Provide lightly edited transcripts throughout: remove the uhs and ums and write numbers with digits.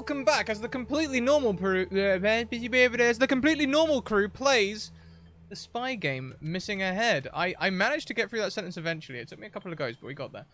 welcome back as the completely normal crew plays the spy game, Missing Ahead. I managed to get through that sentence eventually. It took me a couple of goes, but we got there.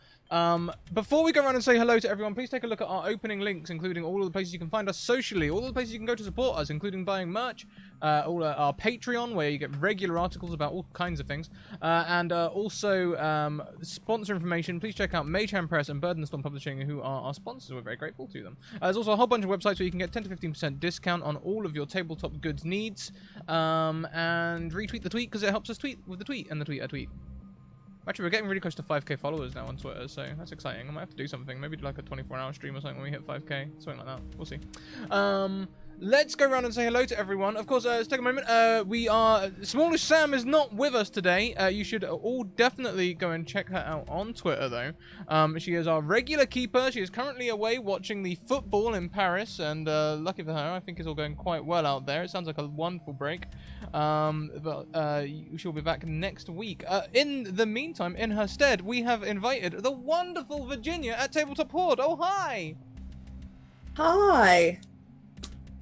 Before we go around and say hello to everyone, please take a look at our opening links, including all of the places you can find us socially, all of the places you can go to support us, including buying merch, all our Patreon, where you get regular articles about all kinds of things, and also sponsor information. Please check out Mayhem Press and Bird and Storm Publishing, who are our sponsors. We're very grateful to them. There's also a whole bunch of websites where you can get 10 to 15% discount on all of your tabletop goods needs, and retweet the tweet because it helps us tweet with the tweet and the tweet a tweet. Actually, we're getting really close to 5k followers now on Twitter, so that's exciting. I might have to do something. Maybe do like a 24-hour stream or something when we hit 5k. Something like that. We'll see. Let's go around and say hello to everyone. Of course, let's take a moment. Smallish Sam is not with us today. You should all definitely go and check her out on Twitter, though. She is our regular keeper. She is currently away watching the football in Paris, and lucky for her, I think it's all going quite well out there. It sounds like a wonderful break. She'll be back next week. In the meantime, in her stead, we have invited the wonderful Virginia at Tabletop Horde. Oh, hi! Hi!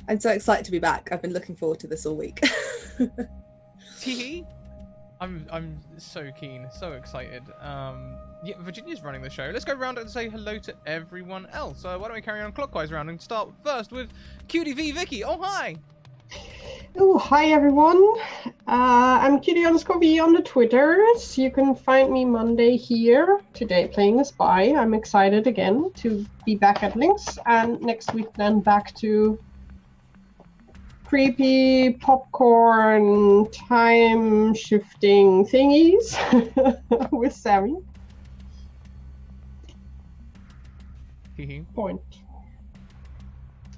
I'm so excited to be back. I've been looking forward to this all week. Teehee. I'm so keen, so excited. Yeah, Virginia's running the show. Let's go around and say hello to everyone else. Why don't we carry on clockwise around and start first with QDV Vicky. Oh, hi! Oh, hi everyone. I'm Cutie_V on the Twitters. You can find me Monday here, today playing the spy. I'm excited again to be back at Lynx, and next week then back to creepy popcorn time shifting thingies with Sammy. Point.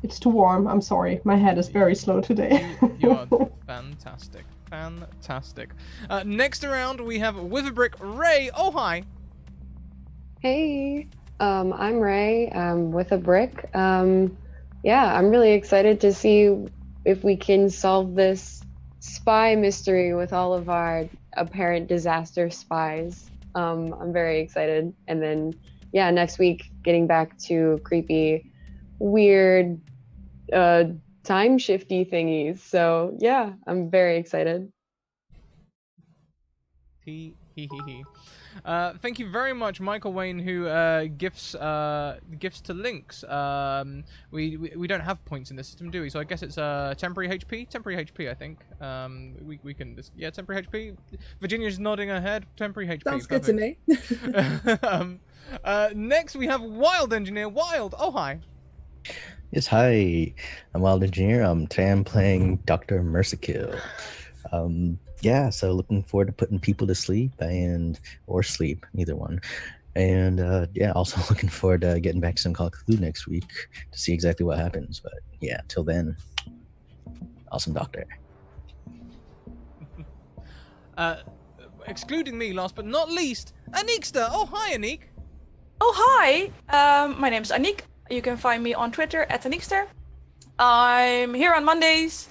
It's too warm. I'm sorry. My head is very slow today. You are fantastic. Fantastic. Next around, we have Witherbrick Ray. Oh, hi. Hey. I'm Ray. I'm with a brick. Yeah, I'm really excited to see if we can solve this spy mystery with all of our apparent disaster spies. I'm very excited. And then, yeah, next week, getting back to creepy, weird, time shifty thingies. So yeah, I'm very excited. Thank you very much, Michael Wayne, who gifts to Lynx. We don't have points in the system, do we? So I guess it's temporary HP. Temporary HP, I think. We can just, yeah, temporary HP. Virginia's nodding her head. Temporary HP. Sounds good to me. Next we have Wild Engineer. Wild. Oh, hi. Yes, hi. I'm Wild Engineer. Today I'm playing Dr. Mercikill. Yeah, so looking forward to putting people to sleep or sleep, either one. And yeah, also looking forward to getting back to some Call of Cthulhu next week to see exactly what happens. But yeah, till then, awesome Doctor. Excluding me, last but not least, Anikster. Oh, hi, Anik. Oh, hi. My name's Anik. You can find me on Twitter at Anikster. I'm here on Mondays.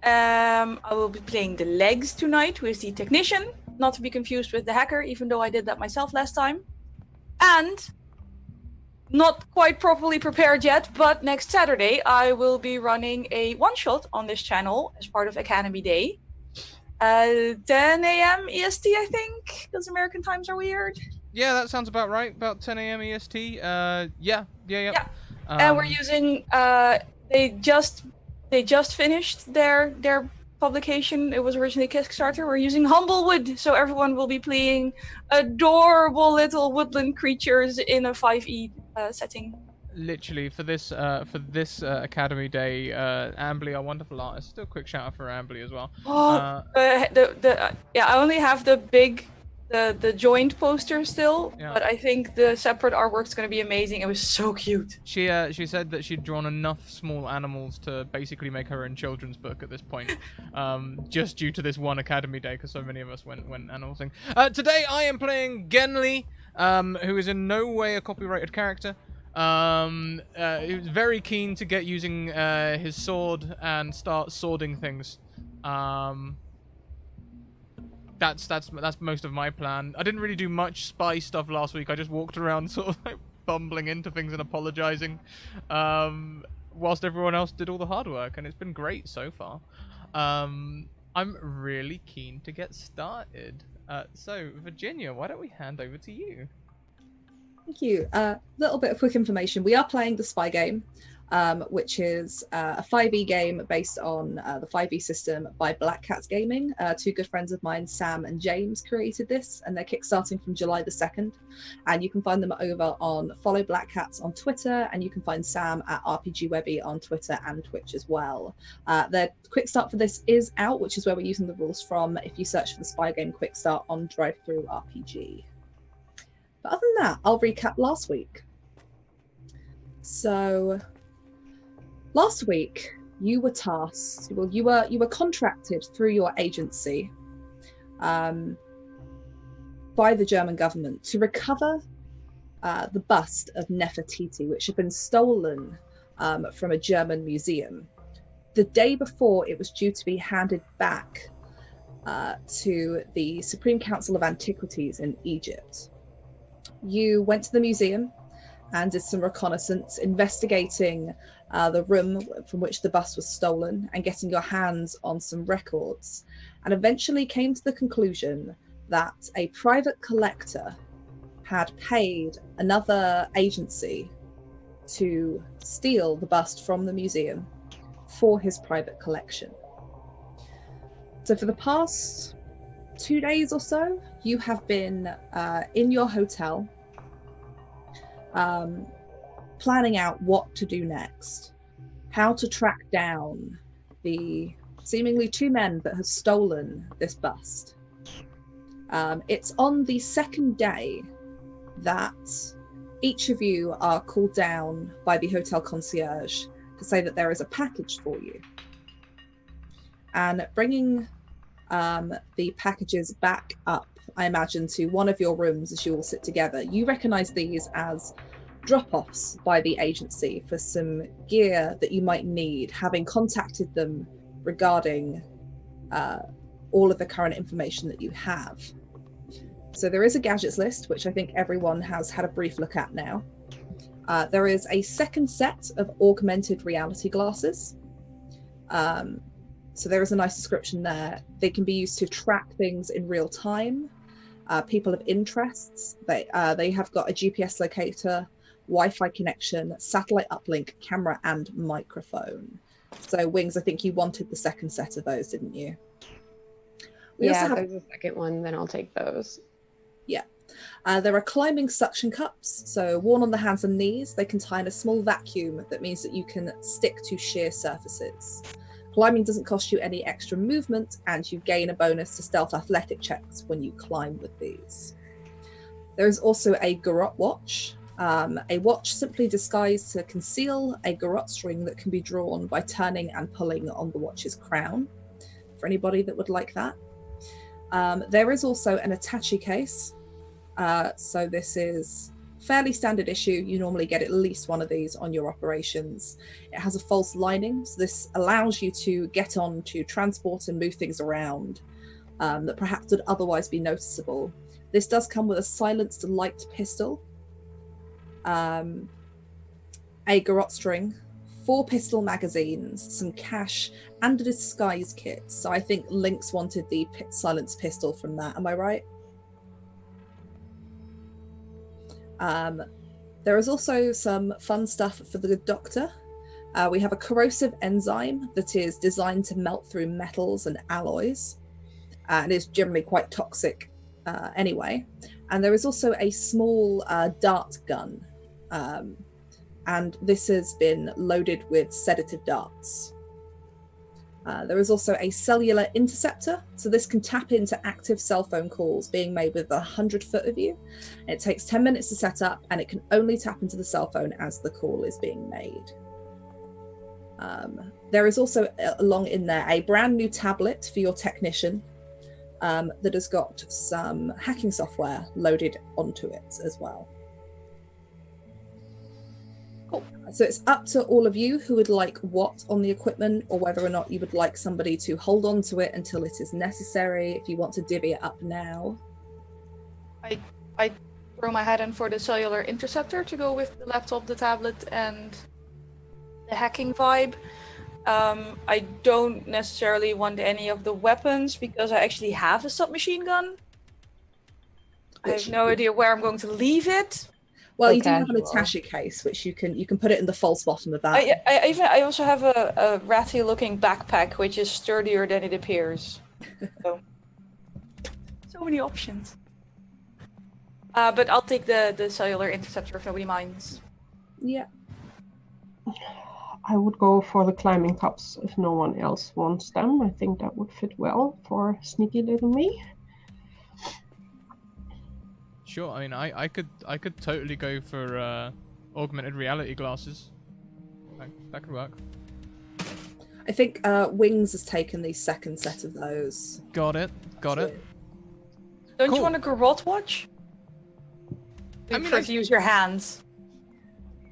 I will be playing the legs tonight with the technician, not to be confused with the hacker, even though I did that myself last time. And not quite properly prepared yet, but next Saturday I will be running a one-shot on this channel as part of Academy Day. 10 a.m. EST, I think, because American times are weird. Yeah, that sounds about right. About 10 a.m. EST. Yeah. And we're using. They just finished their publication. It was originally Kickstarter. We're using Humblewood, so everyone will be playing adorable little woodland creatures in a 5e setting. Literally for this Academy Day, Ambly, our wonderful artist. Still a quick shout out for Ambly as well. I only have the joint poster still, yeah. But I think the separate artwork's going to be amazing. It was so cute. She said that she'd drawn enough small animals to basically make her own children's book at this point, just due to this one Academy Day, because so many of us went animal thing. Today I am playing Genly, who is in no way a copyrighted character. He was very keen to get using his sword and start swording things. That's most of my plan. I didn't really do much spy stuff last week. I just walked around sort of like bumbling into things and apologizing. whilst everyone else did all the hard work, and it's been great so far. I'm really keen to get started. So, Virginia, why don't we hand over to you? Thank you. A little bit of quick information. We are playing the Spy game, which is a 5e game based on the 5e system by Black Cats Gaming. Two good friends of mine, Sam and James, created this, and they're kickstarting from July the 2nd. And you can find them over on Follow Black Cats on Twitter, and you can find Sam at RPG Webby on Twitter and Twitch as well. Their quick start for this is out, which is where we're using the rules from. If you search for the Spy game quick start on Drive-Thru RPG. But other than that, I'll recap last week. So, last week you were tasked. Well, you were contracted through your agency, by the German government to recover the bust of Nefertiti, which had been stolen from a German museum. The day before it was due to be handed back to the Supreme Council of Antiquities in Egypt. You went to the museum and did some reconnaissance, investigating the room from which the bust was stolen and getting your hands on some records, and eventually came to the conclusion that a private collector had paid another agency to steal the bust from the museum for his private collection. So for the past 2 days or so, you have been in your hotel, planning out what to do next, how to track down the seemingly 2 men that have stolen this bust. It's on the second day that each of you are called down by the hotel concierge to say that there is a package for you. And bringing the packages back up, I imagine, to one of your rooms as you all sit together, you recognize these as drop-offs by the agency for some gear that you might need, having contacted them regarding all of the current information that you have. So there is a gadgets list, which I think everyone has had a brief look at now. There is a second set of augmented reality glasses. So there is a nice description there. They can be used to track things in real time. People of interests, they have got a GPS locator, Wi-Fi connection, satellite uplink, camera, and microphone. So Wings, I think you wanted the second set of those, didn't you? We yeah, also have... there's a second one, then I'll take those. Yeah. There are climbing suction cups, so worn on the hands and knees. They contain a small vacuum that means that you can stick to sheer surfaces. Climbing doesn't cost you any extra movement, and you gain a bonus to stealth athletic checks when you climb with these. There is also a garrote watch, a watch simply disguised to conceal a garrote string that can be drawn by turning and pulling on the watch's crown, for anybody that would like that. There is also an attaché case, so this is fairly standard issue. You normally get at least one of these on your operations. It has a false lining, so this allows you to get on to transport and move things around that perhaps would otherwise be noticeable. This does come with a silenced light pistol, a garrote string, 4 pistol magazines, some cash, and a disguise kit. So I think Lynx wanted the silenced pistol from that. Am I right? There is also some fun stuff for the doctor. We have a corrosive enzyme that is designed to melt through metals and alloys, and is generally quite toxic anyway. And there is also a small dart gun, and this has been loaded with sedative darts. There is also a cellular interceptor, so this can tap into active cell phone calls being made with 100 foot of you. It takes 10 minutes to set up, and it can only tap into the cell phone as the call is being made. There is also, along in there, a brand new tablet for your technician that has got some hacking software loaded onto it as well. Cool. So it's up to all of you who would like what on the equipment, or whether or not you would like somebody to hold on to it until it is necessary, if you want to divvy it up now. I throw my head in for the cellular interceptor to go with the laptop, the tablet, and the hacking vibe. I don't necessarily want any of the weapons because I actually have a submachine gun. I have no idea where I'm going to leave it. Well, So you do have an casual. attache case, which you can put it in the false bottom of that. I also have a ratty looking backpack which is sturdier than it appears. So many options. But I'll take the cellular interceptor if nobody minds. Yeah. I would go for the climbing cups if no one else wants them. I think that would fit well for sneaky little me. Sure. I mean, I could totally go for augmented reality glasses. That could work. I think Wings has taken the second set of those. Got it. So- Don't Cool. you want a garrote watch? I I mean, prefer to use your hands.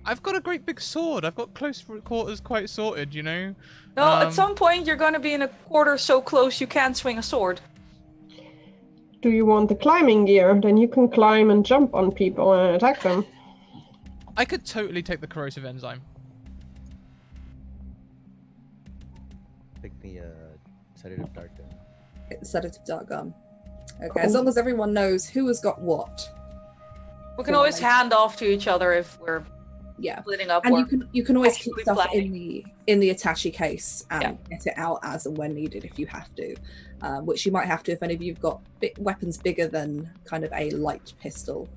I've got a great big sword. I've got close quarters quite sorted, you know? No, at some point you're going to be in a quarter so close you can't swing a sword. Do you want the climbing gear? Then you can climb and jump on people and attack them. I could totally take the corrosive enzyme. Pick the sedative dark gun. Sedative dart gun. Okay, as long as everyone knows who has got what. We can always hand off to each other if we're Yeah. splitting up. And or you can always keep actually stuff planning. in the attache case and Yeah. get it out as and when needed if you have to, which you might have to if any of you've got weapons bigger than kind of a light pistol.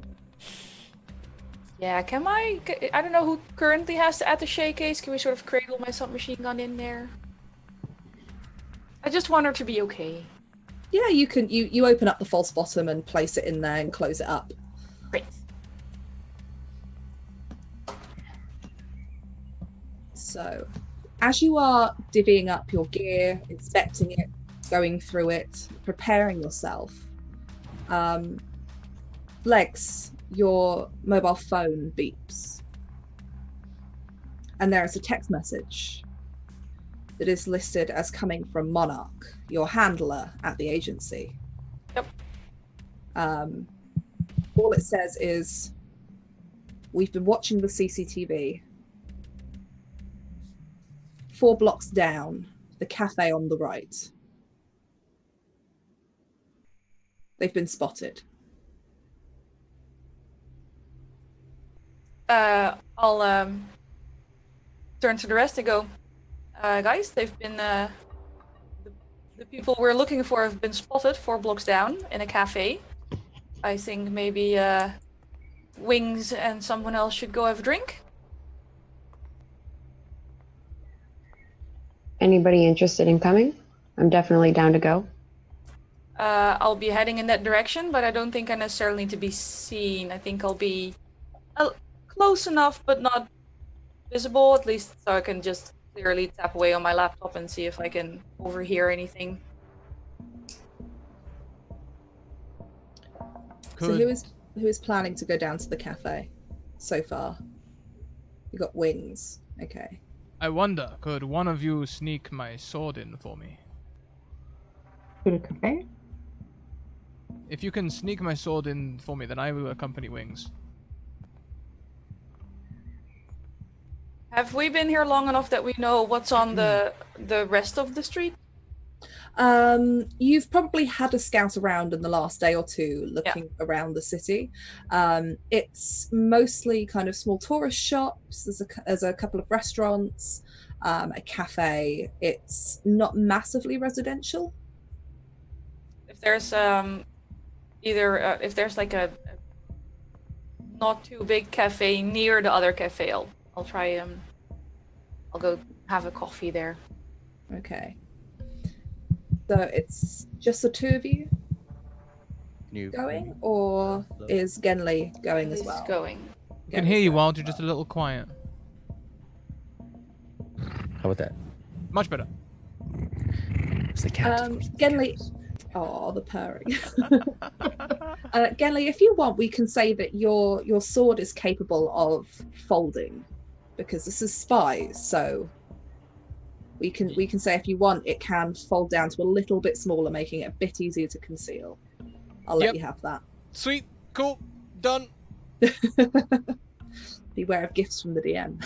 Yeah, I don't know who currently has the attaché case. Can we sort of cradle my submachine gun in there? I just want her to be okay. Yeah, you can. You open up the false bottom and place it in there and close it up. Great. So, as you are divvying up your gear, inspecting it, going through it, preparing yourself, Legs, your mobile phone beeps. And there is a text message that is listed as coming from Monarch, your handler at the agency. Yep. All it says is, we've been watching the CCTV. 4 blocks down, the cafe on the right. They've been spotted. I'll turn to the rest and go, guys, they've been the people we're looking for have been spotted 4 blocks down in a cafe. I think maybe Wings and someone else should go have a drink. Anybody interested in coming? I'm definitely down to go. I'll be heading in that direction, but I don't think I necessarily need to be seen. I think I'll be close enough, but not visible, at least so I can just clearly tap away on my laptop and see if I can overhear anything. So who is planning to go down to the cafe so far? You got Wings. Okay. I wonder, could one of you sneak my sword in for me? To the cafe? If you can sneak my sword in for me, then I will accompany Wings. Have we been here long enough that we know what's on the rest of the street? You've probably had a scout around in the last day or two looking around the city. It's mostly kind of small tourist shops. There's a couple of restaurants, a cafe. It's not massively residential. If there's if there's like a not too big cafe near the other cafe, I'll try I'll go have a coffee there. Okay. So it's just the two of you going, or is Genli going as He's well? going. I can hear you, Wild. You're just a little quiet. How about that? Much better. It's the cat. Genli. Oh, the purring. Genli, if you want, we can say that your sword is capable of folding, because this is spies. So we can say if you want, it can fold down to a little bit smaller, making it a bit easier to conceal. I'll let you have that. Sweet. Cool. Done. Beware of gifts from the DM.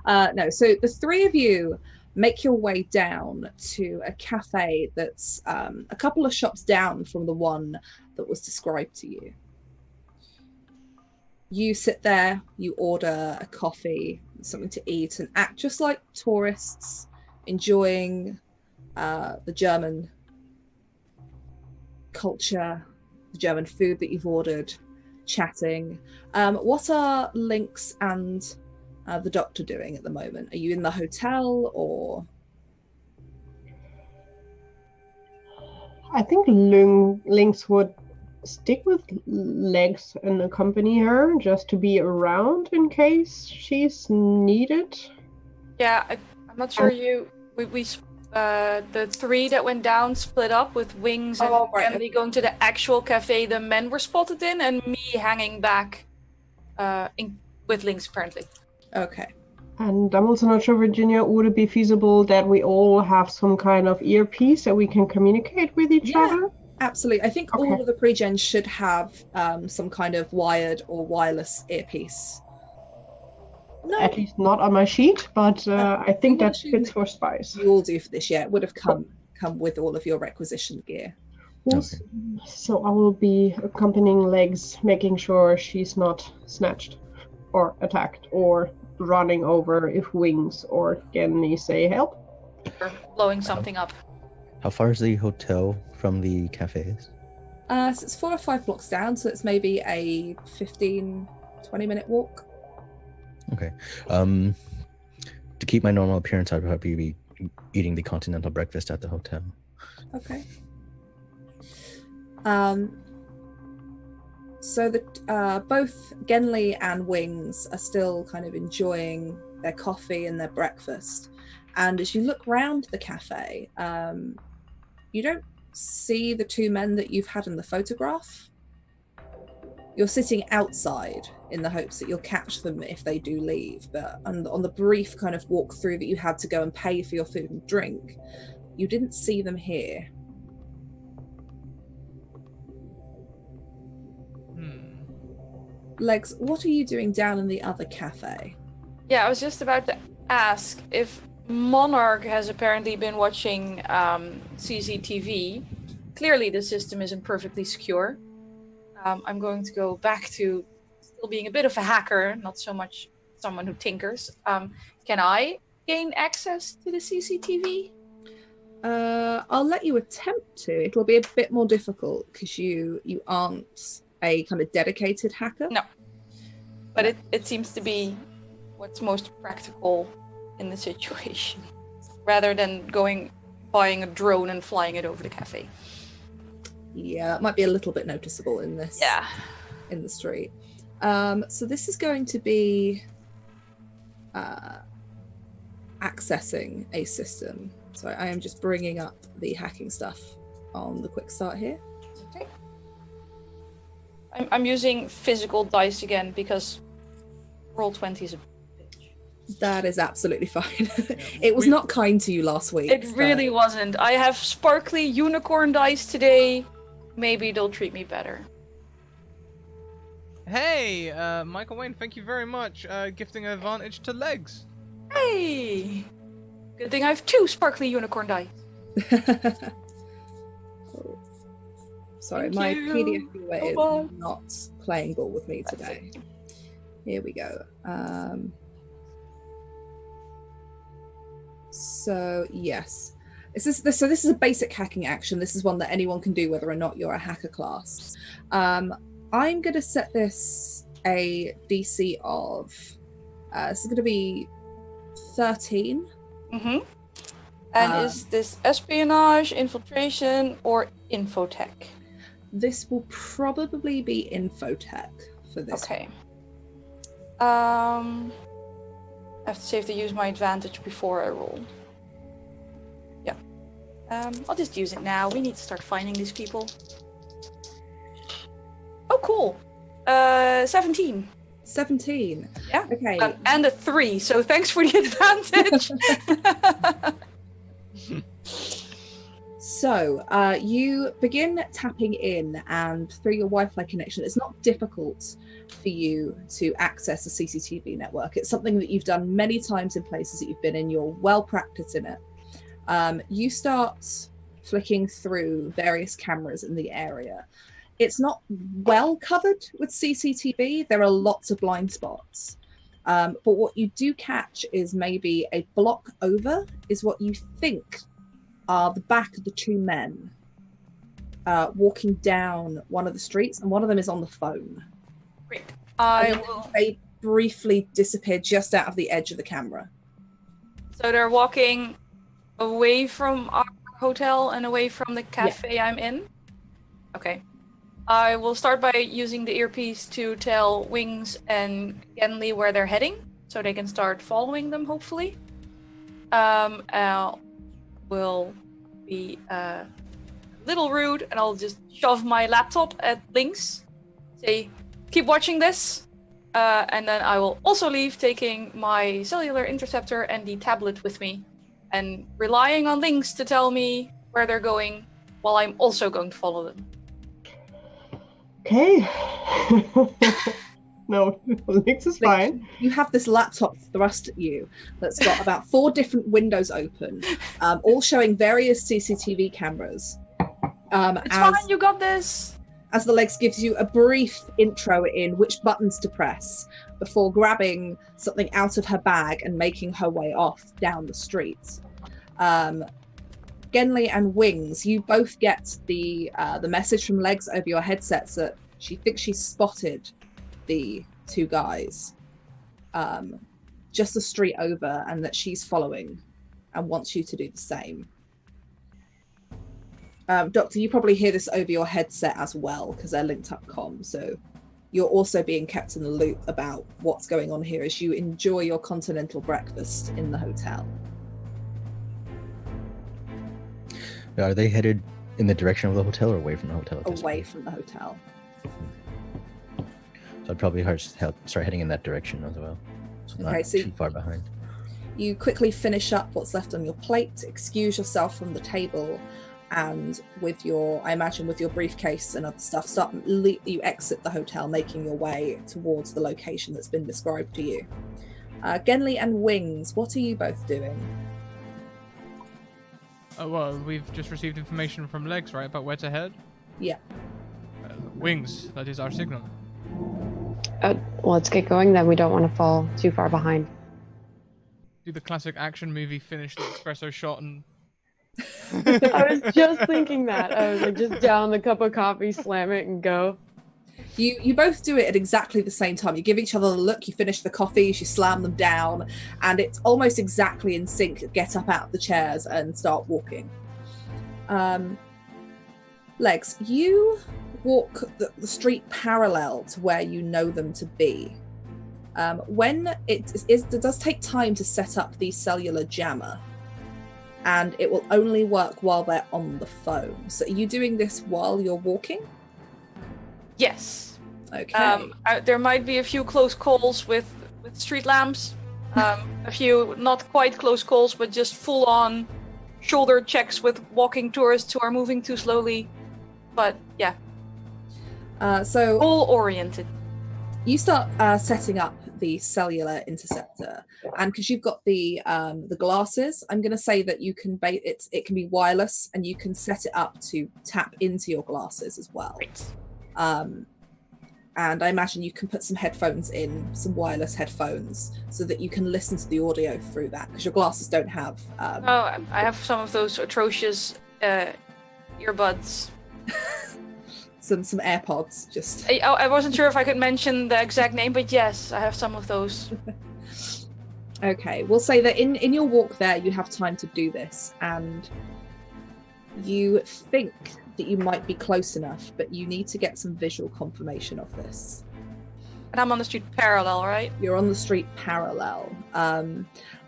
No, so the three of you make your way down to a cafe that's a couple of shops down from the one that was described to you. You sit there, you order a coffee, something to eat, and act just like tourists enjoying the German culture, the German food that you've ordered, chatting. What are Lynx and the doctor doing at the moment? Are you in the hotel or? I think Lynx would stick with Legs and accompany her just to be around in case she's needed. Yeah, I'm not sure the three that went down split up with Wings and Emily going to the actual cafe the men were spotted in, and me hanging back with Lynx apparently. Okay. And I'm also not sure, Virginia, would it be feasible that we all have some kind of earpiece that we can communicate with each other? Absolutely. I think all of the pre-gens should have some kind of wired or wireless earpiece. No. At least not on my sheet, but I think that fits for spies. You all do for this year. It would have come with all of your requisitioned gear. Okay. So I will be accompanying Legs, making sure she's not snatched or attacked or running over if Wings or Genny say help. Or blowing something up. How far is the hotel from the cafes? So it's 4 or 5 blocks down, so it's maybe a 15-20 minute walk. Okay. To keep my normal appearance, I'd probably be eating the continental breakfast at the hotel. Okay. So that both Genly and Wings are still kind of enjoying their coffee and their breakfast. And as you look round the cafe, you don't see the two men that you've had in the photograph. You're sitting outside in the hopes that you'll catch them if they do leave. But on the brief kind of walkthrough that you had to go and pay for your food and drink, you didn't see them here. Legs, what are you doing down in the other cafe? Yeah, I was just about to ask if Monarch has apparently been watching CCTV. Clearly the system isn't perfectly secure. I'm going to go back to still being a bit of a hacker, not so much someone who tinkers. Can I gain access to the CCTV? I'll let you attempt to. It'll be a bit more difficult because you aren't a kind of dedicated hacker. No. But it seems to be what's most practical in the situation, rather than buying a drone and flying it over the cafe. Yeah, it might be a little bit noticeable in this. Yeah. In the street. So this is going to be accessing a system. So I am just bringing up the hacking stuff on the quick start here. Okay. I'm using physical dice again because Roll20 is a bitch. That is absolutely fine. It was not kind to you last week. It really wasn't. I have sparkly unicorn dice today. Maybe they'll treat me better. Hey, Michael Wayne, thank you very much. Gifting an advantage to Legs. Hey! Good thing I have 2 sparkly unicorn dice. Sorry, Thank my you PDF viewer so is not playing ball with me today. Here we go. So yes, so this is a basic hacking action. This is one that anyone can do, whether or not you're a hacker class. I'm going to set this a DC of. This is going to be 13. Mm-hmm. And is this espionage, infiltration, or infotech? This will probably be infotech for this. Okay. I have to save to use my advantage before I roll. Yeah. I'll just use it now. We need to start finding these people. Oh, cool. 17. 17. Yeah. Okay. And a 3, so thanks for the advantage. So you begin tapping in, and through your Wi-Fi connection, it's not difficult for you to access a CCTV network. It's something that you've done many times in places that you've been in. You're well practiced in it. You start flicking through various cameras in the area. It's not well covered with CCTV. There are lots of blind spots. But what you do catch is maybe a block over is what you think are the back of the two men walking down one of the streets, and one of them is on the phone. Great. They briefly disappear just out of the edge of the camera. So they're walking away from our hotel and away from the cafe I'm in? Okay. I will start by using the earpiece to tell Wings and Genly where they're heading, so they can start following them, hopefully. Will be a little rude, and I'll just shove my laptop at Links, say, keep watching this, and then I will also leave, taking my cellular interceptor and the tablet with me, and relying on Links to tell me where they're going, while I'm also going to follow them. Okay. No, Links is fine. You have this laptop thrust at you that's got about 4 different windows open, all showing various CCTV cameras. It's fine, you got this! As the Legs gives you a brief intro in which buttons to press before grabbing something out of her bag and making her way off down the street. Genly and Wings, you both get the message from Legs over your headsets that she thinks she's spotted the 2 guys just the street over, and that she's following and wants you to do the same. Doctor, you probably hear this over your headset as well because they're linked up comms, so you're also being kept in the loop about what's going on here as you enjoy your continental breakfast in the hotel. Are they headed in the direction of the hotel or away from the hotel? Away from the hotel. So I'd probably start heading in that direction as well. So Okay, not so too far behind. You quickly finish up what's left on your plate, excuse yourself from the table, and with your briefcase and other stuff, you exit the hotel, making your way towards the location that's been described to you. Genly and Wings, what are you both doing? Well, we've just received information from Legs, right, about where to head? Yeah. Wings, that is our signal. Well, let's get going then. We don't want to fall too far behind. Do the classic action movie, finish the espresso shot and... I was just thinking that. I was like, just down the cup of coffee, slam it, and go. You both do it at exactly the same time. You give each other a look, you finish the coffees, you slam them down, and it's almost exactly in sync. Get up out of the chairs and start walking. Legs, you walk the street parallel to where you know them to be. When it does take time to set up the cellular jammer, and it will only work while they're on the phone. So are you doing this while you're walking? Yes. Okay. There might be a few close calls with street lamps. A few not quite close calls, but just full-on shoulder checks with walking tourists who are moving too slowly. But yeah. So goal-oriented. You start setting up the cellular interceptor, and because you've got the glasses, I'm going to say that you can it can be wireless, and you can set it up to tap into your glasses as well. Right. And I imagine you can put some headphones in, some wireless headphones, so that you can listen to the audio through that, because your glasses don't have... I have some of those atrocious earbuds. some AirPods, just... I wasn't sure if I could mention the exact name, but yes, I have some of those. Okay, we'll say that in your walk there, you have time to do this, and you think that you might be close enough, but you need to get some visual confirmation of this. And I'm on the street parallel, right? You're on the street parallel.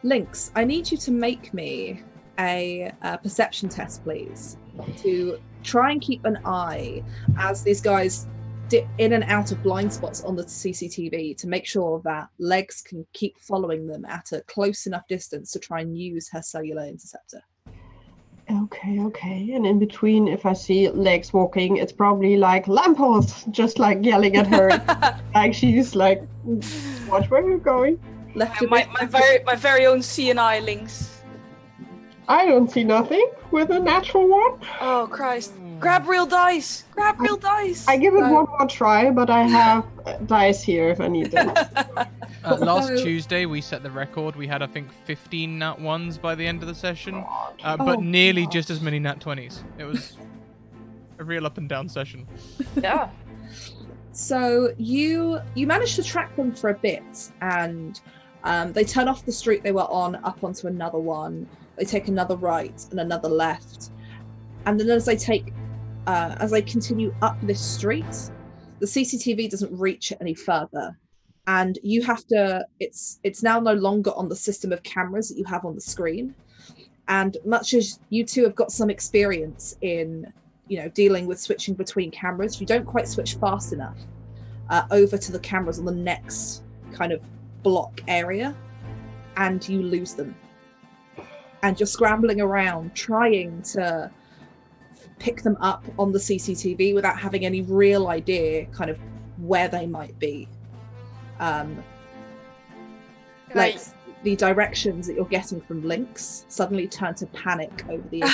Lynx, I need you to make me a perception test, please, to try and keep an eye as these guys dip in and out of blind spots on the CCTV to make sure that Legs can keep following them at a close enough distance to try and use her cellular interceptor. Okay. And in between, if I see legs walking, it's probably like lamppost, just like yelling at her. Like she's like, watch where you're going. Left your my bit. my very own CNI links. I don't see nothing with a natural one. Oh Christ! Grab real dice. Grab real dice. I give it No. one more try, but I have dice here if I need them. Last So- Tuesday, we set the record. We had, I think, 15 nat 1s by the end of the session, God. but Oh, nearly God. just as many nat 20s. It was a real up and down session. Yeah. So you manage to track them for a bit, and they turn off the street they were on up onto another one. They take another right and another left, and then as they continue up this street, the CCTV doesn't reach it any further, and you have to. It's now no longer on the system of cameras that you have on the screen, and much as you two have got some experience in dealing with switching between cameras, you don't quite switch fast enough over to the cameras on the next kind of block area, and you lose them. And you're scrambling around trying to pick them up on the CCTV without having any real idea kind of where they might be. Like the directions that you're getting from Lynx suddenly turn to panic over the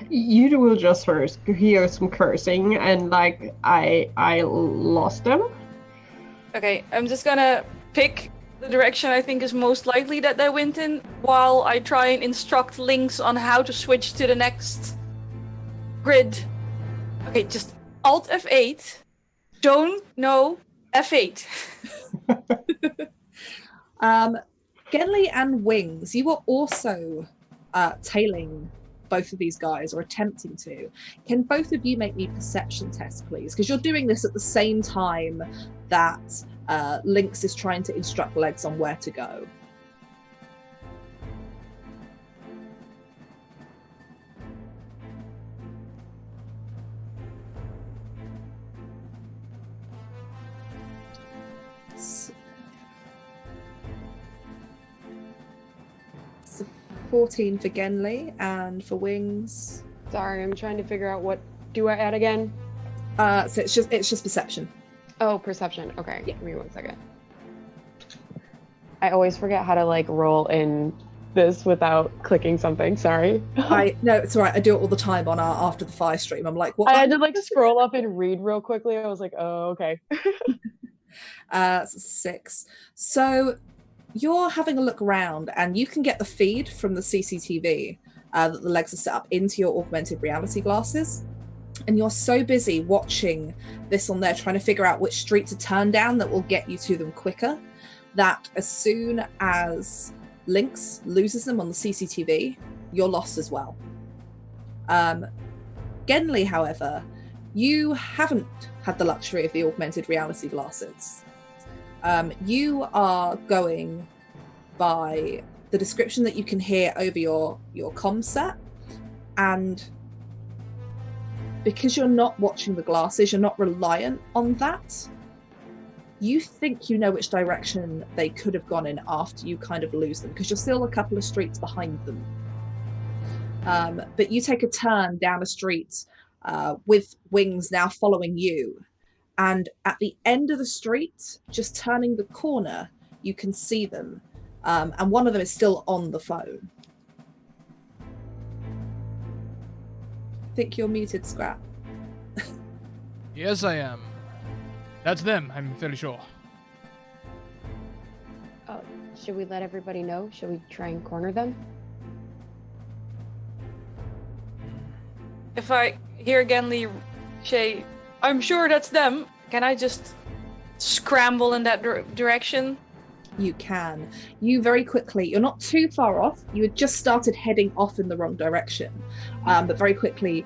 You will just first hear some cursing, and like I lost them. Okay, I'm just gonna pick the direction I think is most likely that they went in, while I try and instruct Lynx on how to switch to the next grid. Okay, just Alt F8. Don't know F8. Genly and Wings, you were also tailing both of these guys, or attempting to. Can both of you make me perception tests, please? Because you're doing this at the same time that Lynx is trying to instruct Legs on where to go. So 14 for Genly, and for Wings. Sorry, I'm trying to figure out what do I add again? So it's just perception. Oh, perception. Okay, Yeah. give me 1 second. I always forget how to like roll in this without clicking something. Sorry. No, it's all right. I do it all the time on our After the Fire stream. I'm like, what? I had to like scroll up and read real quickly. I was like, oh, okay. So 6. So you're having a look around, and you can get the feed from the CCTV that the Legs are set up into your augmented reality glasses. And you're so busy watching this on there, trying to figure out which street to turn down that will get you to them quicker, that as soon as Lynx loses them on the CCTV, you're lost as well. Genly, however, you haven't had the luxury of the augmented reality glasses. You are going by the description that you can hear over your comm set, and because you're not watching the glasses, you're not reliant on that. You think you know which direction they could have gone in after you kind of lose them, because you're still a couple of streets behind them. But you take a turn down a street with Wings now following you. And at the end of the street, just turning the corner, you can see them. And one of them is still on the phone. I think you're muted, Scrap. Yes, I am. That's them, I'm fairly sure. Should we let everybody know? Should we try and corner them? If I hear Genly say, I'm sure that's them, can I just scramble in that direction? You can. You very quickly, you're not too far off. You had just started heading off in the wrong direction. But very quickly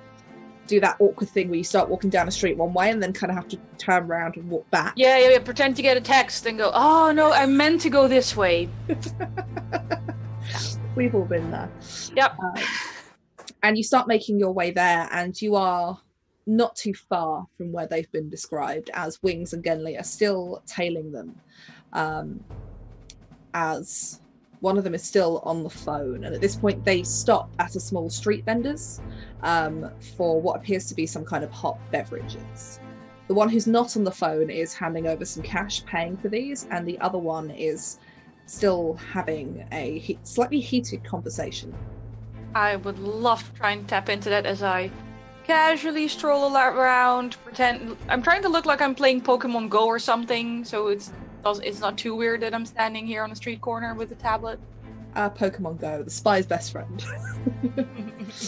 do that awkward thing where you start walking down the street one way and then kind of have to turn around and walk back. Yeah, pretend to get a text and go, oh no, I meant to go this way. We've all been there. Yep. And you start making your way there, and you are not too far from where they've been described, as Wings and Genly are still tailing them. As one of them is still on the phone, and at this point they stop at a small street vendor's for what appears to be some kind of hot beverages. The one who's not on the phone is handing over some cash, paying for these, and the other one is still having a slightly heated conversation. I would love to try and tap into that as I casually stroll around, pretend I'm trying to look like I'm playing Pokemon Go or something, so it's not too weird that I'm standing here on the street corner with a tablet. Pokemon Go, the spy's best friend.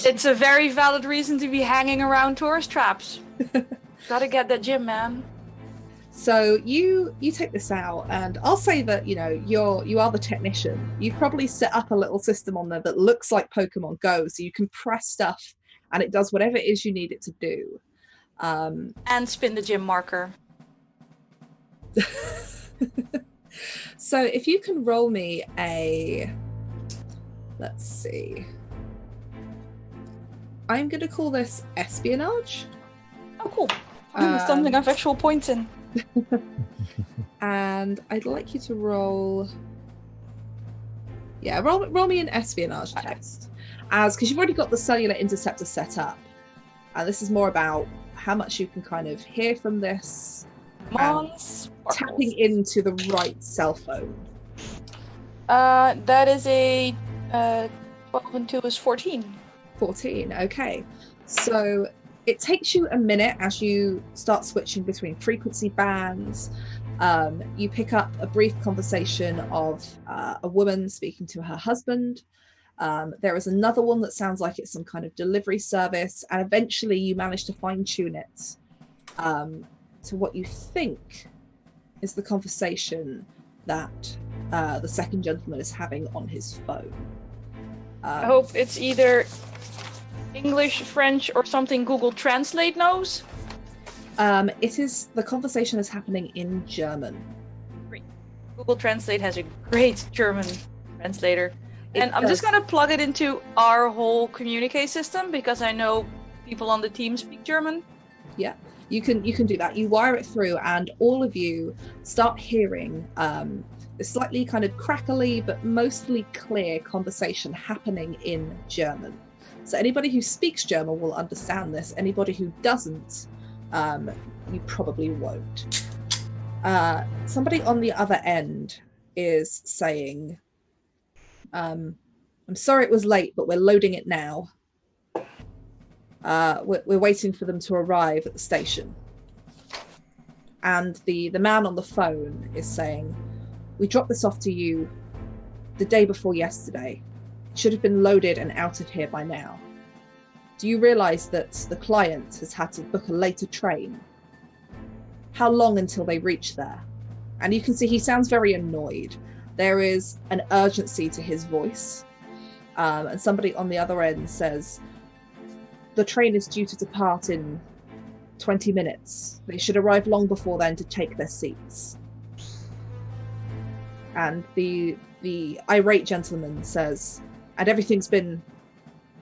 It's a very valid reason to be hanging around tourist traps. Gotta get that gym, man. So you take this out, and I'll say that you are the technician. You've probably set up a little system on there that looks like Pokemon Go, so you can press stuff and it does whatever it is you need it to do. And spin the gym marker. So if you can roll me a, let's see, I'm going to call this espionage. Oh, cool. Something I've actual points in. And I'd like you to roll. Yeah, roll me an espionage test, because you've already got the cellular interceptor set up, and this is more about how much you can kind of hear from this. Tapping into the right cell phone. That is a 12 and 2 is 14. 14, okay. So it takes you a minute as you start switching between frequency bands. You pick up a brief conversation of a woman speaking to her husband. There is another one that sounds like it's some kind of delivery service, and eventually you manage to fine-tune it to what you think is the conversation that the second gentleman is having on his phone. I hope it's either English, French, or something Google Translate knows. The conversation is happening in German. Great. Google Translate has a great German translator. And I'm just gonna plug it into our whole communique system because I know people on the team speak German. Yeah, you can do that. You wire it through, and all of you start hearing a slightly kind of crackly but mostly clear conversation happening in German. So anybody who speaks German will understand this. Anybody who doesn't, you probably won't. Somebody on the other end is saying, I'm sorry it was late, but we're loading it now. We're waiting for them to arrive at the station. And the man on the phone is saying, we dropped this off to you the day before yesterday. It should have been loaded and out of here by now. Do you realize that the client has had to book a later train? How long until they reach there? And you can see he sounds very annoyed. There is an urgency to his voice. And somebody on the other end says, the train is due to depart in 20 minutes. They should arrive long before then to take their seats. And the irate gentleman says, and everything's been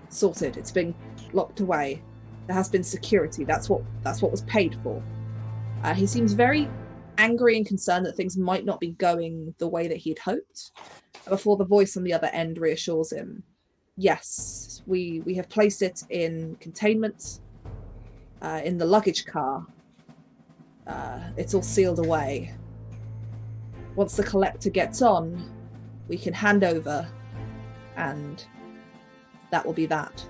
sorted. It's been locked away. There has been security. That's what was paid for. He seems very angry and concerned that things might not be going the way that he'd hoped. Before the voice on the other end reassures him, yes, we have placed it in containment in the luggage car. It's all sealed away. Once the collector gets on, we can hand over, and that will be that.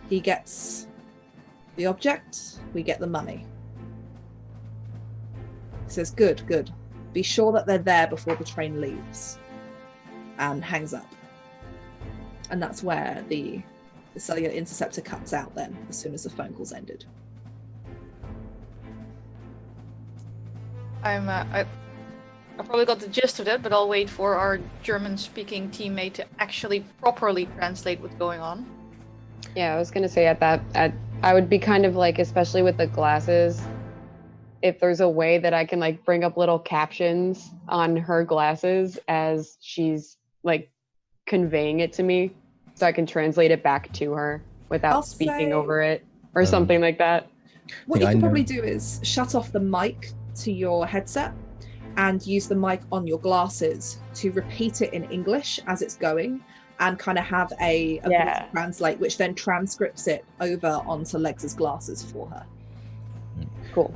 He gets the object, we get the money. He says, good. Be sure that they're there before the train leaves. And hangs up. And that's where the cellular interceptor cuts out then, as soon as the phone call's ended. I probably got the gist of it, but I'll wait for our German-speaking teammate to actually properly translate what's going on. Yeah, I was gonna say I would be kind of like, especially with the glasses, if there's a way that I can like bring up little captions on her glasses as she's like conveying it to me, so I can translate it back to her without speaking over it or something like that. What you can probably do is shut off the mic to your headset, and use the mic on your glasses to repeat it in English as it's going, and kind of have a voice translate, which then transcripts it over onto Lex's glasses for her. Cool.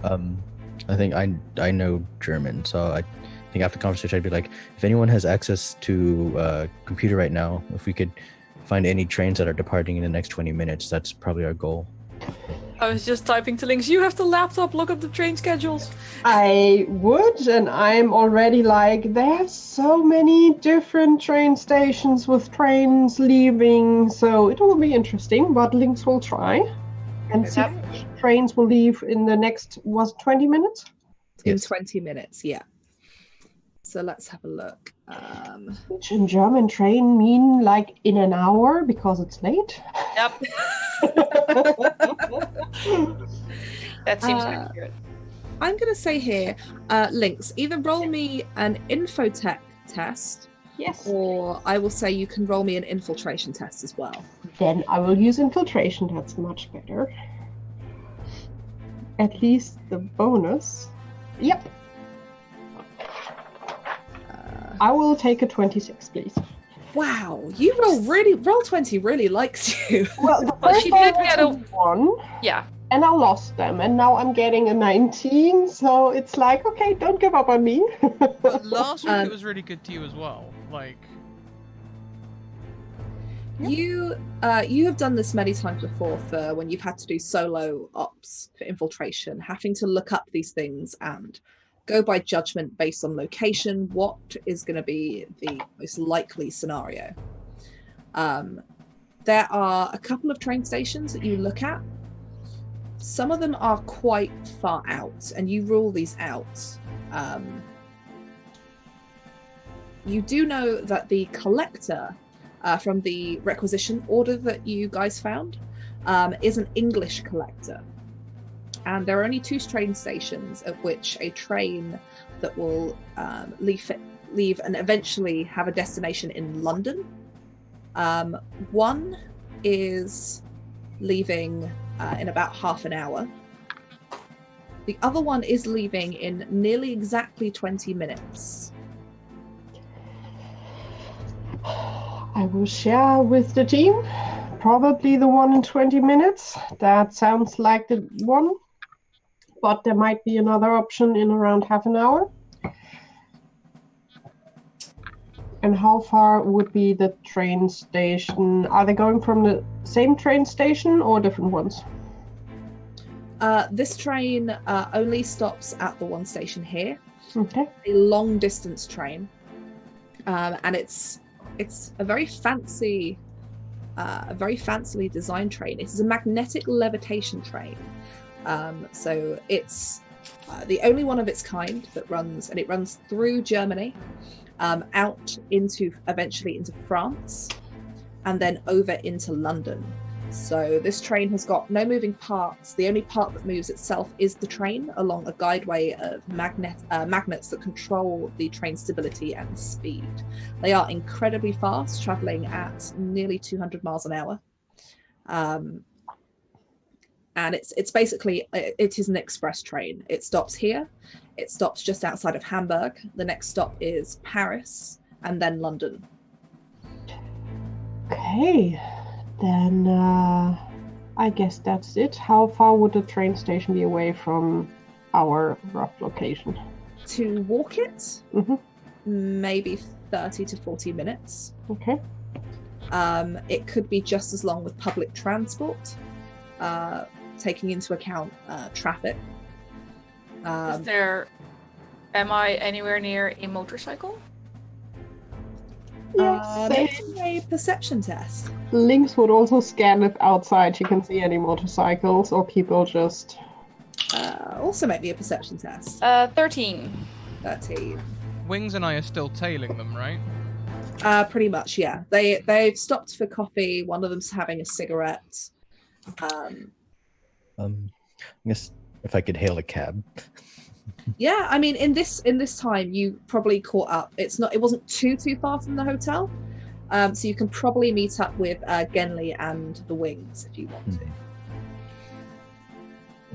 I think I know German, so I think after the conversation I'd be like, if anyone has access to a computer right now, if we could find any trains that are departing in the next 20 minutes, that's probably our goal. I was just typing to Links. You have the laptop. Look up the train schedules. I would, and I'm already like, there's so many different train stations with trains leaving, so it will be interesting, but Lynx will try. And see which trains will leave in the next, 20 minutes? In Yes. 20 minutes, yeah. So let's have a look. Which in German train mean like in an hour because it's late? Yep. That seems accurate. I'm going to say here, Lynx, either roll me an infotech test, Yes. or I will say you can roll me an infiltration test as well. Then I will use infiltration, that's much better. At least the bonus. Yep. I will take a 26, please. Wow, you roll 20 really likes you. Well, the Well, first she one did was get a a- 1, Yeah. and I lost them, and now I'm getting a 19, so it's like, okay, don't give up on me. But last week Um, it was really good to you as well. Like, You have done this many times before for when you've had to do solo ops for infiltration, having to look up these things and go by judgment based on location, what is going to be the most likely scenario. There are a couple of train stations that you look at. Some of them are quite far out, and you rule these out. You do know that the collector from the requisition order that you guys found is an English collector. And there are only 2 train stations at which a train that will leave and eventually have a destination in London. One is leaving in about half an hour. The other one is leaving in nearly exactly 20 minutes. I will share with the team. Probably the one in 20 minutes. That sounds like the one. But there might be another option in around half an hour. And how far would be the train station? Are they going from the same train station or different ones? This train only stops at the one station here. Okay. A long distance train, and it's a very fancily designed train. It is a magnetic levitation train, so it's the only one of its kind that runs, and it runs through Germany, out eventually into France, and then over into London. So this train has got no moving parts. The only part that moves itself is the train along a guideway of magnets that control the train stability and speed. They are incredibly fast, traveling at nearly 200 miles an hour. And it's basically, it is an express train. It stops here. It stops just outside of Hamburg. The next stop is Paris, and then London. Okay. Then I guess that's it. How far would the train station be away from our rough location? To walk it, Mhm. maybe 30 to 40 minutes. Okay. It could be just as long with public transport, taking into account traffic. Am I anywhere near a motorcycle? Yes. Make a perception test. Lynx would also scan if outside she can see any motorcycles or people just... Also make me a perception test. 13. 13. Wings and I are still tailing them, right? Pretty much, yeah. They've stopped for coffee. One of them's having a cigarette. I guess if I could hail a cab. Yeah, I mean, in this time, you probably caught up. It wasn't too far from the hotel, so you can probably meet up with Genly and the Wings if you want to.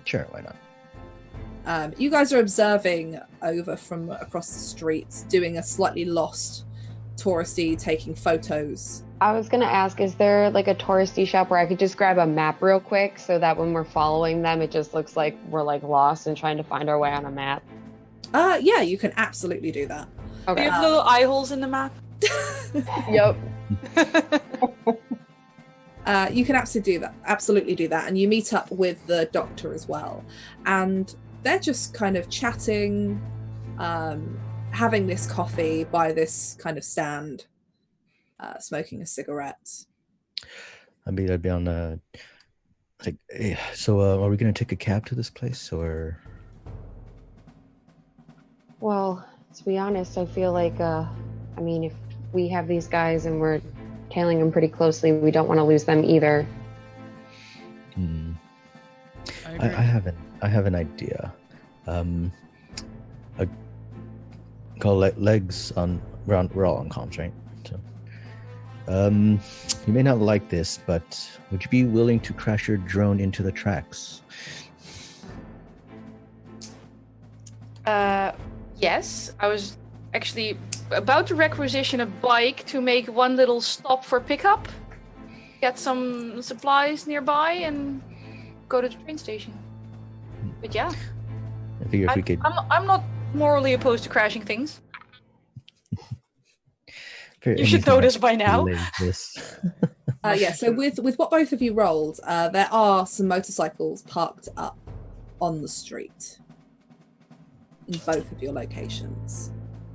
Sure, why not? You guys are observing over from across the streets, doing a slightly lost touristy, taking photos. I was gonna ask, is there like a touristy shop where I could just grab a map real quick so that when we're following them, it just looks like we're like lost and trying to find our way on a map? Yeah, you can absolutely do that. Do Okay. you have little eye holes in the map? Yep. You can absolutely do that, and you meet up with the doctor as well, and they're just kind of chatting, having this coffee by this kind of stand, smoking a cigarette. I'd be on so are we gonna take a cab to this place or? Well, to be honest, I feel like, I mean, if we have these guys and we're tailing them pretty closely, we don't want to lose them either. I have an idea. Call legs on. We're all on comms, right? So, you may not like this, but would you be willing to crash your drone into the tracks? Yes, I was actually about to requisition a bike to make one little stop for pickup, get some supplies nearby, and go to the train station. But yeah, I figure if we could. I'm not morally opposed to crashing things. You should know this by now. Yeah, so with what both of you rolled, there are some motorcycles parked up on the street in both of your locations.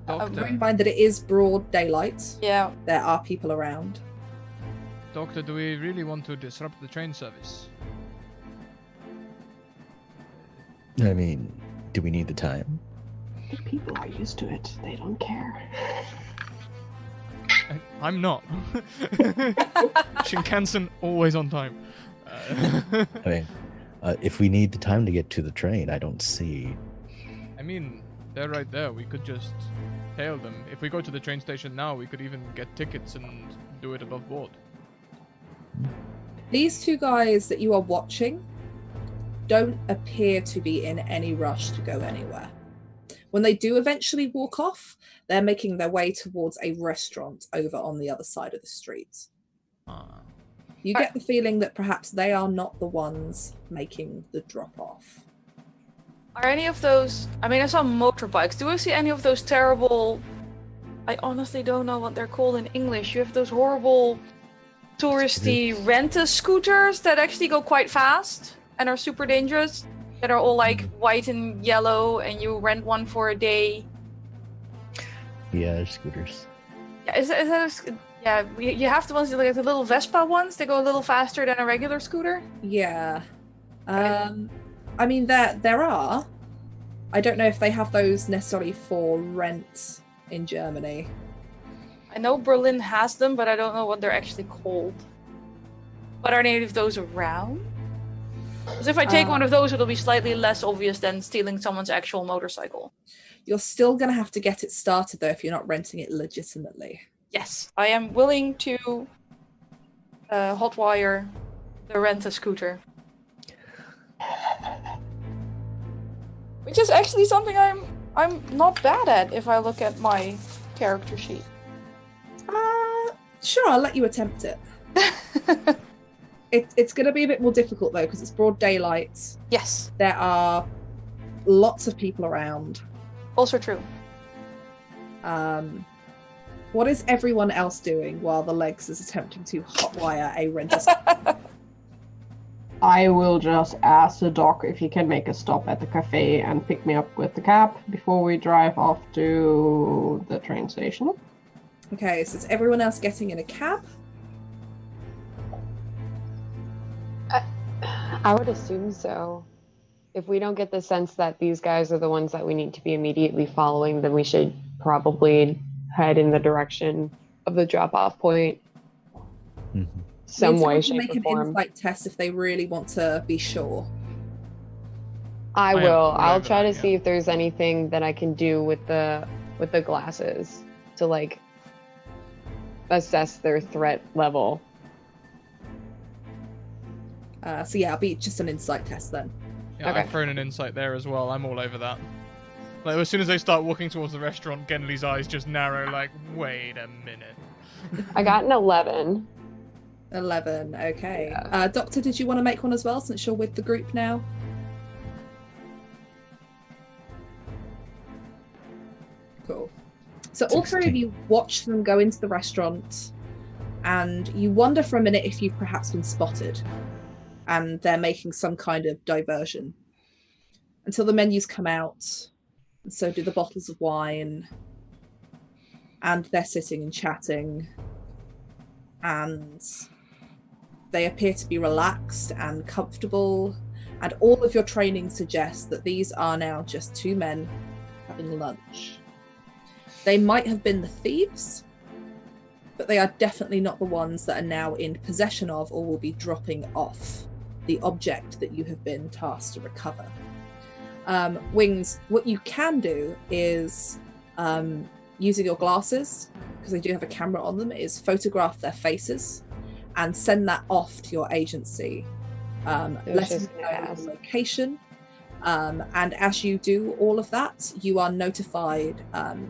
Bear in mind that it is broad daylight. Yeah. There are people around. Doctor, do we really want to disrupt the train service? I mean, do we need the time? The people are used to it. They don't care. I'm not. Shinkansen always on time. I mean, if we need the time to get to the train, I don't see. I mean, they're right there. We could just tail them. If we go to the train station now, we could even get tickets and do it above board. These two guys that you are watching don't appear to be in any rush to go anywhere. When they do eventually walk off, they're making their way towards a restaurant over on the other side of the street. You get the feeling that perhaps they are not the ones making the drop-off. Are any of those... I mean, I saw motorbikes. Do I see any of those terrible... I honestly don't know what they're called in English. You have those horrible touristy rent-a-scooters that actually go quite fast and are super dangerous. That are all like white and yellow, and you rent one for a day. Yeah, they're scooters. Yeah, yeah, you have the ones like the little Vespa ones. They go a little faster than a regular scooter. Yeah. I mean, there are. I don't know if they have those necessarily for rent in Germany. I know Berlin has them, but I don't know what they're actually called. But are any of those around? Because if I take one of those, it'll be slightly less obvious than stealing someone's actual motorcycle. You're still going to have to get it started, though, if you're not renting it legitimately. Yes, I am willing to hotwire the rent-a-scooter. Which is actually something I'm not bad at if I look at my character sheet. Sure, I'll let you attempt it. It's going to be a bit more difficult, though, because it's broad daylight. Yes. There are lots of people around. Also true. What is everyone else doing while the legs is attempting to hotwire a rent-a-scooter? I will just ask the doc if he can make a stop at the cafe and pick me up with the cab before we drive off to the train station. Okay, so is everyone else getting in a cab? I would assume so. If we don't get the sense that these guys are the ones that we need to be immediately following, then we should probably head in the direction of the drop-off point. Mm-hmm. Some way, shape, shape, make or an form. insight test if they really want to be sure. I will. I'll whatever try to that, see if there's anything that I can do with the glasses to like assess their threat level. So yeah, it'll be just an insight test then. Yeah, Okay. I've thrown an insight there as well. I'm all over that. Like, as soon as they start walking towards the restaurant, Genli's eyes just narrow, like, wait a minute. I got an 11. 11. Okay. Yeah. Doctor, did you want to make one as well, since you're with the group now? Cool. So all three of 16. you watch them go into the restaurant, and you wonder for a minute if you've perhaps been spotted, and they're making some kind of diversion. Until the menus come out, and so do the bottles of wine, and they're sitting and chatting, and they appear to be relaxed and comfortable, and all of your training suggests that these are now just two men having lunch. They might have been the thieves, but they are definitely not the ones that are now in possession of or will be dropping off the object that you have been tasked to recover. Wings, what you can do is, using your glasses, because they do have a camera on them, is photograph their faces and send that off to your agency. Let them know the location. And as you do all of that, you are notified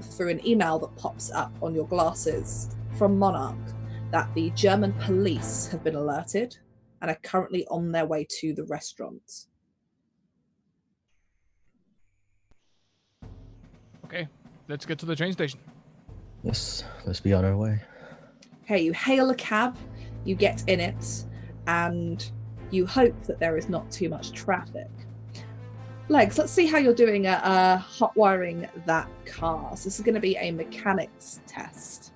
through an email that pops up on your glasses from Monarch that the German police have been alerted and are currently on their way to the restaurant. Okay, let's get to the train station. Yes, let's be on our way. Okay, you hail a cab, you get in it, and you hope that there is not too much traffic. Legs, let's see how you're doing at hot wiring that car. So this is going to be a mechanics test.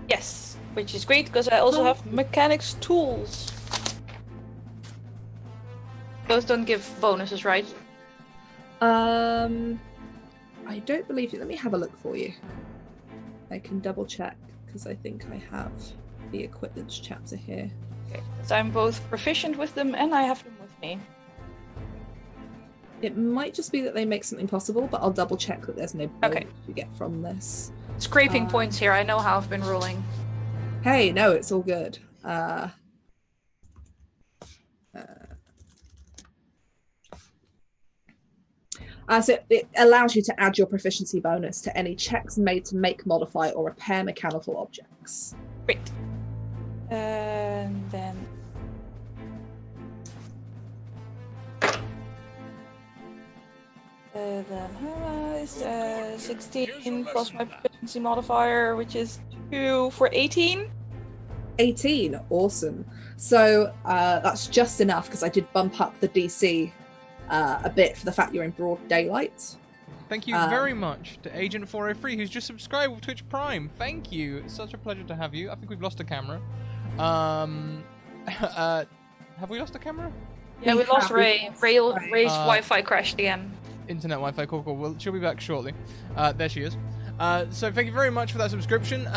Yes, which is great because I also have mechanics tools. Those don't give bonuses, right? I don't believe you. Let me have a look for you. I can double check because I think I have the equipment chapter here. Okay, because I'm both proficient with them and I have them with me. It might just be that they make something possible, but I'll double check that there's no bonus Okay. you get from this. Scraping points here. I know how I've been rolling. Hey, no, it's all good. So it allows you to add your proficiency bonus to any checks made to make, modify, or repair mechanical objects. Great. And then... It's 16 plus my proficiency modifier, which is 2 for 18. 18, awesome. So that's just enough because I did bump up the DC a bit for the fact you're in broad daylight. Thank you very much to Agent 403, who's just subscribed with Twitch Prime. Thank you. It's such a pleasure to have you. I think we've lost a camera. Have we lost a camera? Yeah, we lost Ray. Ray's Right. Wi-Fi crashed again. Internet Wi-Fi, cool. Well, she'll be back shortly. There she is. So thank you very much for that subscription.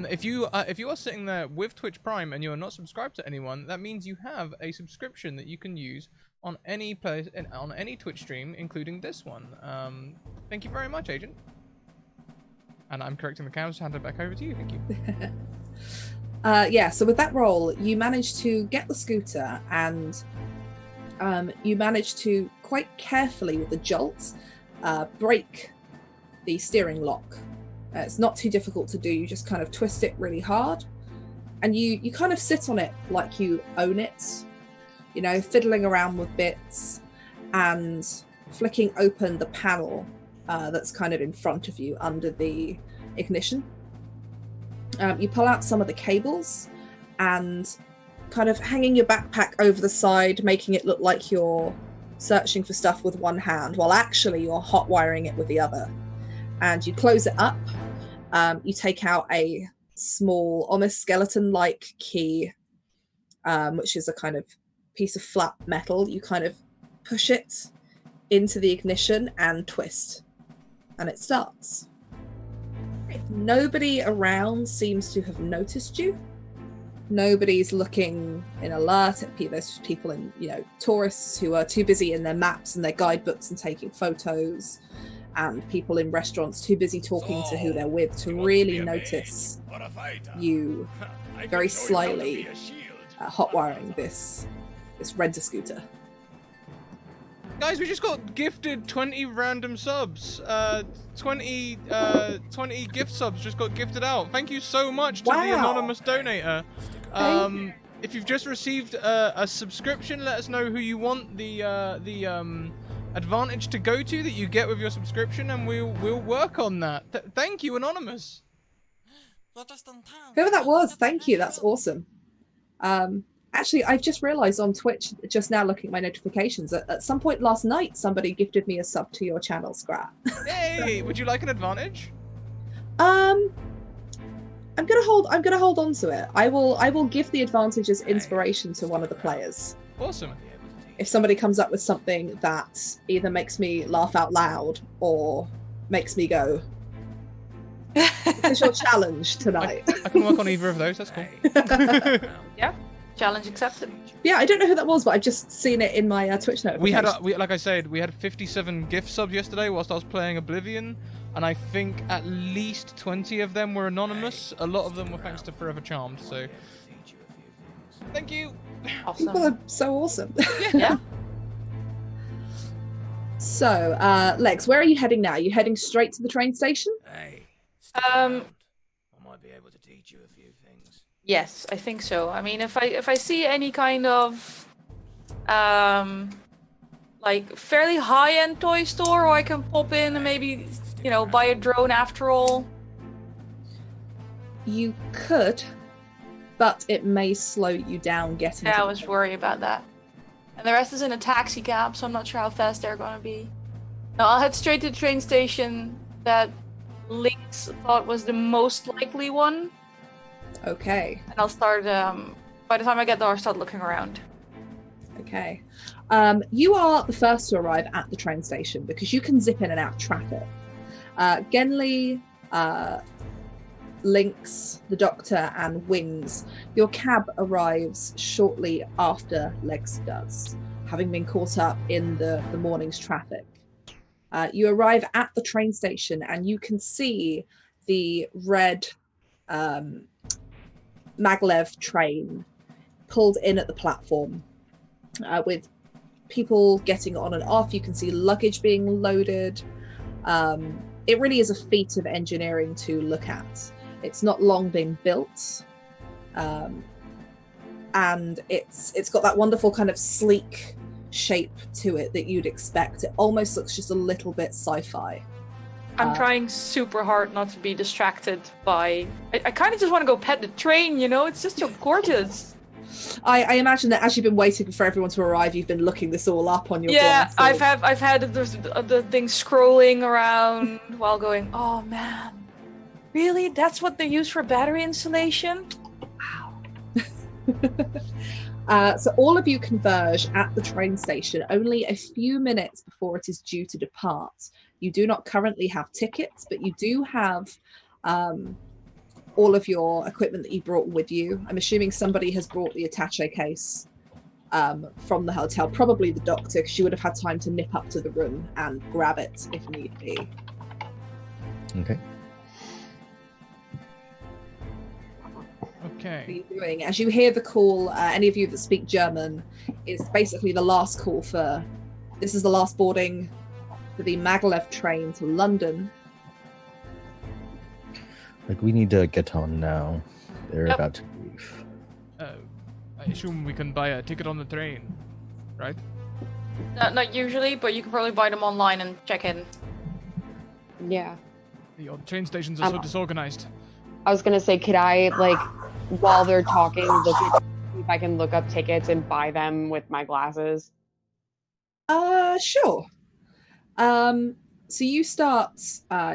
If you are sitting there with Twitch Prime and you are not subscribed to anyone, that means you have a subscription that you can use on any place, on any Twitch stream, including this one. Thank you very much, Agent. And I'm correcting the cameras. Hand it back over to you. Thank you. Yeah. So with that roll, you managed to get the scooter and you managed to quite carefully with the jolts break the steering lock. It's not too difficult to do. You just kind of twist it really hard and you kind of sit on it like you own it, you know, fiddling around with bits and flicking open the panel that's kind of in front of you under the ignition. You pull out some of the cables and kind of hanging your backpack over the side, making it look like you're searching for stuff with one hand while actually you're hot wiring it with the other. And you close it up. You take out a small, almost skeleton-like key, which is a kind of piece of flat metal. You kind of push it into the ignition and twist, and it starts. Nobody around seems to have noticed you. Nobody's looking in alert. There's people in, you know, tourists who are too busy in their maps and their guidebooks and taking photos, and people in restaurants too busy talking to who they're with to really notice you very slyly hot wiring this renter scooter. Guys, we just got gifted 20 random subs. 20 gift subs just got gifted out. Thank you so much to the Wow. anonymous donator. If you've just received a subscription, let us know who you want the advantage to go to that you get with your subscription, and we'll work on that. Thank you, anonymous. Whoever that was, thank you. That's awesome. Actually, I've just realized on Twitch, just now looking at my notifications, that at some point last night, somebody gifted me a sub to your channel, Scrat. Hey, would you like an advantage? I'm gonna hold on to it. I will give the advantage as inspiration to one of the players. Official If somebody comes up with something that either makes me laugh out loud or makes me go, it's your challenge tonight. I can work on either of those. That's cool. Yeah, challenge accepted. Yeah, I don't know who that was, but I've just seen it in my Twitch notification. Like I said, we had 57 gift subs yesterday whilst I was playing Oblivion, and I think at least 20 of them were anonymous. A lot of them were thanks to Forever Charmed. So, thank you. People Awesome. are so awesome. Yeah. So, Lex, where are you heading now? Are you heading straight to the train station? I might be able to teach you a few things. Yes, I think so. I mean, if I see any kind of like fairly high-end toy store, or I can pop in and maybe, you know, buy a drone after all. You could, but it may slow you down getting Yeah, to I was worried about that. And the rest is in a taxi cab, so I'm not sure how fast they're gonna be. No, I'll head straight to the train station that Lynx thought was the most likely one, Okay, and I'll start. By the time I get there, I'll start looking around. okay. You are the first to arrive at the train station because you can zip in and out of traffic. Genly, Lynx, the Doctor, and Wings, your cab arrives shortly after Legs does, having been caught up in the morning's traffic. You arrive at the train station and you can see the red maglev train pulled in at the platform with people getting on and off. You can see luggage being loaded. It really is a feat of engineering to look at. It's not long been built, and it's got that wonderful kind of sleek shape to it that you'd expect. It almost looks just a little bit sci-fi. I'm trying super hard not to be distracted by. I kind of just want to go pet the train, you know? It's just so gorgeous. I imagine that as you've been waiting for everyone to arrive, you've been looking this all up on your Yeah, glasses. I've had the thing scrolling around while going, oh man, really? That's what they use for battery installation? So all of you converge at the train station only a few minutes before it is due to depart. You do not currently have tickets, but you do have all of your equipment that you brought with you. I'm assuming somebody has brought the attaché case from the hotel, probably the Doctor, because she would have had time to nip up to the room and grab it if need be. Okay. What What are Okay. you doing? As you hear the call, any of you that speak German, is basically the last call for. This is the last boarding for the maglev train to London. Like, we need to get on now. They're Yep. about to leave. I assume we can buy a ticket on the train, right? Not usually, but you can probably buy them online and check in. Yeah. The old train stations are so disorganized. I was gonna say, could I, like, while they're talking, look at, see if I can look up tickets and buy them with my glasses? Sure. So you start.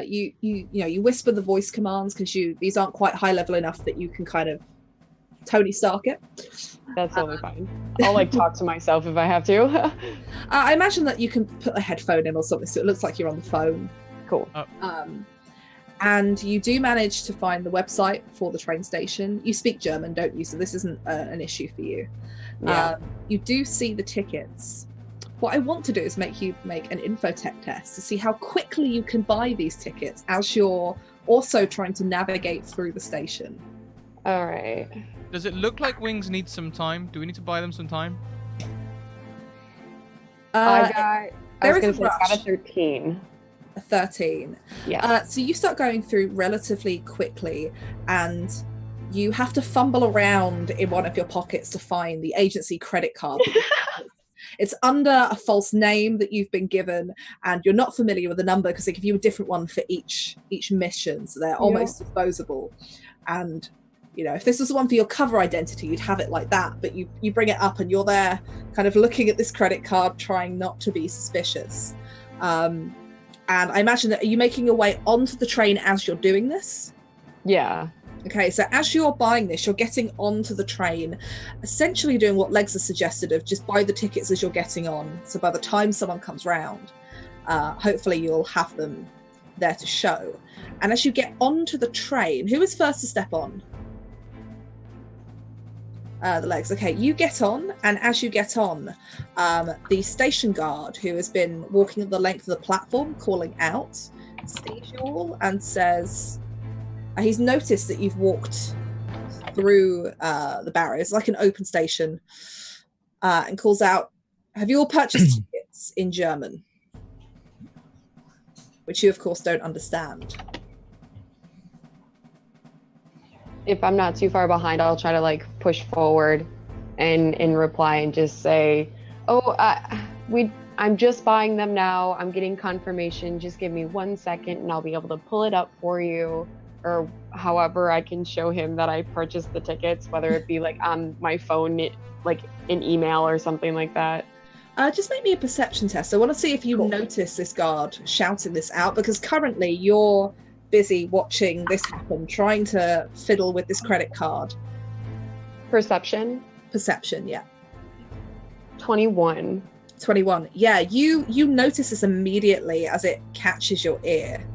You whisper the voice commands because these aren't quite high level enough that you can kind of Tony Stark it. That's totally fine. I'll, like, talk to myself if I have to. I imagine that you can put a headphone in or something, so it looks like you're on the phone. Cool. And you do manage to find the website for the train station. You speak German, don't you? So this isn't an issue for you. Yeah. You do see the tickets. What I want to do is make you make an infotech test to see how quickly you can buy these tickets as you're also trying to navigate through the station. All right. Does it look like Wings needs some time? Do we need to buy them some time? I got. I there was is gonna a say I got rush. a 13. A 13. Yeah. So you start going through relatively quickly, and you have to fumble around in one of your pockets to find the agency credit card. It's under a false name that you've been given, and you're not familiar with the number because they give you a different one for each mission, so they're almost disposable. And if this was the one for your cover identity, you'd have it like that, but you bring it up and you're there kind of looking at this credit card, trying not to be suspicious. And I imagine that, are you making your way onto the train as you're doing this? Yeah. Okay, so as you're buying this, you're getting onto the train, essentially doing what Legs has suggested of just buy the tickets as you're getting on. So by the time someone comes round, hopefully you'll have them there to show. And as you get onto the train, who is first to step on? The Legs. Okay, you get on, and as you get on, the station guard, who has been walking the length of the platform, calling out, sees you all and says... he's noticed that you've walked through the barriers, like an open station, and calls out, have you all purchased tickets in German? Which you, of course, don't understand. If I'm not too far behind, I'll try to push forward and in reply and just say, I'm just buying them now. I'm getting confirmation. Just give me 1 second and I'll be able to pull it up for you. Or however I can show him that I purchased the tickets, whether it be on my phone, an email or something like that. Just make me a perception test. I want to see if you notice this guard shouting this out, because currently you're busy watching this happen, trying to fiddle with this credit card. Perception? Perception, yeah. 21. 21. Yeah, you notice this immediately as it catches your ear.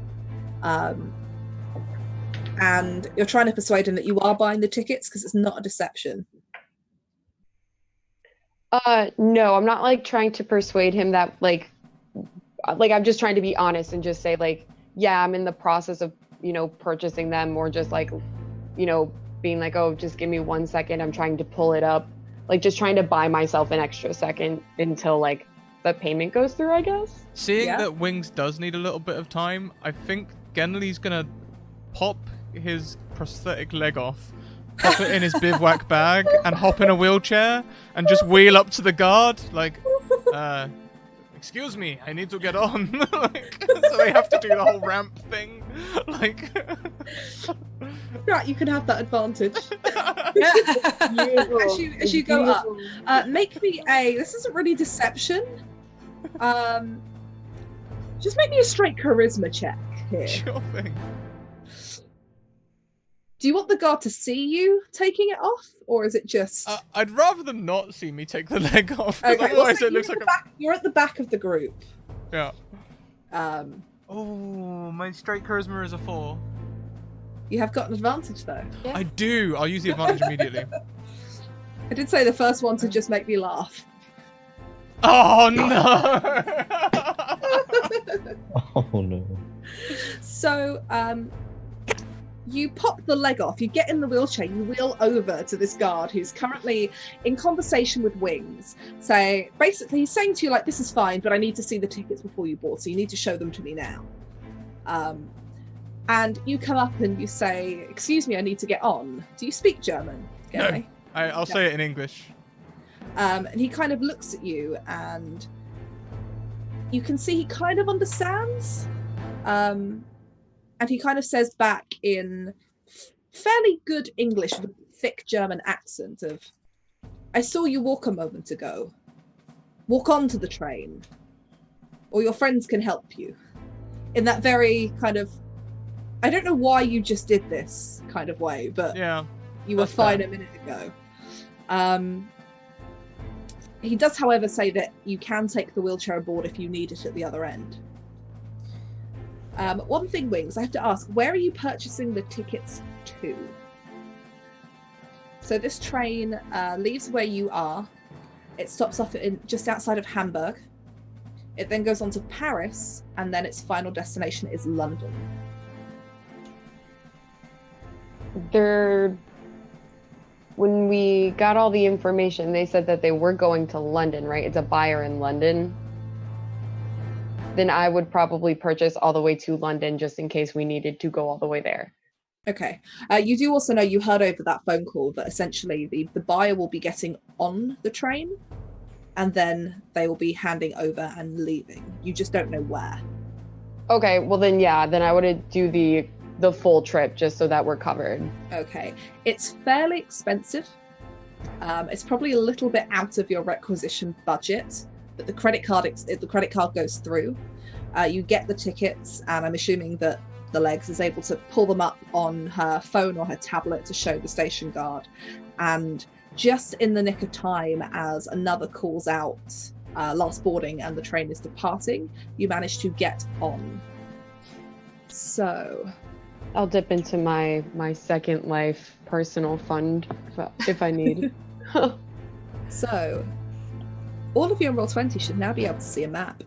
And you're trying to persuade him that you are buying the tickets because it's not a deception. No, I'm not trying to persuade him that I'm just trying to be honest and just say yeah, I'm in the process of, purchasing them, or just being oh, just give me 1 second. I'm trying to pull it up. Just trying to buy myself an extra second until the payment goes through, I guess. Seeing that Wings does need a little bit of time, I think Genli's gonna pop his prosthetic leg off, pop it in his bivouac bag, and hop in a wheelchair and just wheel up to the guard excuse me, I need to get on. So they have to do the whole ramp thing. Right, you can have that advantage. as you go up, make me this isn't really deception. Just make me a straight charisma check here. Sure thing. Do you want the guard to see you taking it off, or is it just... I'd rather them not see me take the leg off, Okay, otherwise it looks like you're at the back of the group. Yeah. Oh, my straight charisma is a 4. You have got an advantage, though. Yeah. I do. I'll use the advantage immediately. I did say the first one to just make me laugh. Oh, no! Oh no. So, you pop the leg off, you get in the wheelchair, you wheel over to this guard who's currently in conversation with Wings. So basically he's saying to you this is fine, but I need to see the tickets before you board, so you need to show them to me now. And you come up and you say, excuse me, I need to get on. Do you speak German? No, I'll say it in English. And he kind of looks at you, and you can see he kind of understands. And he kind of says back in fairly good English with a thick German accent of, I saw you walk a moment ago. Walk onto the train, or your friends can help you. In that very kind of, I don't know why you just did this kind of way, but yeah, you were fine a minute ago. He does, however, say that you can take the wheelchair aboard if you need it at the other end. One thing, Wings, I have to ask, where are you purchasing the tickets to? So this train leaves where you are. It stops off just outside of Hamburg. It then goes on to Paris, and then its final destination is London. When we got all the information, they said that they were going to London, right? It's a buyer in London. then I would probably purchase all the way to London just in case we needed to go all the way there. Okay. You do also know, you heard over that phone call that essentially the buyer will be getting on the train and then they will be handing over and leaving. You just don't know where. Okay, well then yeah, then I would do the full trip just so that we're covered. Okay. It's fairly expensive. It's probably a little bit out of your requisition budget, but the credit card goes through. You get the tickets, and I'm assuming that the Legs is able to pull them up on her phone or her tablet to show the station guard. And just in the nick of time, as another calls out last boarding and the train is departing, you manage to get on. So I'll dip into my Second Life personal fund if I need. So, all of you on Roll20 should now be able to see a map.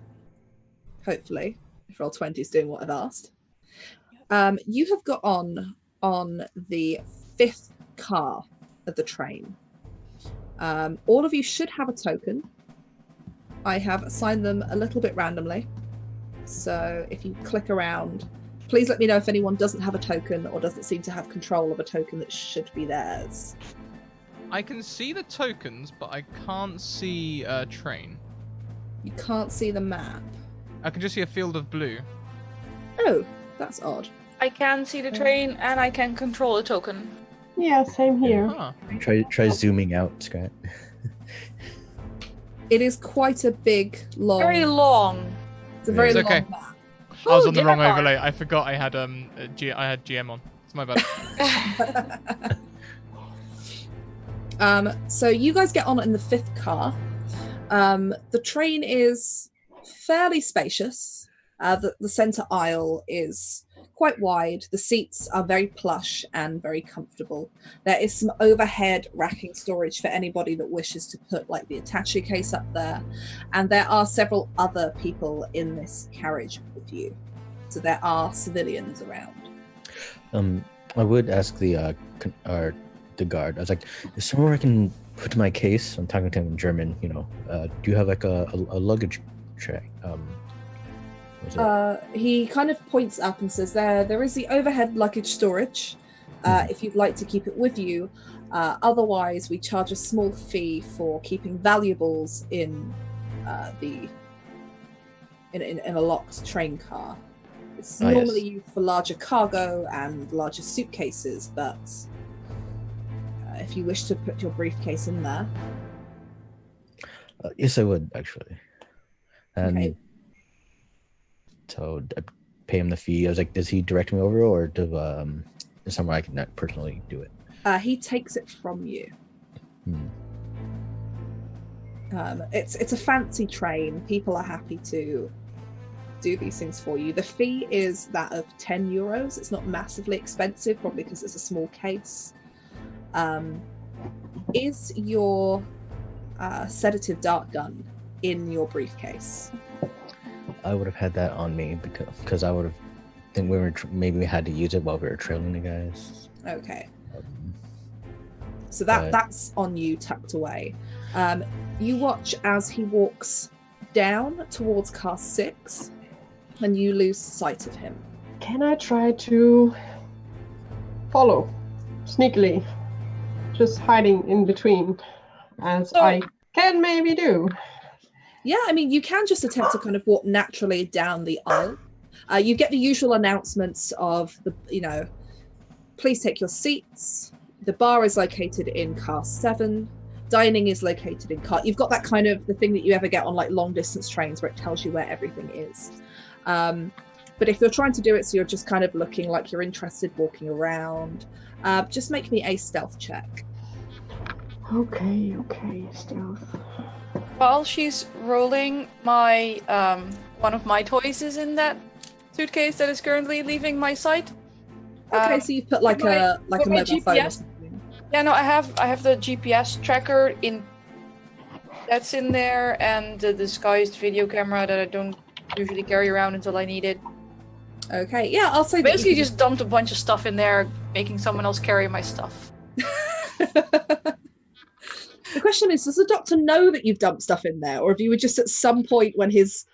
Hopefully, if Roll20 is doing what I've asked. You have got on the 5th car of the train. All of you should have a token. I have assigned them a little bit randomly. So, if you click around, please let me know if anyone doesn't have a token or doesn't seem to have control of a token that should be theirs. I can see the tokens, but I can't see a train. You can't see the map. I can just see a field of blue. Oh, that's odd. I can see the train and I can control a token. Yeah, same here. Huh. Try zooming out, Scrat. It is quite a big, long... Very long. It's a very It's long okay. map. I was Oh, on the wrong Gemini. overlay. I forgot I had I had GM on. It's my bad. So you guys get on in the 5th car. The train is fairly spacious. The center aisle is quite wide. The seats are very plush and very comfortable. There is some overhead racking storage for anybody that wishes to put like the attaché case up there. And there are several other people in this carriage with you. So there are civilians around. I would ask the guard. I was like, is somewhere I can put my case? I'm talking to him in German. You know, do you have like a luggage tray? He kind of points up and says, there is the overhead luggage storage, if you'd like to keep it with you. Otherwise, we charge a small fee for keeping valuables in a locked train car. It's normally used for larger cargo and larger suitcases, but if you wish to put your briefcase in there. Yes, I would actually. And Okay. so I pay him the fee. I was like, does he direct me over, or is somewhere I can not personally do it? He takes it from you. It's a fancy train. People are happy to do these things for you. The fee is that of 10 euros. It's not massively expensive, probably because it's a small case. Is your sedative dart gun in your briefcase? I would have had that on me because I would have think maybe we had to use it while we were trailing the guys. Okay. So that's on you, tucked away. You watch as he walks down towards car 6, and you lose sight of him. Can I try to follow sneakily, just hiding in between, as I can maybe do? Yeah, I mean, you can just attempt to kind of walk naturally down the aisle. You get the usual announcements of please take your seats. The bar is located in car 7. Dining is located in car. You've got that kind of the thing that you ever get on like long distance trains where it tells you where everything is. But if you're trying to do it, so you're just kind of looking like you're interested, walking around, just make me a stealth check. Okay, stealth. While she's rolling, my one of my toys is in that suitcase that is currently leaving my sight. Okay, so you put like a mobile phone or something. Yeah, no, I have the GPS tracker that's in there, and the disguised video camera that I don't usually carry around until I need it. Okay, yeah, I'll say Basically, just dumped a bunch of stuff in there, making someone else carry my stuff. The question is, does the doctor know that you've dumped stuff in there, or if you were just at some point when his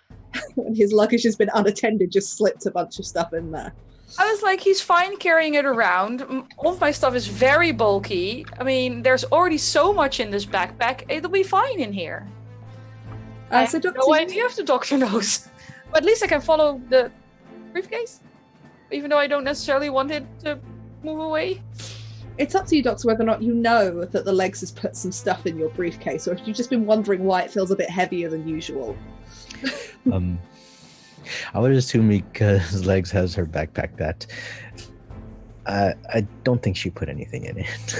when his luggage has been unattended, just slipped a bunch of stuff in there. I was like, he's fine carrying it around. All of my stuff is very bulky. I mean, there's already so much in this backpack. It'll be fine in here. I So have Doctor, no idea if the doctor knows. But at least I can follow the briefcase. Even though I don't necessarily want it to move away. it's up to you, Doctor, whether or not you know that the legs has put some stuff in your briefcase, or if you've just been wondering why it feels a bit heavier than usual. I would assume because Legs has her backpack that I don't think she put anything in it.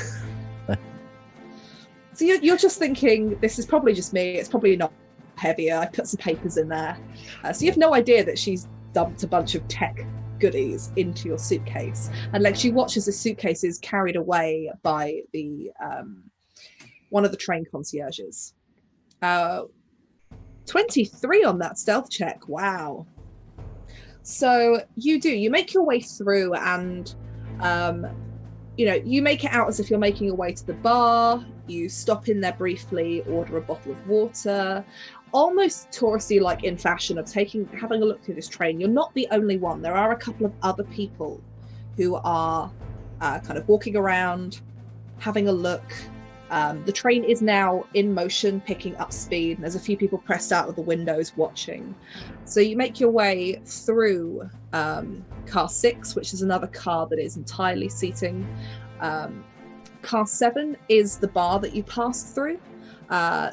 So you're just thinking, this is probably just me, it's probably not heavier, I put some papers in there. So you have no idea that she's dumped a bunch of tech goodies into your suitcase. And like, she watches the suitcase is carried away by the one of the train concierges. 23 on that stealth check. Wow. So you make your way through, and you make it out as if you're making your way to the bar. You stop in there briefly, order a bottle of water, almost touristy like in fashion of having a look through this train. You're not the only one. There are a couple of other people who are kind of walking around, having a look. The train is now in motion, picking up speed, and there's a few people pressed out of the windows watching. So you make your way through car 6, which is another car that is entirely seating. Car 7 is the bar that you passed through.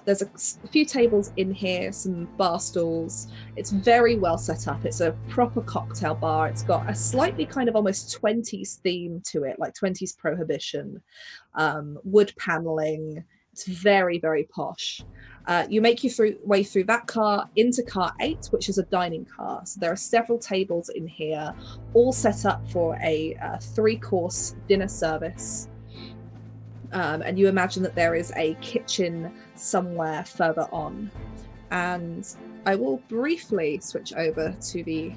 There's a few tables in here, some bar stools. It's very well set up. It's a proper cocktail bar. It's got a slightly kind of almost 20s theme to it, like 20s prohibition, wood paneling. It's very, very posh. You make your way through that car into car 8, which is a dining car. So there are several tables in here, all set up for a 3-course dinner service. And you imagine that there is a kitchen somewhere further on. And I will briefly switch over to the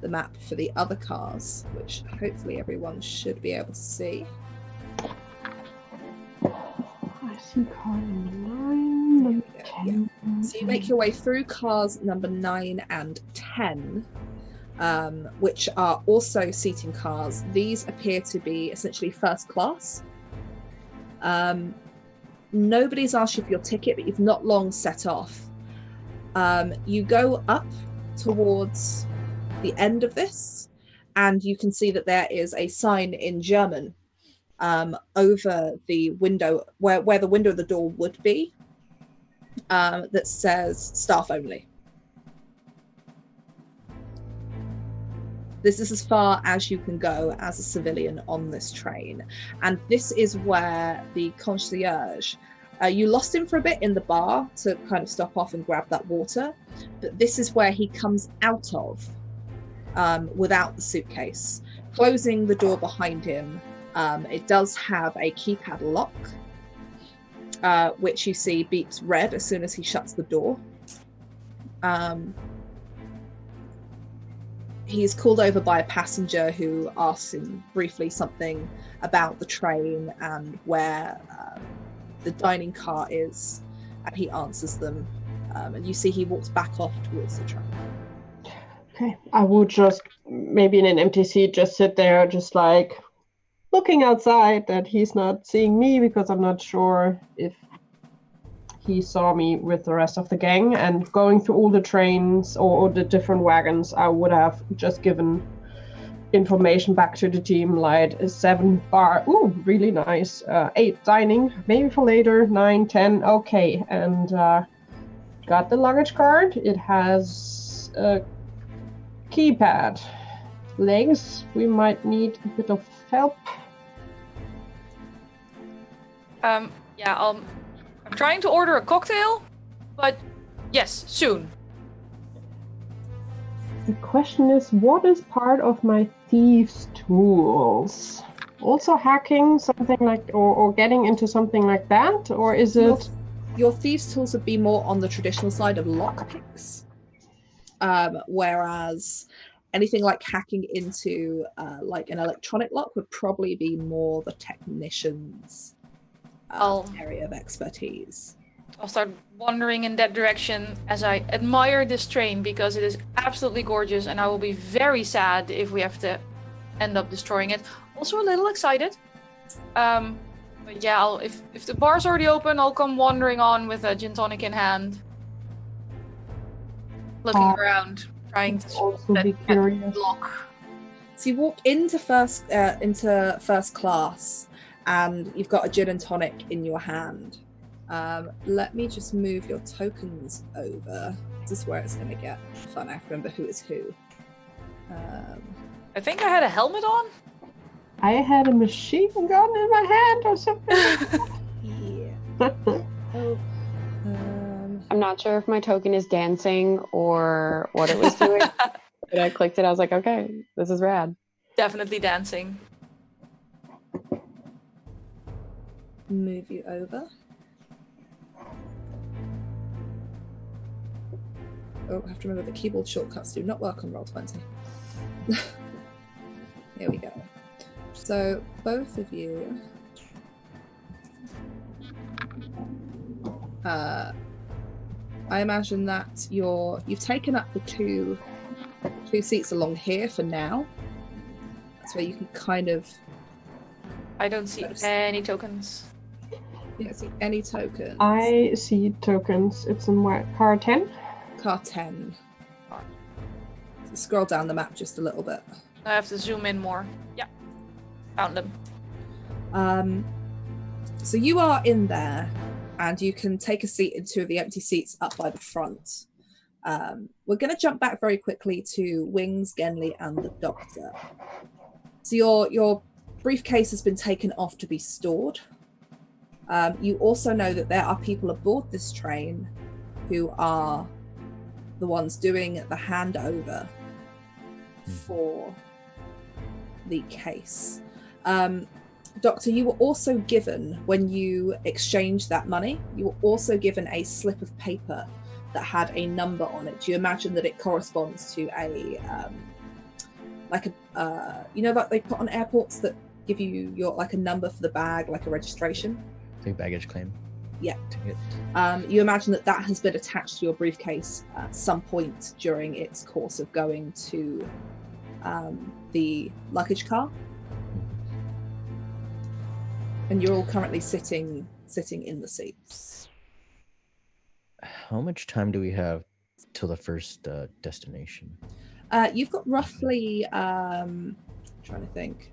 map for the other cars, which hopefully everyone should be able to see. I see car number 9, number 10. Yeah. So you make your way through cars number 9 and 10, which are also seating cars. These appear to be essentially first class. Nobody's asked you for your ticket, but you've not long set off. You go up towards the end of this, and you can see that there is a sign in German over the window, where the window of the door would be, that says staff only. This is as far as you can go as a civilian on this train. And this is where the concierge, you lost him for a bit in the bar to kind of stop off and grab that water, but this is where he comes out of without the suitcase, closing the door behind him. It does have a keypad lock, which you see beeps red as soon as he shuts the door. He's called over by a passenger who asks him briefly something about the train and where the dining car is, and he answers them. And you see he walks back off towards the train. Okay, I would just, maybe in an empty seat, just sit there, just like looking outside that he's not seeing me, because I'm not sure if he saw me with the rest of the gang. And going through all the trains or the different wagons, I would have just given information back to the team, like 7 bar, ooh, really nice, 8 dining, maybe for later, 9, 10, okay, and got the luggage card. It has a keypad. Legs, we might need a bit of help. Yeah, I'm trying to order a cocktail, but yes, soon. The question is, what is part of my thieves' tools? Also hacking, something like, or getting into something like that? Or is it... Your thieves' tools would be more on the traditional side of lockpicks. Whereas anything like hacking into like an electronic lock would probably be more the technician's area of expertise. I'll start wandering in that direction as I admire this train because it is absolutely gorgeous, and I will be very sad if we have to end up destroying it. Also a little excited. But yeah, if the bar's already open, I'll come wandering on with a gin tonic in hand, looking around, trying to Also that be curious. block. So you walk into first class, and you've got a gin and tonic in your hand. Let me just move your tokens over. This is where it's going to get fun. I have to remember who is who. I think I had a helmet on. I had a machine gun in my hand or something. Yeah. Oh. I'm not sure if my token is dancing or what it was doing. But I clicked it. I was like, okay, this is rad. Definitely dancing. Move you over. Oh, I have to remember the keyboard shortcuts do not work on Roll20. Here we go. So both of you I imagine that you've taken up the two seats along here for now. That's where you can kind of... I don't see any tokens. You don't see any tokens. I see tokens. It's in what? Car 10? Car 10. So scroll down the map just a little bit. I have to zoom in more. Yeah, found them. So you are in there, and you can take a seat in two of the empty seats up by the front. We're going to jump back very quickly to Wings, Genly, and the Doctor. So your briefcase has been taken off to be stored. You also know that there are people aboard this train who are the ones doing the handover for the case. Doctor, you were also given, when you exchanged that money, you were also given a slip of paper that had a number on it. Do you imagine that it corresponds to a, you know, that they put on airports that give you your, like, a number for the bag, like a registration? Like baggage claim. Yeah. Ticket. You imagine that that has been attached to your briefcase at some point during its course of going to the luggage car. And you're all currently sitting in the seats. How much time do we have till the first destination? You've got roughly, trying to think,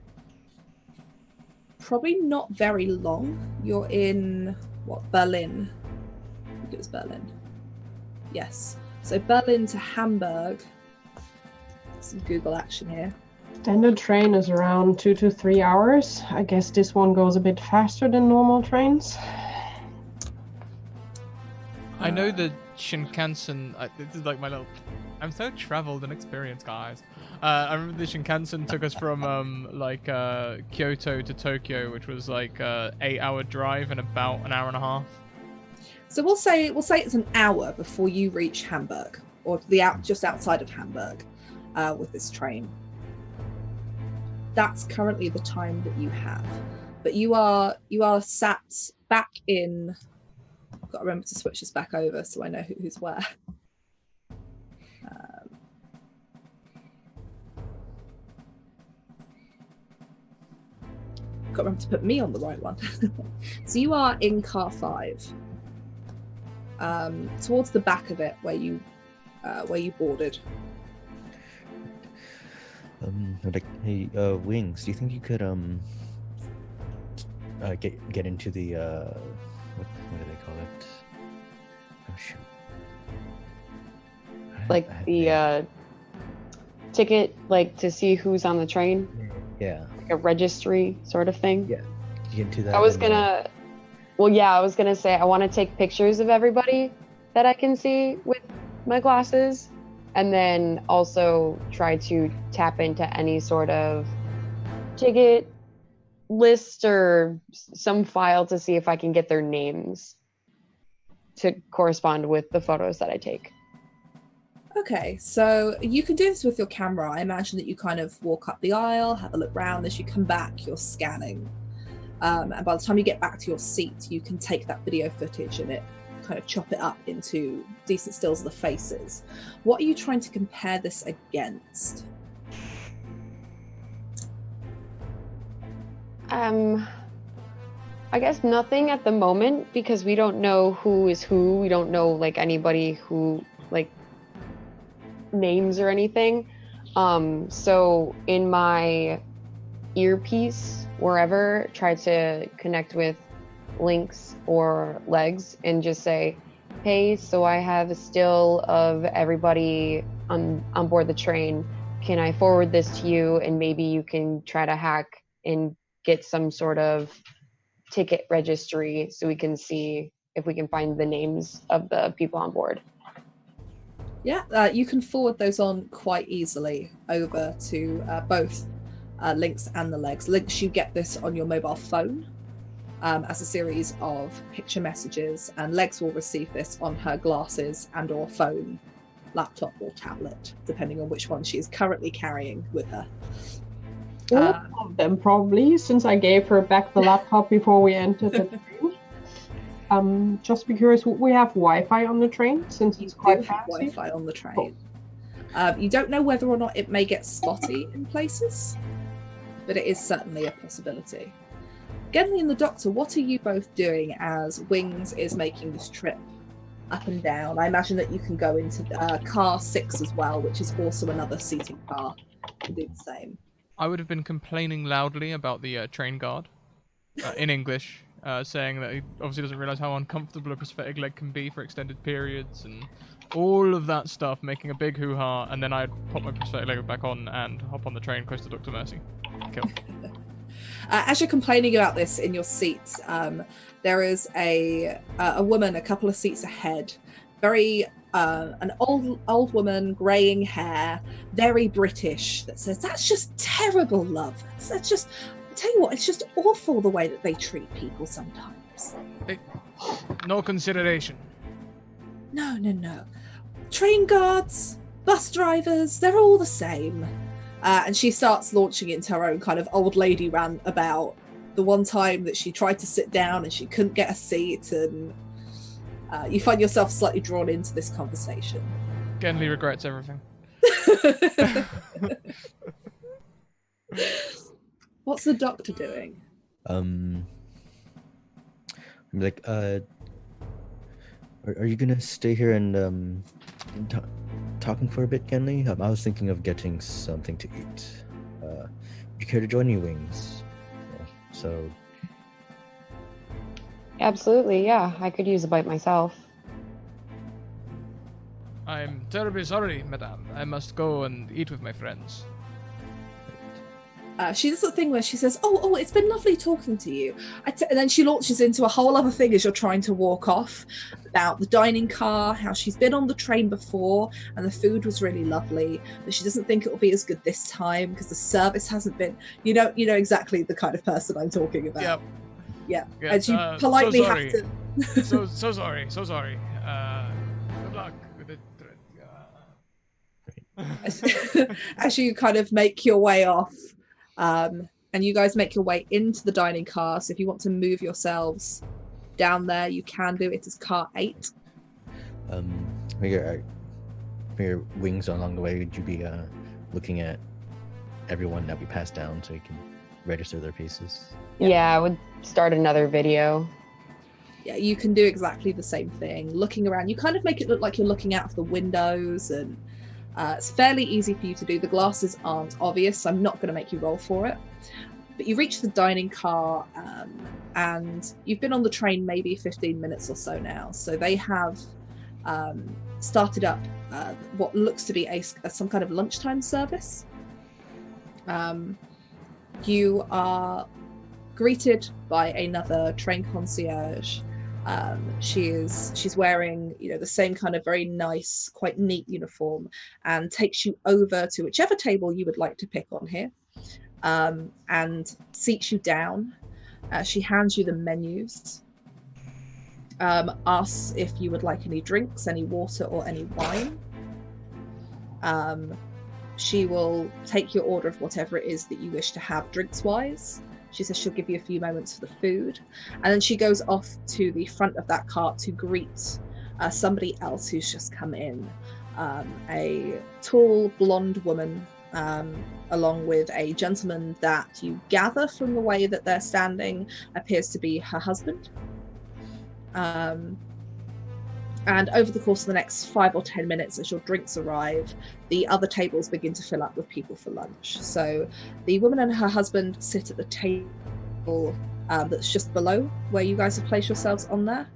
probably not very long. You're in, what, Berlin? I think it was Berlin. Yes. So Berlin to Hamburg. Some Google action here. Standard train is around 2 to 3 hours. I guess this one goes a bit faster than normal trains. I know the Shinkansen. This is like my little. I'm so traveled and experienced, guys. I remember the Shinkansen took us from Kyoto to Tokyo, which was like 8-hour drive in about an hour and a half. So we'll say it's an hour before you reach Hamburg, or just outside of Hamburg, with this train. That's currently the time that you have, but you are sat back in. I've got to remember to switch this back over so I know who's where. Got to remember to put me on the right one. So you are in car 5, towards the back of it where you boarded. Like, hey, Wings, do you think you could get into the what do they call it? Oh shoot! Like the ticket, like to see who's on the train. Yeah. Like a registry sort of thing. Yeah. You get into that. I was gonna say I want to take pictures of everybody that I can see with my glasses, and then also try to tap into any sort of ticket list or some file to see if I can get their names to correspond with the photos that I take. Okay, so you can do this with your camera. I imagine that you kind of walk up the aisle, have a look round. As you come back, you're scanning. And by the time you get back to your seat, you can take that video footage and it kind of chop it up into decent stills of the faces. What are you trying to compare this against? I guess nothing at the moment, because we don't know who is who. We don't know like anybody who like names or anything. So in my earpiece, wherever, try to connect with Lynx or Legs and just say, hey, so I have a still of everybody on board the train. Can I forward this to you, and maybe you can try to hack and get some sort of ticket registry so we can see if we can find the names of the people on board. Yeah, you can forward those on quite easily over to both Lynx and the Legs. Lynx, you get this on your mobile phone as a series of picture messages, and Legs will receive this on her glasses and or phone, laptop or tablet, depending on which one she is currently carrying with her. All of them, probably, since I gave her back the laptop before we entered the train. Just be curious, we have Wi-Fi on the train, since it's quite fast. Wi-Fi on the train. You don't know whether or not it may get spotty in places, but it is certainly a possibility. Genly and the Doctor, what are you both doing as Wings is making this trip up and down? I imagine that you can go into car 6 as well, which is also another seating car, and do the same. I would have been complaining loudly about the train guard in English, saying that he obviously doesn't realise how uncomfortable a prosthetic leg can be for extended periods and all of that stuff, making a big hoo-ha, and then I'd pop my prosthetic leg back on and hop on the train close to Dr. Mercy. Kill. As you're complaining about this in your seats, there is a woman a couple of seats ahead, very an old woman, greying hair, very British, that says, "That's just terrible, love. That's just, I tell you what, it's just awful the way that they treat people sometimes." No consideration. No. Train guards, bus drivers, they're all the same. And she starts launching into her own kind of old lady rant about the one time that she tried to sit down and she couldn't get a seat, and you find yourself slightly drawn into this conversation. Genly regrets everything. What's the Doctor doing? I'm like, are you gonna stay here and talking for a bit, Genly? I was thinking of getting something to eat. Would you care to join me, Wings? So. Absolutely, yeah. I could use a bite myself. I'm terribly sorry, madame. I must go and eat with my friends. She does the thing where she says, oh, it's been lovely talking to you. And then she launches into a whole other thing as you're trying to walk off about the dining car, how she's been on the train before and the food was really lovely, but she doesn't think it will be as good this time because the service hasn't been. You know exactly the kind of person I'm talking about. Yep. Yeah. Yeah, And you politely so have to. so sorry. Good luck with it. As you kind of make your way off, and you guys make your way into the dining car. So if you want to move yourselves down there, you can do it as car 8. For your Wings along the way, would you be looking at everyone that we passed down so you can register their pieces? Yeah, I would start another video. Yeah, you can do exactly the same thing. Looking around, you kind of make it look like you're looking out of the windows, and it's fairly easy for you to do. The glasses aren't obvious, so I'm not going to make you roll for it. But you reach the dining car, and you've been on the train maybe 15 minutes or so now. So they have started up what looks to be some kind of lunchtime service. You are greeted by another train concierge. She's wearing, the same kind of very nice, quite neat uniform, and takes you over to whichever table you would like to pick on here, and seats you down. She hands you the menus, asks if you would like any drinks, any water or any wine. She will take your order of whatever it is that you wish to have drinks wise, She says she'll give you a few moments for the food, and then she goes off to the front of that cart to greet somebody else who's just come in. A tall blonde woman, along with a gentleman that you gather from the way that they're standing appears to be her husband. And over the course of the next 5 or 10 minutes, as your drinks arrive, the other tables begin to fill up with people for lunch. So the woman and her husband sit at the table that's just below where you guys have placed yourselves on there.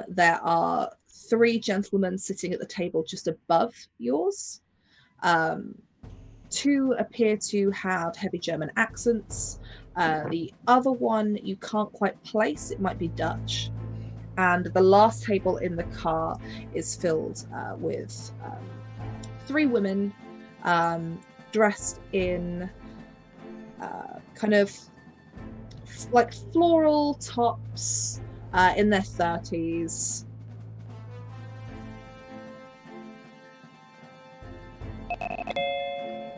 There are 3 gentlemen sitting at the table just above yours. 2 appear to have heavy German accents. The other one you can't quite place. It might be Dutch. And the last table in the car is filled with 3 women dressed in kind of like floral tops in their 30s.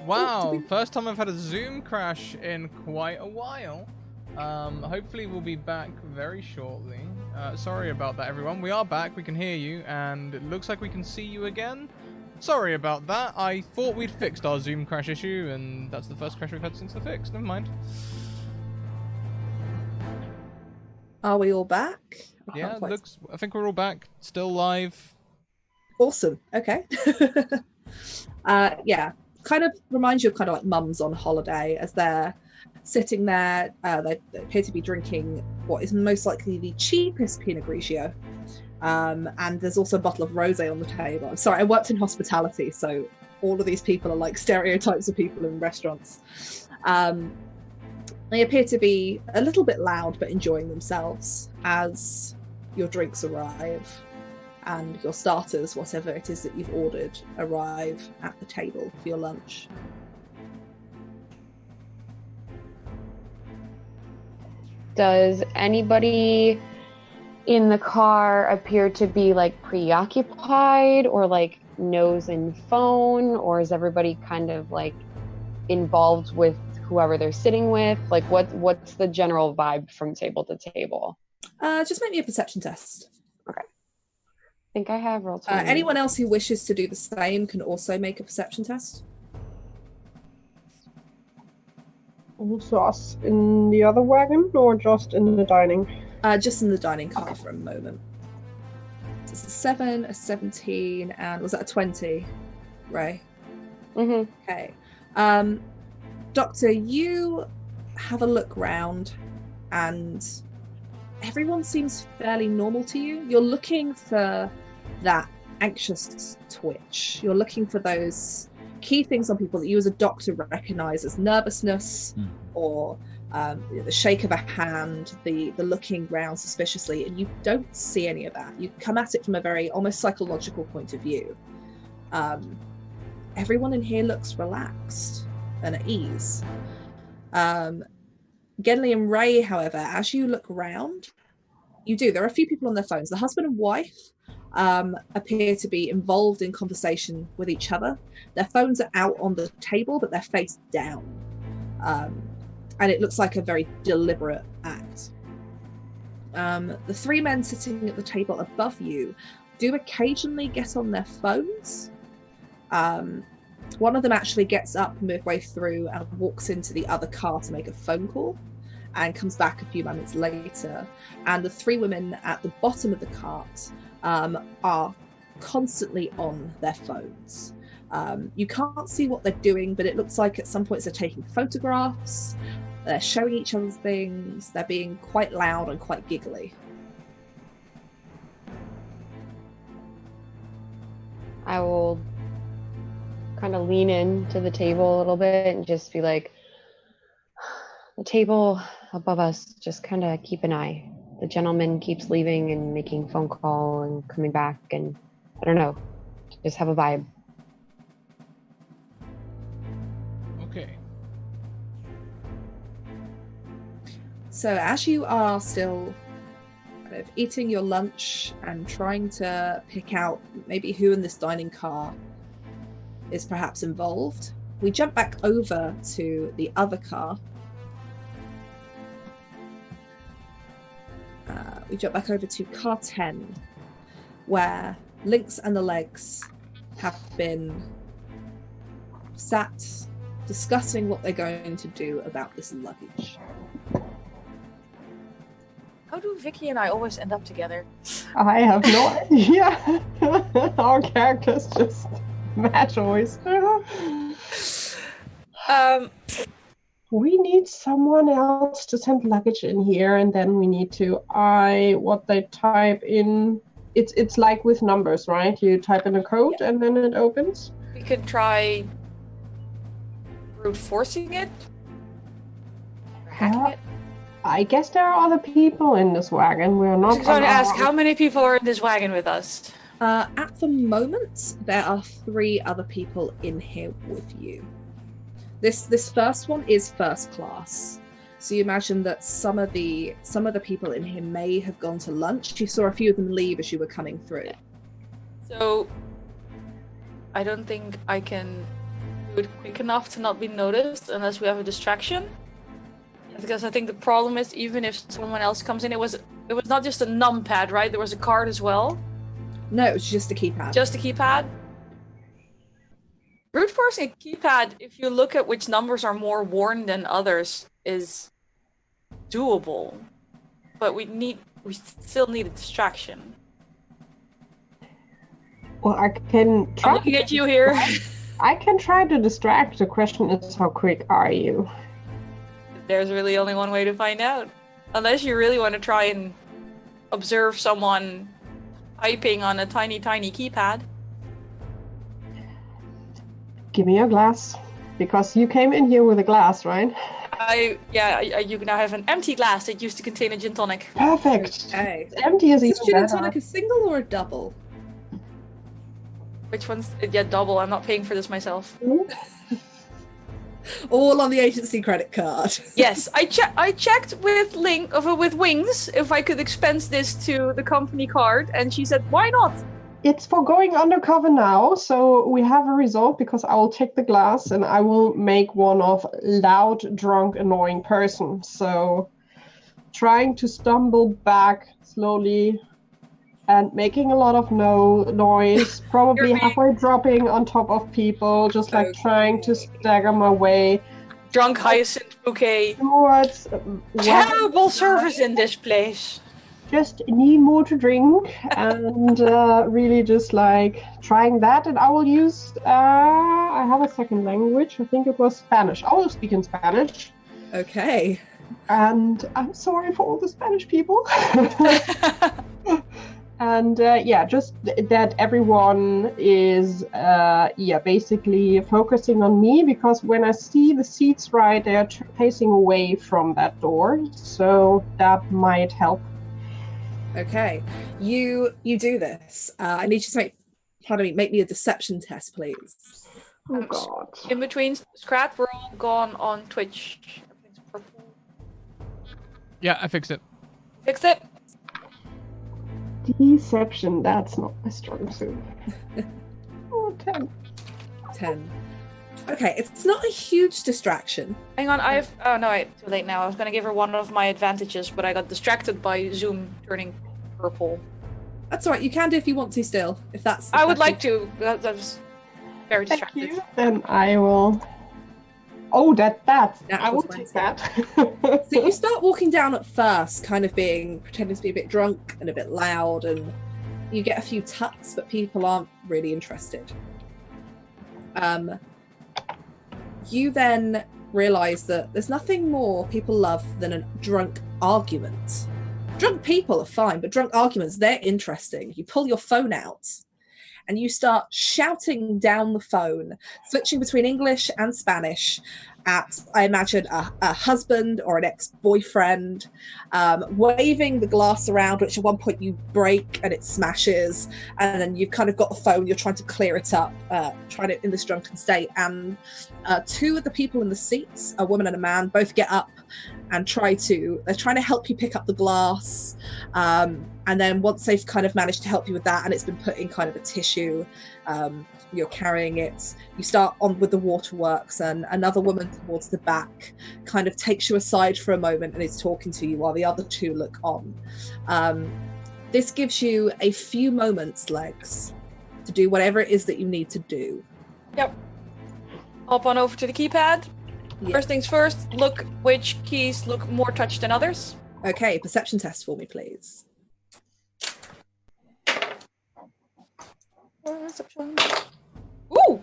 Wow, first time I've had a Zoom crash in quite a while. Hopefully we'll be back very shortly. Sorry about that, everyone. We are back, we can hear you, and it looks like we can see you again. Sorry about that. I thought we'd fixed our Zoom crash issue, and that's the first crash we've had since the fix. Never mind. Are we all back? Yeah, I think we're all back. Still live. Awesome. Okay. Yeah, kind of reminds you of kind of like mums on holiday as they're sitting there. They appear to be drinking what is most likely the cheapest Pinot Grigio. And there's also a bottle of rosé on the table. I'm sorry, I worked in hospitality, so all of these people are like stereotypes of people in restaurants. They appear to be a little bit loud but enjoying themselves as your drinks arrive and your starters, whatever it is that you've ordered, arrive at the table for your lunch. Does anybody in the car appear to be like preoccupied or like nose in phone, or is everybody kind of like involved with whoever they're sitting with? Like what's the general vibe from table to table? Just make me a perception test. Okay. I think I have roll 20. Anyone else who wishes to do the same can also make a perception test. Also us in the other wagon, or just in the dining? Just in the dining car for a moment. So it's a 7, a 17, and was that a 20, Ray? Mm-hmm. Okay. Doctor, you have a look round and everyone seems fairly normal to you. You're looking for that anxious twitch. You're looking for those key things on people that you as a doctor recognize as nervousness or the shake of a hand, the looking round suspiciously, and you don't see any of that. You come at it from a very almost psychological point of view. Everyone in here looks relaxed and at ease. Genly and Ray, however, as you look around, there are a few people on their phones. The husband and wife appear to be involved in conversation with each other. Their phones are out on the table, but they're face down. And it looks like a very deliberate act. The 3 men sitting at the table above you do occasionally get on their phones. One of them actually gets up midway through and walks into the other car to make a phone call and comes back a few moments later. And the 3 women at the bottom of the cart are constantly on their phones. You can't see what they're doing, but it looks like at some points they're taking photographs, they're showing each other things, they're being quite loud and quite giggly. I will kind of lean in to the table a little bit and just be like, the table above us, just kind of keep an eye. The gentleman keeps leaving and making phone call and coming back, and I don't know, just have a vibe. Okay. So as you are still kind of eating your lunch and trying to pick out maybe who in this dining car is perhaps involved, we jump back over to the other car. we jump back over to car 10, where Lynx and the legs have been sat discussing what they're going to do about this luggage. How do Vicky and I always end up together? I have no idea. Our characters just match always. We need someone else to send luggage in here, and then we need to what they type in. It's like with numbers, right? You type in a code and then it opens. We could try brute forcing it, or hacking it. I guess there are other people in this wagon. We're not. I was going to ask, how many people are in this wagon with us? At the moment, there are 3 other people in here with you. This first one is first class, so you imagine that some of the people in here may have gone to lunch. You saw a few of them leave as you were coming through. So, I don't think I can do it quick enough to not be noticed unless we have a distraction. Because I think the problem is, even if someone else comes in, it was not just a numpad, right? There was a card as well. No, it was just a keypad. Just a keypad. Brute forcing a keypad, if you look at which numbers are more worn than others, is doable. But we still need a distraction. Well, I can try. I'm looking at you here. I can try to distract. The question is, how quick are you? There's really only one way to find out. Unless you really want to try and observe someone typing on a tiny, tiny keypad. Give me your glass. Because you came in here with a glass, right? You now have an empty glass that used to contain a gin tonic. Perfect. Okay. It's empty as Is even gin and better. tonic a single or a double? Which one's double? I'm not paying for this myself. All on the agency credit card. Yes, I checked with with Wings if I could expense this to the company card, and she said, "Why not?" It's for going undercover now, so we have a result because I will take the glass and I will make one of loud, drunk, annoying person. So trying to stumble back slowly and making a lot of noise, probably halfway dropping on top of people, just like trying to stagger my way. Drunk hyacinth bouquet. Towards Terrible service in this place. just need more to drink and really just like trying that. And I will use, I have a second language. I think it was Spanish. I will speak in Spanish. Okay. And I'm sorry for all the Spanish people. And just that everyone is basically focusing on me, because when I see the seats right, they're facing away from that door, so that might help. Okay. You do this. I need you to make me a deception test, please. Oh god. In between, Scrat, we're all gone on Twitch. Everything's purple. Yeah, I fixed it. Fixed it? Deception, that's not my strong suit. Oh, 10. 10. Okay, it's not a huge distraction. Hang on, too late now. I was gonna give her one of my advantages, but I got distracted by Zoom turning purple. That's all right. You can do if you want to still. If that's. I would like to. That was very Thank distracted. you. Then I will. Oh, that. I will take that. So you start walking down at first, kind of pretending to be a bit drunk and a bit loud, and you get a few tucks, but people aren't really interested. You then realise that there's nothing more people love than a drunk argument. Drunk people are fine, but drunk arguments, they're interesting. You pull your phone out and you start shouting down the phone, switching between English and Spanish at, I imagine, a husband or an ex-boyfriend, waving the glass around, which at one point you break and it smashes, and then you've kind of got the phone, you're trying to clear it up, trying it in this drunken state, and two of the people in the seats, a woman and a man, both get up and they're trying to help you pick up the glass, and then once they've kind of managed to help you with that and it's been put in kind of a tissue, You're carrying it. You start on with the waterworks, and another woman towards the back kind of takes you aside for a moment and is talking to you while the other two look on. This gives you a few moments, Legs, to do whatever it is that you need to do. Yep. Hop on over to the keypad. Yeah. First things first, look which keys look more touched than others. Okay, perception test for me, please. Perception. Ooh!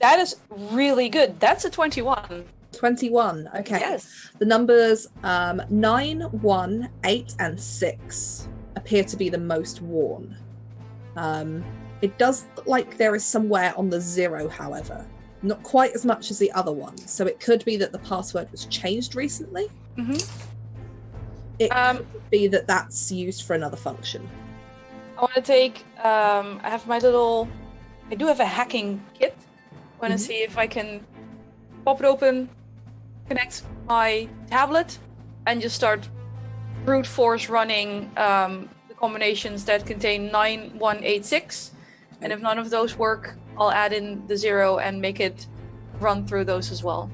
That is really good. That's a 21. 21. Okay. Yes. The numbers 9, 1, 8, and 6 appear to be the most worn. It does look like there is somewhere on the 0, however. Not quite as much as the other ones. So it could be that the password was changed recently. Mm-hmm. It could be that that's used for another function. I want to take, I do have a hacking kit. I want to see if I can pop it open, connect my tablet, and just start brute force running the combinations that contain 9, 1, 8, 6. And if none of those work, I'll add in the 0 and make it run through those as well.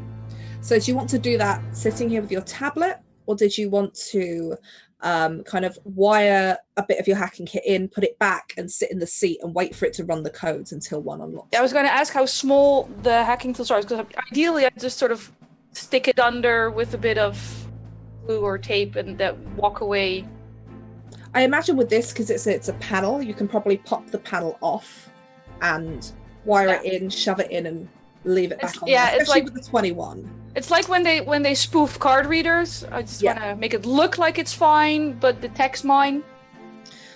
So do you want to do that sitting here with your tablet, or did you want to kind of wire a bit of your hacking kit in, put it back, and sit in the seat and wait for it to run the codes until one unlocks? Yeah, I was going to ask how small the hacking tools are, because ideally I just sort of stick it under with a bit of glue or tape and walk away. I imagine with this, because it's a panel, you can probably pop the panel off and wire it in, shove it in, and leave it back on. Yeah, especially it's like with the 21. It's like when they spoof card readers. I just want to make it look like it's fine, but the text mine.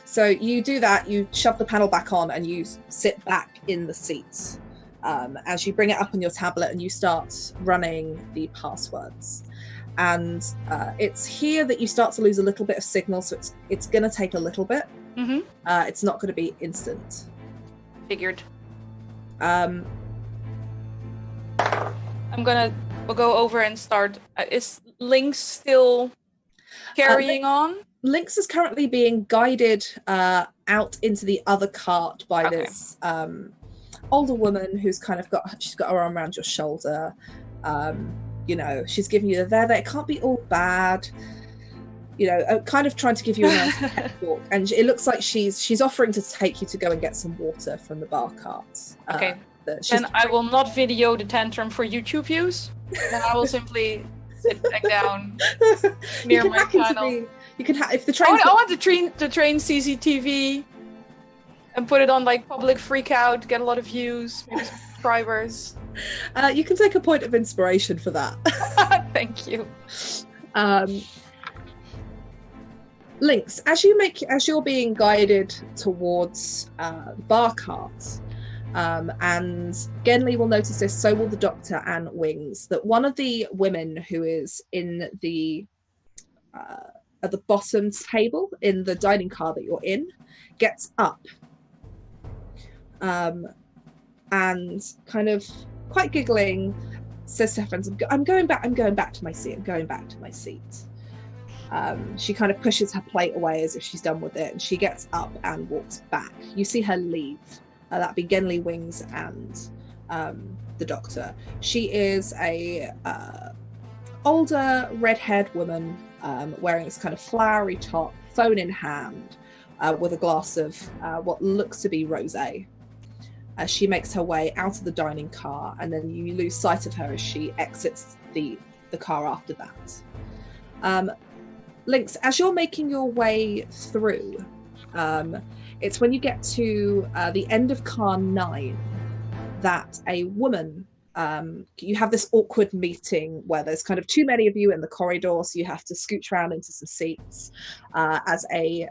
So you do that, you shove the panel back on, and you sit back in the seats as you bring it up on your tablet and you start running the passwords. And it's here that you start to lose a little bit of signal, so it's going to take a little bit. Mm-hmm. It's not going to be instant. Figured. We'll go over and start. Is Lynx still carrying on? Lynx is currently being guided out into the other cart by this older woman who's kind of she's got her arm around your shoulder. She's giving you the there. It can't be all bad. Kind of trying to give you a nice pep talk, and it looks like she's offering to take you to go and get some water from the bar cart. Okay. And I will not video the tantrum for YouTube views. Then I will simply sit back down near my channel. You can if the train. I want the train CCTV and put it on like public freak out, get a lot of views, maybe subscribers. You can take a point of inspiration for that. Thank you. Lynx, as you're being guided towards bar carts. And Genly will notice this, so will the Doctor and Wings, that one of the women who is in the at the bottom table in the dining car that you're in gets up and kind of quite giggling says to her friends, I'm going back to my seat. She kind of pushes her plate away as if she's done with it, and she gets up and walks back. You see her leave. That'd be Genly, Wings, and the Doctor. She is a older, red-haired woman wearing this kind of flowery top, phone in hand, with a glass of what looks to be rosé. She makes her way out of the dining car, and then you lose sight of her as she exits the car after that. Lynx, as you're making your way through, it's when you get to the end of car 9 that a woman, you have this awkward meeting where there's kind of too many of you in the corridor, so you have to scooch around into some seats as a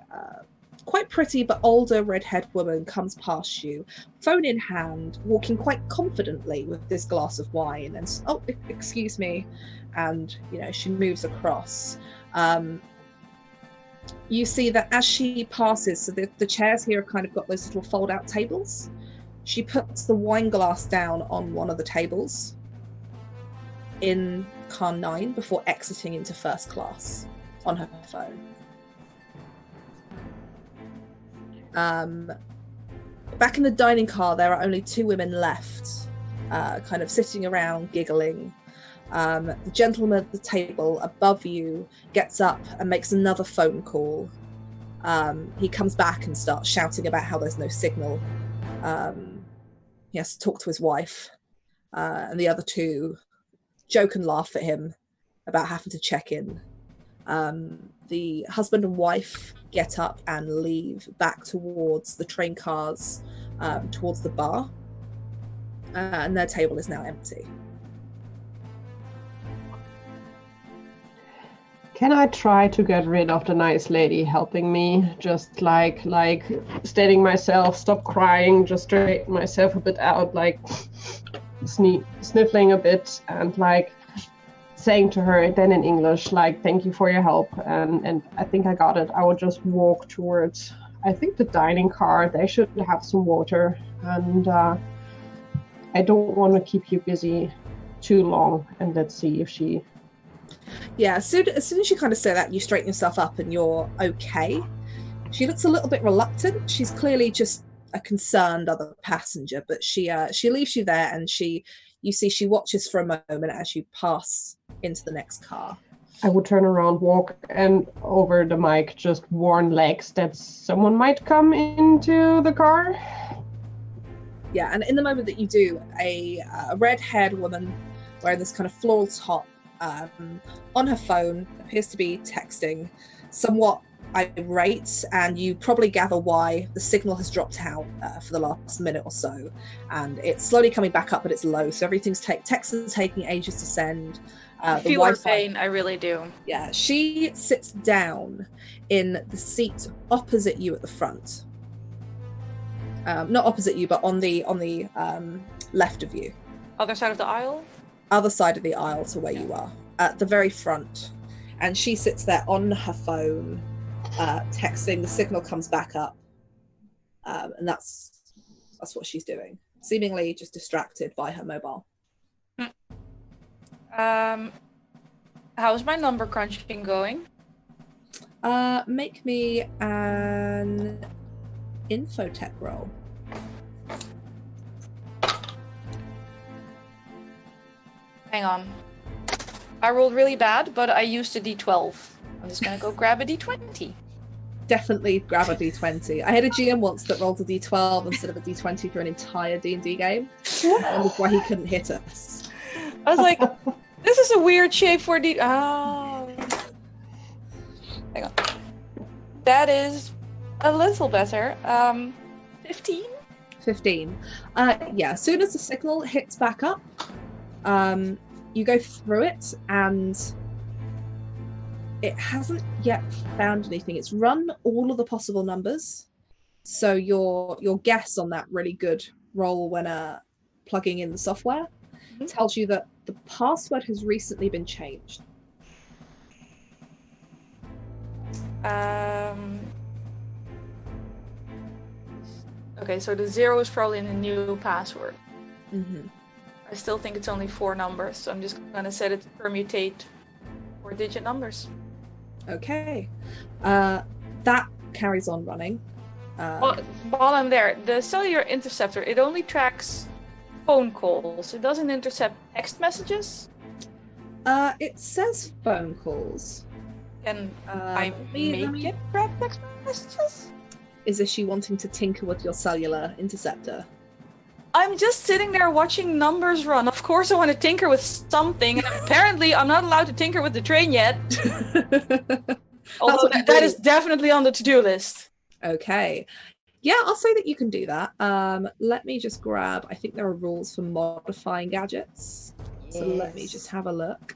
quite pretty but older red-haired woman comes past you, phone in hand, walking quite confidently with this glass of wine, and excuse me, and she moves across. You see that as she passes, so the chairs here have kind of got those little fold-out tables. She puts the wine glass down on one of the tables in car 9 before exiting into first class on her phone. Back in the dining car, there are only 2 women left, kind of sitting around, giggling. The gentleman at the table above you gets up and makes another phone call. He comes back and starts shouting about how there's no signal. He has to talk to his wife. And the other 2 joke and laugh at him about having to check in. The husband and wife get up and leave back towards the train cars, towards the bar. And their table is now empty. Can I try to get rid of the nice lady helping me? Just like steadying myself, stop crying, just straighten myself a bit out, like sniffling a bit, and like saying to her then in English, like, thank you for your help, and I think I got it. I would just walk towards, I think, the dining car. They should have some water, and I don't want to keep you busy too long, and let's see if she... Yeah, as soon as you kind of say that, you straighten yourself up and you're okay. She looks a little bit reluctant. She's clearly just a concerned other passenger, but she leaves you there, and you see she watches for a moment as you pass into the next car. I would turn around, walk, and over the mic just warn Legs that someone might come into the car. Yeah, and in the moment that you do, a red-haired woman wearing this kind of floral top, on her phone, appears to be texting, somewhat irate, and you probably gather why. The signal has dropped out for the last minute or so, and it's slowly coming back up, but it's low, so everything's texts are taking ages to send. I feel her pain, I really do. Yeah, she sits down in the seat opposite you at the front. Not opposite you, but on the left of you. Other side of the aisle? Other side of the aisle to where you are, at the very front. And she sits there on her phone, texting. The signal comes back up, and that's what she's doing, seemingly just distracted by her mobile. How's my number crunching going? Make me an infotech roll. Hang on. I rolled really bad, but I used a d12. I'm just gonna go grab a d20. Definitely grab a d20. I had a GM once that rolled a d12 instead of a d20 for an entire D&D game. That was why he couldn't hit us. I was like, this is a weird shape for d... Oh. Hang on. That is a little better. 15? 15. Yeah, as soon as the signal hits back up, you go through it, and it hasn't yet found anything. It's run all of the possible numbers, so your guess on that really good roll when plugging in the software tells you that the password has recently been changed. Okay, so the 0 is probably in a new password. Mm-hmm. I still think it's only 4 numbers, so I'm just gonna set it to permutate 4-digit numbers. Okay. That carries on running. While I'm there, the cellular interceptor, it only tracks phone calls. It doesn't intercept text messages. It says phone calls. Can I make it grab text messages? Is this you wanting to tinker with your cellular interceptor? I'm just sitting there watching numbers run. Of course I want to tinker with something. And apparently I'm not allowed to tinker with the train yet. Although that is definitely on the to-do list. Okay. Yeah, I'll say that you can do that. Let me just grab, I think there are rules for modifying gadgets. Yes. So let me just have a look.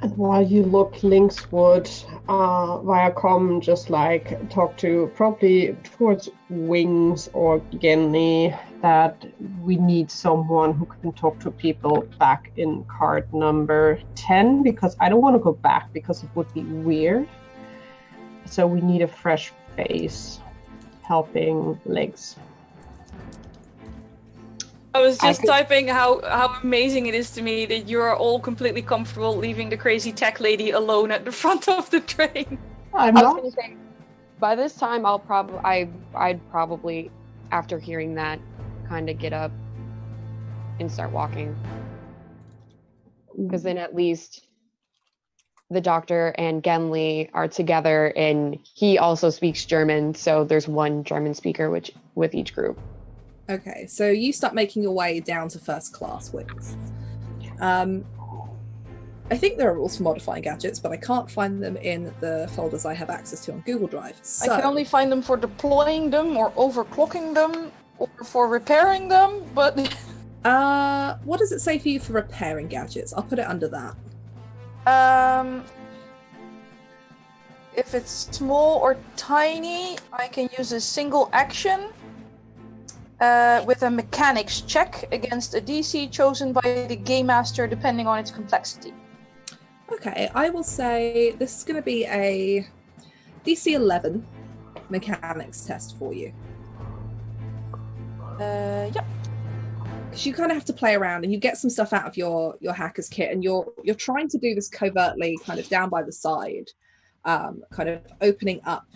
And while you look, Lynx would, via comm, just like talk to probably towards Wings or Genly that we need someone who can talk to people back in card number 10, because I don't want to go back because it would be weird. So we need a fresh face helping Legs. I was just typing how amazing it is to me that you're all completely comfortable leaving the crazy tech lady alone at the front of the train. I'm not. by this time, I'd probably, after hearing that, kind of get up and start walking. Because then at least the doctor and Genli are together, and he also speaks German, so there's one German speaker with each group. Okay, so you start making your way down to first class, Wings. I think there are rules for modifying gadgets, but I can't find them in the folders I have access to on Google Drive. So, I can only find them for deploying them or overclocking them or for repairing them, but what does it say for you for repairing gadgets? I'll put it under that. If it's small or tiny, I can use a single action with a mechanics check against a DC chosen by the game master depending on its complexity. Okay, I will say this is going to be a DC 11 mechanics test for you. Yep. Because you kind of have to play around and you get some stuff out of your hacker's kit, and you're trying to do this covertly, kind of down by the side, kind of opening up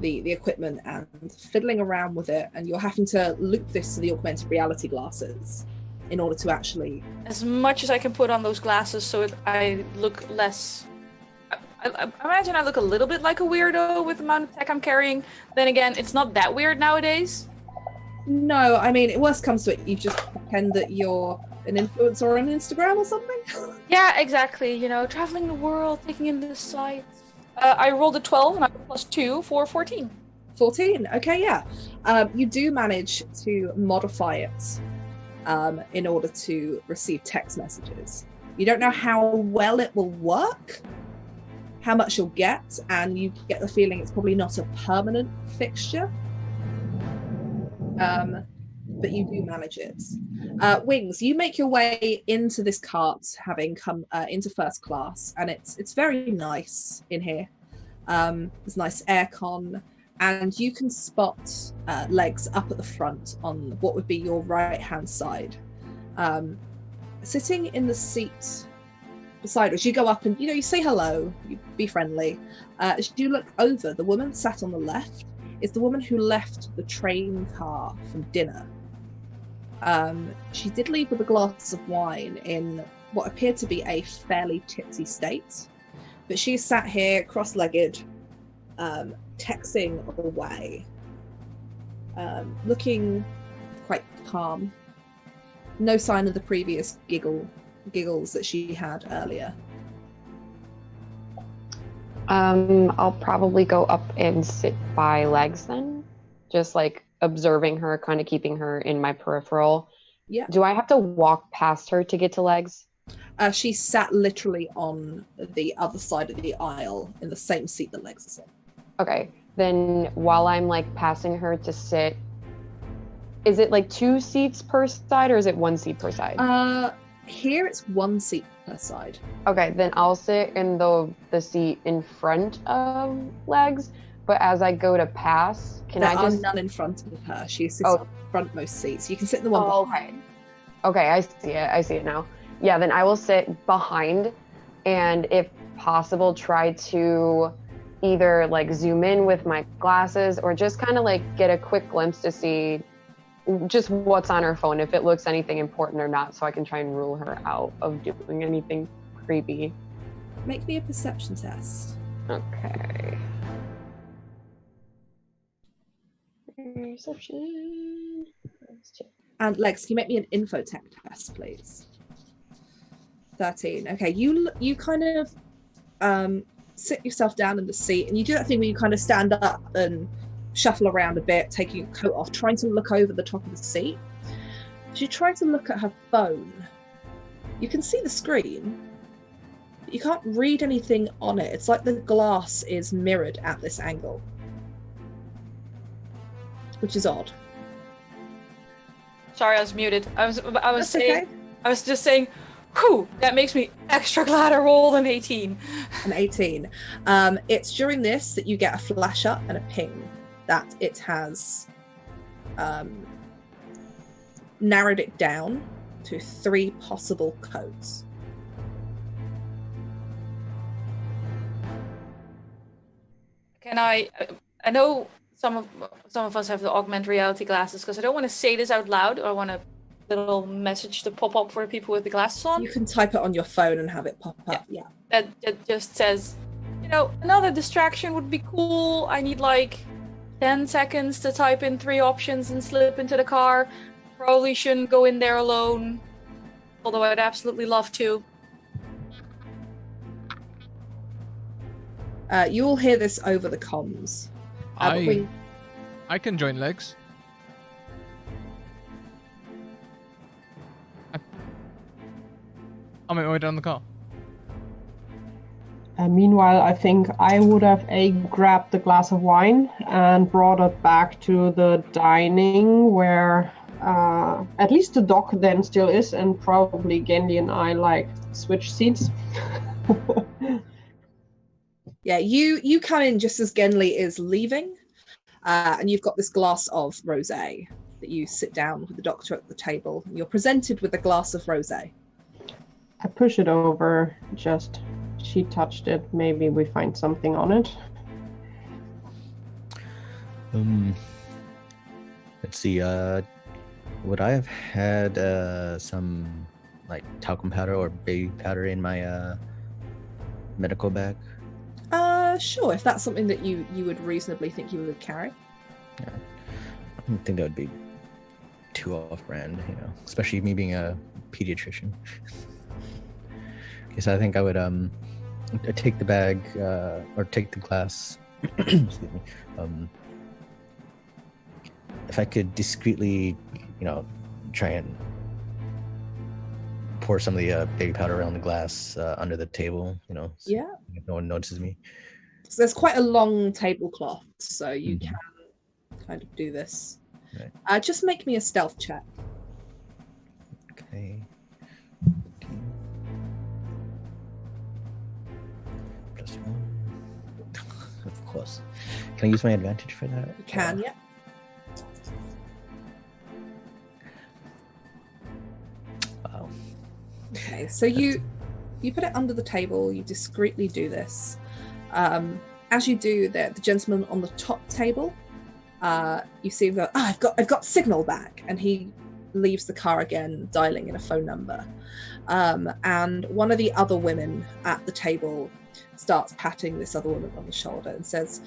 the equipment and fiddling around with it, and you're having to loop this to the augmented reality glasses in order to actually... As much as I can put on those glasses so I look less... I imagine I look a little bit like a weirdo with the amount of tech I'm carrying. Then again, it's not that weird nowadays. No, I mean, worst comes to it, you just pretend that you're an influencer on Instagram or something. Yeah, exactly. You know, traveling the world, taking in the sights. I rolled a 12 and I got +2 for 14. 14, okay, yeah. You do manage to modify it in order to receive text messages. You don't know how well it will work, how much you'll get, and you get the feeling it's probably not a permanent fixture. But you do manage it. Wings, you make your way into this cart, having come into first class, and it's very nice in here. There's nice aircon, and you can spot legs up at the front on what would be your right-hand side. Sitting in the seat beside us, you go up and you say hello, you be friendly. As you look over, the woman sat on the left is the woman who left the train car from dinner. She did leave with a glass of wine in what appeared to be a fairly tipsy state, but she sat here cross-legged, texting away, looking quite calm. No sign of the previous giggles that she had earlier. I'll probably go up and sit by Legs then, just like observing her, kind of keeping her in my peripheral. Yeah. Do I have to walk past her to get to Legs? She sat literally on the other side of the aisle in the same seat that Legs is in. Okay, then while I'm like passing her to sit, is it like 2 seats per side or is it 1 seat per side? Here it's 1 seat per side. Okay, then I'll sit in the seat in front of Legs, but as I go to pass, can there I just... are none in front of her. She sits on the frontmost seat, so you can sit in the one behind. Okay, I see it now. Yeah, then I will sit behind, and if possible, try to either like zoom in with my glasses or just kind of like get a quick glimpse to see just what's on her phone, if it looks anything important or not, so I can try and rule her out of doing anything creepy. Make me a perception test. Okay. Perception. And Lex, can you make me an infotech test, please? 13. Okay, you kind of sit yourself down in the seat, and you do that thing where you kind of stand up and shuffle around a bit, taking your coat off, trying to look over the top of the seat. As you try to look at her phone, you can see the screen, but you can't read anything on it. It's like the glass is mirrored at this angle, which is odd. Sorry, I was muted. I was saying, okay. I was just saying, whew, that makes me extra glad I rolled an 18. An 18. It's during this that you get a flash up and a ping that it has narrowed it down to 3 possible codes. and I know some of us have the augmented reality glasses, because I don't want to say this out loud, or I want a little message to pop up for the people with the glasses on. You can type it on your phone and have it pop up. Yeah. That just says, another distraction would be cool. I need like 10 seconds to type in 3 options and slip into the car. Probably shouldn't go in there alone, although I'd absolutely love to. You will hear this over the comms. I can join legs. I'm on my way down the car. Meanwhile, I think I would have grabbed the glass of wine and brought it back to the dining where at least the doc then still is, and probably Gendy and I switch seats. Yeah, you come in just as Genly is leaving, and you've got this glass of rosé that you sit down with the doctor at the table. And you're presented with a glass of rosé. I push it over, she touched it, maybe we find something on it. Let's see, would I have had some talcum powder or baby powder in my medical bag? Sure, if that's something that you would reasonably think you would carry. Yeah. I don't think that would be too off-brand, especially me being a pediatrician. Okay, so I think I would take the bag or take the glass. Excuse me. If I could discreetly, try and pour some of the baby powder around the glass under the table, so Yeah. no one notices me. So there's quite a long tablecloth, so you can kind of do this. Right. Just make me a stealth check. Okay. +1. Of course. Can I use my advantage for that? You can, yeah. Wow. Okay, so you put it under the table. You discreetly do this. As you do, the gentleman on the top table, you see that I've got signal back, and he leaves the car again, dialing in a phone number. And one of the other women at the table starts patting this other woman on the shoulder and says,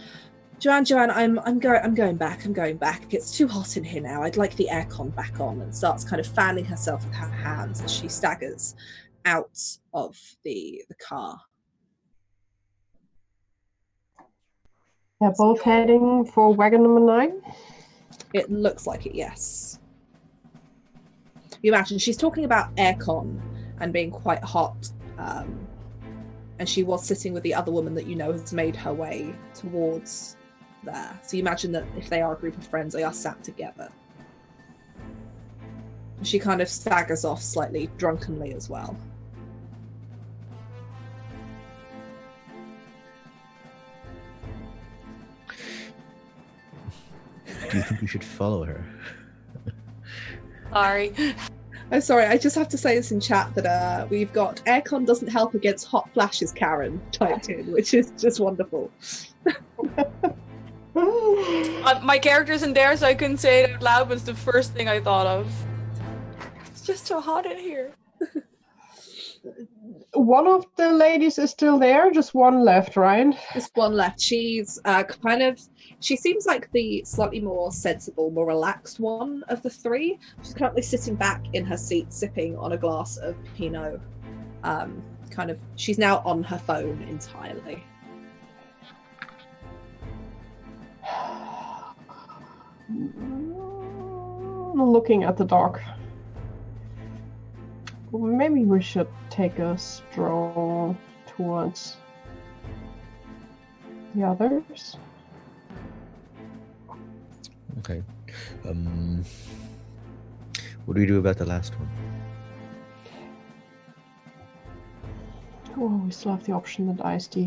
Joanne, I'm going back. It's too hot in here now. I'd like the aircon back on," and starts kind of fanning herself with her hands as she staggers out of the car. Yeah, both heading for wagon number 9. It looks like it, yes. You imagine she's talking about aircon and being quite hot, and she was sitting with the other woman that has made her way towards there. So you imagine that if they are a group of friends, they are sat together. She kind of staggers off slightly drunkenly as well. Do you think we should follow her? Sorry. I'm sorry, I just have to say this in chat that we've got aircon doesn't help against hot flashes, Karen typed in, which is just wonderful. My character's in there, so I couldn't say it out loud, but it's the first thing I thought of. It's just so hot in here. One of the ladies is still there, just one left, right? Just one left. She's she seems like the slightly more sensible, more relaxed one of the three. She's currently sitting back in her seat, sipping on a glass of Pinot. She's now on her phone entirely. Looking at the dock. Maybe we should take a stroll towards the others. Okay. What do we do about the last one? Well, we still have the option that I stay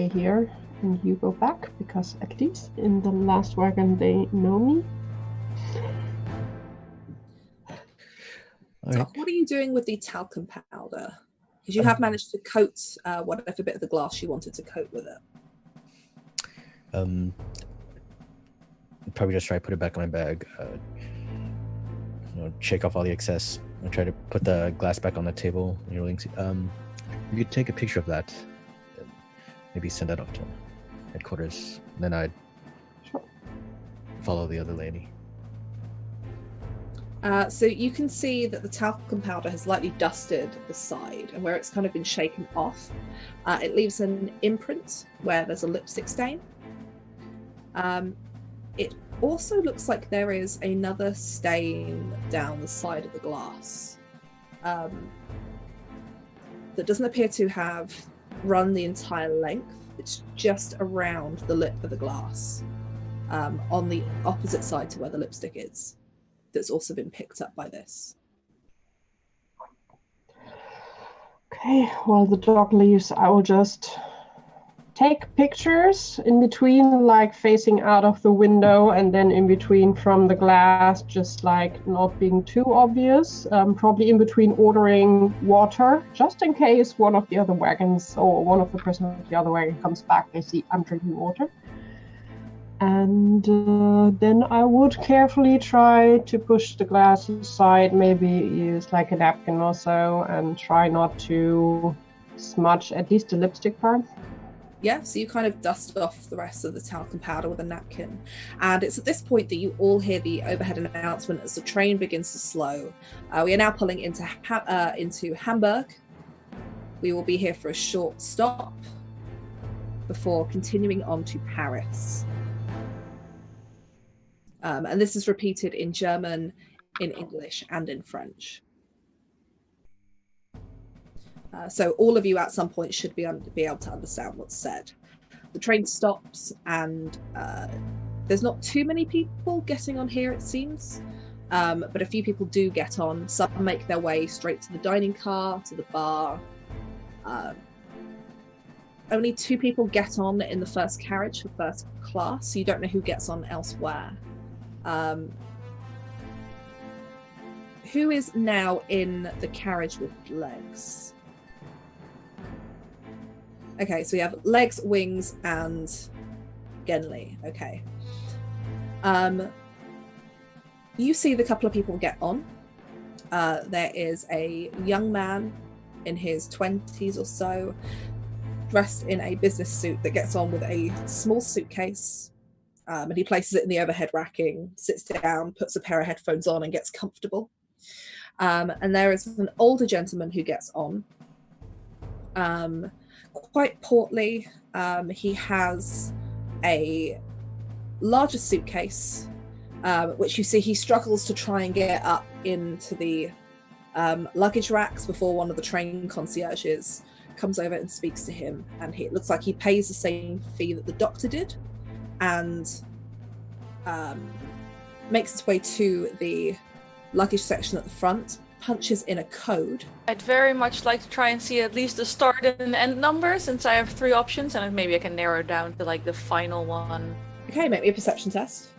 here and you go back, because at least in the last wagon they know me. Doc, what are you doing with the talcum powder? Because you have managed to coat whatever bit of the glass you wanted to coat with it. Probably just try to put it back in my bag. Shake off all the excess and try to put the glass back on the table. You could take a picture of that. And maybe send that off to headquarters. Then I'd follow the other lady. So you can see that the talcum powder has lightly dusted the side, and where it's kind of been shaken off, it leaves an imprint where there's a lipstick stain. It also looks like there is another stain down the side of the glass that doesn't appear to have run the entire length. It's just around the lip of the glass, on the opposite side to where the lipstick is. That's also been picked up by this. Okay, while the dog leaves, I will just take pictures in between, like facing out of the window, and then in between from the glass, just like not being too obvious. Probably in between ordering water, just in case one of the other wagons or one of the person of the other wagon comes back, they see I'm drinking water. And then I would carefully try to push the glass aside, maybe use like a napkin or so, and try not to smudge at least the lipstick part. Yeah, so you kind of dust off the rest of the talcum powder with a napkin. And it's at this point that you all hear the overhead announcement as the train begins to slow. We are now pulling into Hamburg. We will be here for a short stop before continuing on to Paris. And this is repeated in German, in English, and in French. So all of you at some point should be able to understand what's said. The train stops, and there's not too many people getting on here, it seems. But a few people do get on. Some make their way straight to the dining car, to the bar. Only 2 people get on in the first carriage for first class, so you don't know who gets on elsewhere. Who is now in the carriage with legs? Okay, so we have legs, wings, and Genli. Okay. You see the couple of people get on. There is a young man in his 20s or so, dressed in a business suit, that gets on with a small suitcase. And he places it in the overhead racking, sits down, puts a pair of headphones on, and gets comfortable. And there is an older gentleman who gets on, quite portly. He has a larger suitcase, which you see he struggles to try and get up into the luggage racks before one of the train concierges comes over and speaks to him. And it looks like he pays the same fee that the doctor did, and makes its way to the luggage section at the front, punches in a code. I'd very much like to try and see at least the start and end number, since I have 3 options, and maybe I can narrow it down to like the final one. Okay, make me a perception test.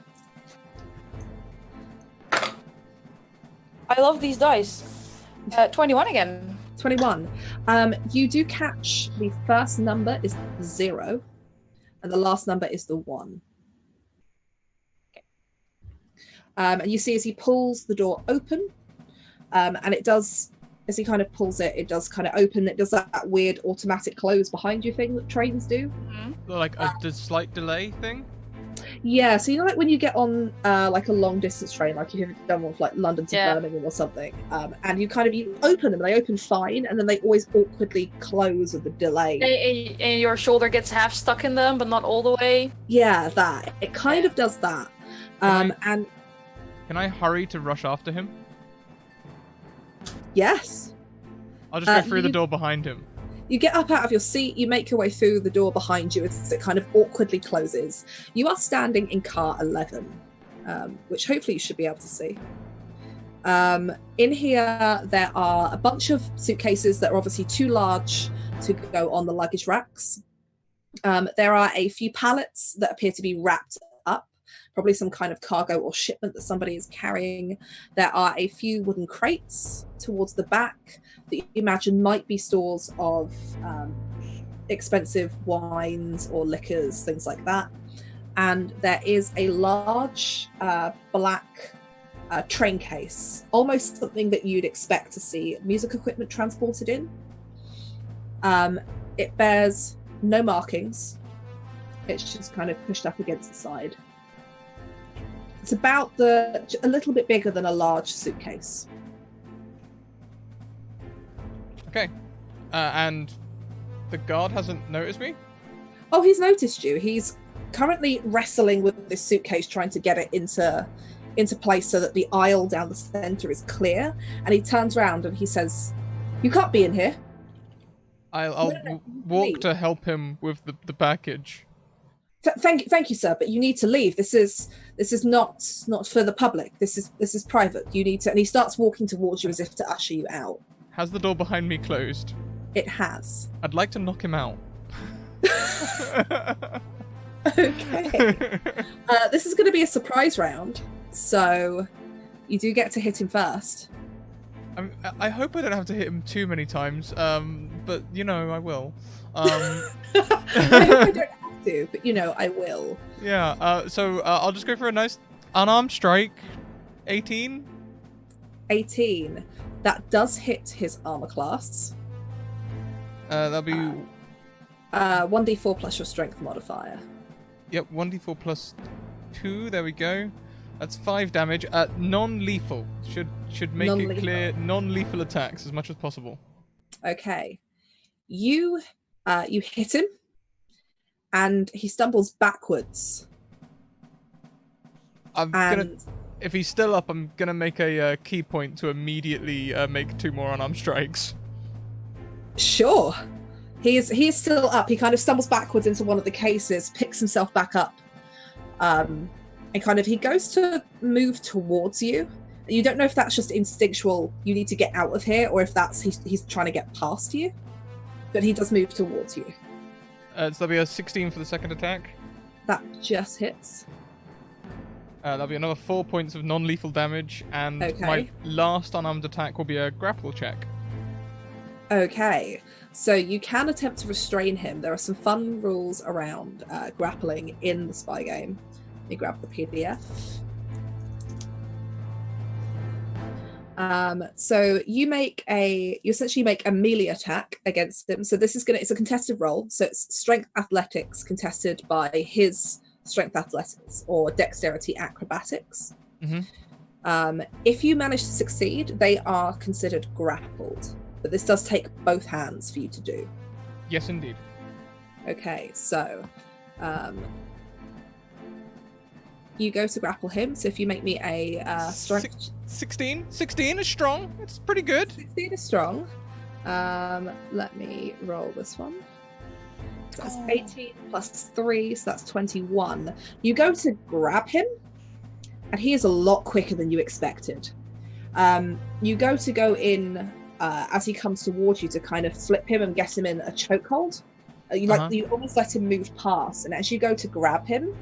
I love these dice. 21 again. 21. You do catch the first number is 0, and the last number is the 1. Okay. And you see as he pulls the door open, and it does, as he kind of pulls it, it does kind of open. It does that weird automatic close behind you thing that trains do. Mm-hmm. Like a slight delay thing? Yeah, so you know, like when you get on like a long distance train, like you've done one like London to Birmingham or something, and you open them, they open fine, and then they always awkwardly close with a delay. And your shoulder gets half stuck in them, but not all the way. Yeah, that. It kind of does that. And can I hurry to rush after him? Yes. I'll just go through the door behind him. You get up out of your seat, you make your way through the door behind you as it kind of awkwardly closes. You are standing in car 11, which hopefully you should be able to see. In here, there are a bunch of suitcases that are obviously too large to go on the luggage racks. There are a few pallets that appear to be wrapped up, probably some kind of cargo or shipment that somebody is carrying. There are a few wooden crates towards the back that you imagine might be stores of expensive wines or liquors, things like that. and there is a large black train case, almost something that you'd expect to see music equipment transported in. It bears no markings. It's just kind of pushed up against the side. It's about a little bit bigger than a large suitcase. Okay. And the guard hasn't noticed me? Oh, he's noticed you. He's currently wrestling with this suitcase, trying to get it into place so that the aisle down the center is clear. And he turns around and he says, "You can't be in here." I'll walk to help him with the package. Thank you, sir. But you need to leave. This is not for the public. This is private. You need to. And he starts walking towards you as if to usher you out. Has the door behind me closed? It has. I'd like to knock him out. Okay. This is going to be a surprise round, so you do get to hit him first. I hope I don't have to hit him too many times, but you know I will. I hope I don't have to, but you know I will. Yeah. So I'll just go for a nice unarmed strike. 18. 18. That does hit his armor class. That'll be 1d4 plus your strength modifier. Yep, 1d4 plus 2. There we go. That's 5 damage. Non-lethal. Should make it clear. Non-lethal attacks as much as possible. Okay. You hit him, and he stumbles backwards. If he's still up, I'm gonna make a key point to immediately make 2 more unarmed strikes. Sure. He is still up. He kind of stumbles backwards into one of the cases, picks himself back up, and kind of he goes to move towards you. You don't know if that's just instinctual, you need to get out of here, or if that's he's trying to get past you. But he does move towards you. So that'll be a 16 for the second attack. That just hits. That'll be another 4 points of non-lethal damage, and my last unarmed attack will be a grapple check. Okay, so you can attempt to restrain him. There are some fun rules around grappling in the spy game. Let me grab the PDF. So you essentially make a melee attack against him. So it's a contested roll. So it's strength athletics contested by his strength athletics or dexterity acrobatics. Mm-hmm. If you manage to succeed, they are considered grappled. But this does take both hands for you to do. Yes, indeed. Okay, so you go to grapple him. So if you make me a strength... 16 is strong. It's pretty good. 16 is strong. Let me roll this one. So that's 18 plus 3, so that's 21. You go to grab him, and he is a lot quicker than you expected. You go in... as he comes towards you to kind of flip him and get him in a chokehold. You almost let him move past, and as you go to grab him,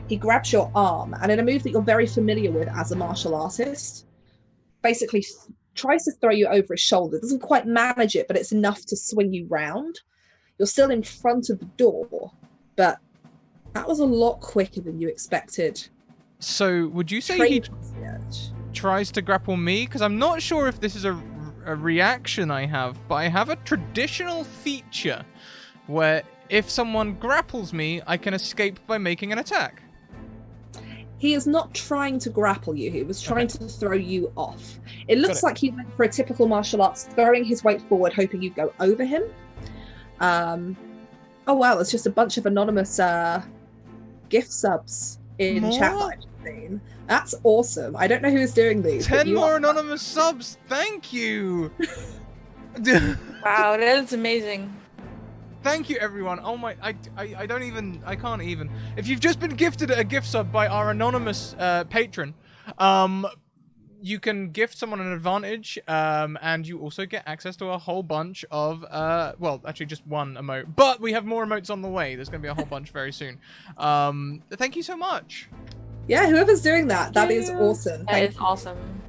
he grabs your arm, and in a move that you're very familiar with as a martial artist, basically tries to throw you over his shoulder. Doesn't quite manage it, but it's enough to swing you round. You're still in front of the door, but that was a lot quicker than you expected. So would you say he tries to grapple me? Because I'm not sure if this is a reaction I have, but I have a traditional feature where if someone grapples me, I can escape by making an attack. He is not trying to grapple you. He was trying to throw you off. It looks like he went for a typical martial arts, throwing his weight forward, hoping you'd go over him. Oh wow, there's just a bunch of anonymous gift subs in chat that I've seen. That's awesome. I don't know who's doing these. 10 more anonymous subs. Thank you. Wow, that is amazing. Thank you, everyone. Oh my, I can't even. If you've just been gifted a gift sub by our anonymous patron, you can gift someone an advantage, and you also get access to a whole bunch of, well, actually just one emote, but we have more emotes on the way. There's going to be a whole bunch very soon. Thank you so much. Yeah, whoever's doing that is awesome. That is awesome.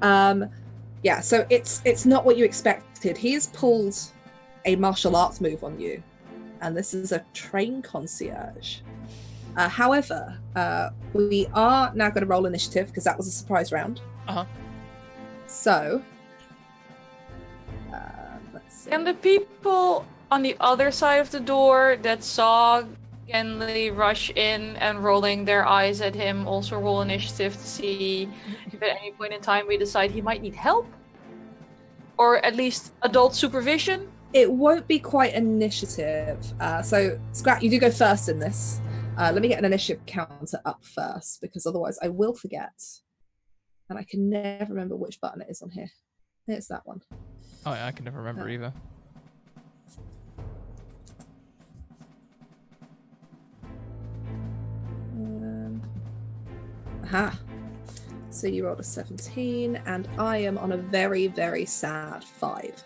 Yeah, so it's not what you expected. He has pulled a martial arts move on you, and this is a train concierge. However, we are now going to roll initiative because that was a surprise round. Uh-huh. So, let's see. Can the people on the other side of the door that saw Genli rush in and rolling their eyes at him also roll initiative to see if at any point in time we decide he might need help? Or at least adult supervision? It won't be quite initiative. So, Scrat, you do go first in this. Let me get an initiative counter up first, because otherwise I will forget. And I can never remember which button it is on here. It's that one. Oh, yeah, I can never remember either. Aha. So you rolled a 17, and I am on a very, very sad 5.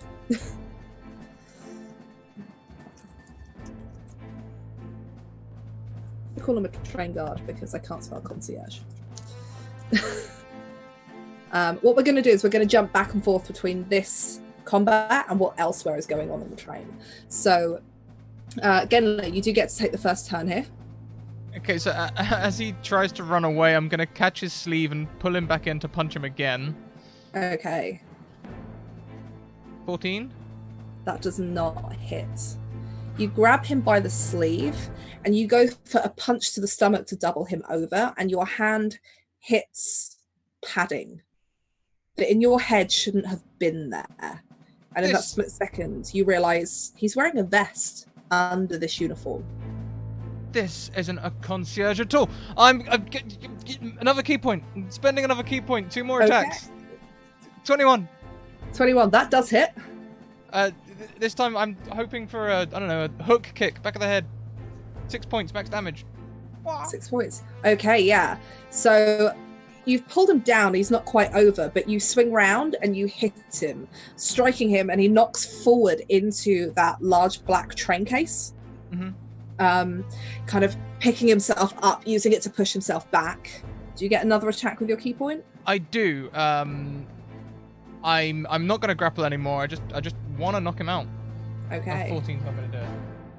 I call him a train guard because I can't spell concierge. What we're going to do is we're going to jump back and forth between this combat and what elsewhere is going on the train. So, Genli, you do get to take the first turn here. Okay, so as he tries to run away, I'm going to catch his sleeve and pull him back in to punch him again. Okay. 14? That does not hit. You grab him by the sleeve and you go for a punch to the stomach to double him over, and your hand hits padding that in your head shouldn't have been there. And in that split second, you realise he's wearing a vest under this uniform. This isn't a concierge at all. I'm another key point. I'm spending another key point. 2 more attacks. 21. 21. That does hit. This time I'm hoping for a hook kick, back of the head. 6 points, max damage. Wow. 6 points. Okay, yeah. So you've pulled him down. He's not quite over, but you swing round and you hit him, striking him, and he knocks forward into that large black train case. Mm-hmm. Kind of picking himself up, using it to push himself back. Do you get another attack with your key point? I do. I'm not going to grapple anymore. I just want to knock him out. Okay. 14's not going to do it.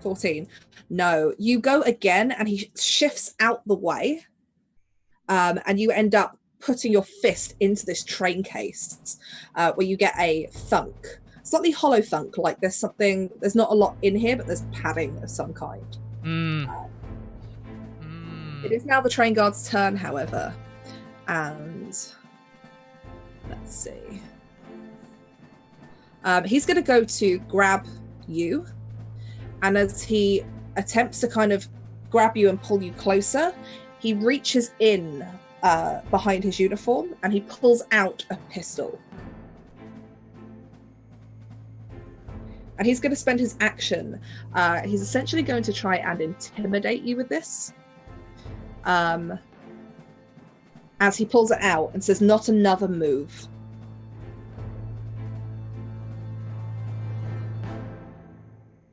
14. No, you go again, and he shifts out the way, and you end up putting your fist into this train case, where you get a thunk. Slightly hollow thunk, like there's not a lot in here, but there's padding of some kind. It is now the train guard's turn, however, and let's see. He's going to go to grab you, and as he attempts to kind of grab you and pull you closer, he reaches in behind his uniform and he pulls out a pistol. And he's going to spend his action. He's essentially going to try and intimidate you with this. As he pulls it out and says, "Not another move."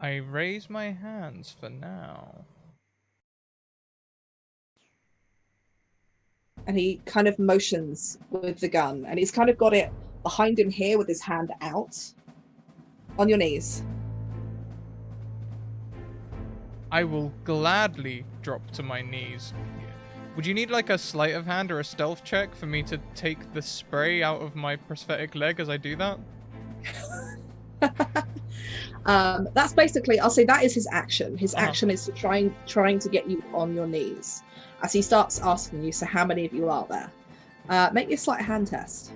I raise my hands for now. And he kind of motions with the gun. And he's kind of got it behind him here with his hand out. On your knees. I will gladly drop to my knees. Would you need like a sleight of hand or a stealth check for me to take the spray out of my prosthetic leg as I do that? That's basically, I'll say that is his action. His action is to trying to get you on your knees. As he starts asking you, so how many of you are there? Make me a sleight of hand test.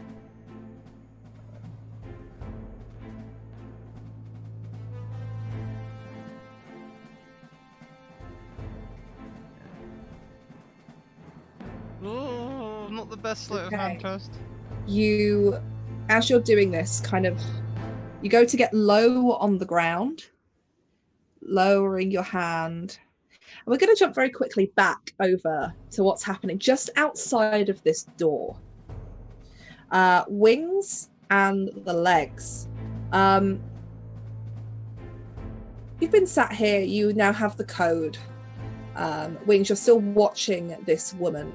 Oh, not the best sleight of hand test. You, as you're doing this, kind of, you go to get low on the ground, lowering your hand. And we're going to jump very quickly back over to what's happening just outside of this door. Wings and the legs. You've been sat here, you now have the code. Wings, you're still watching this woman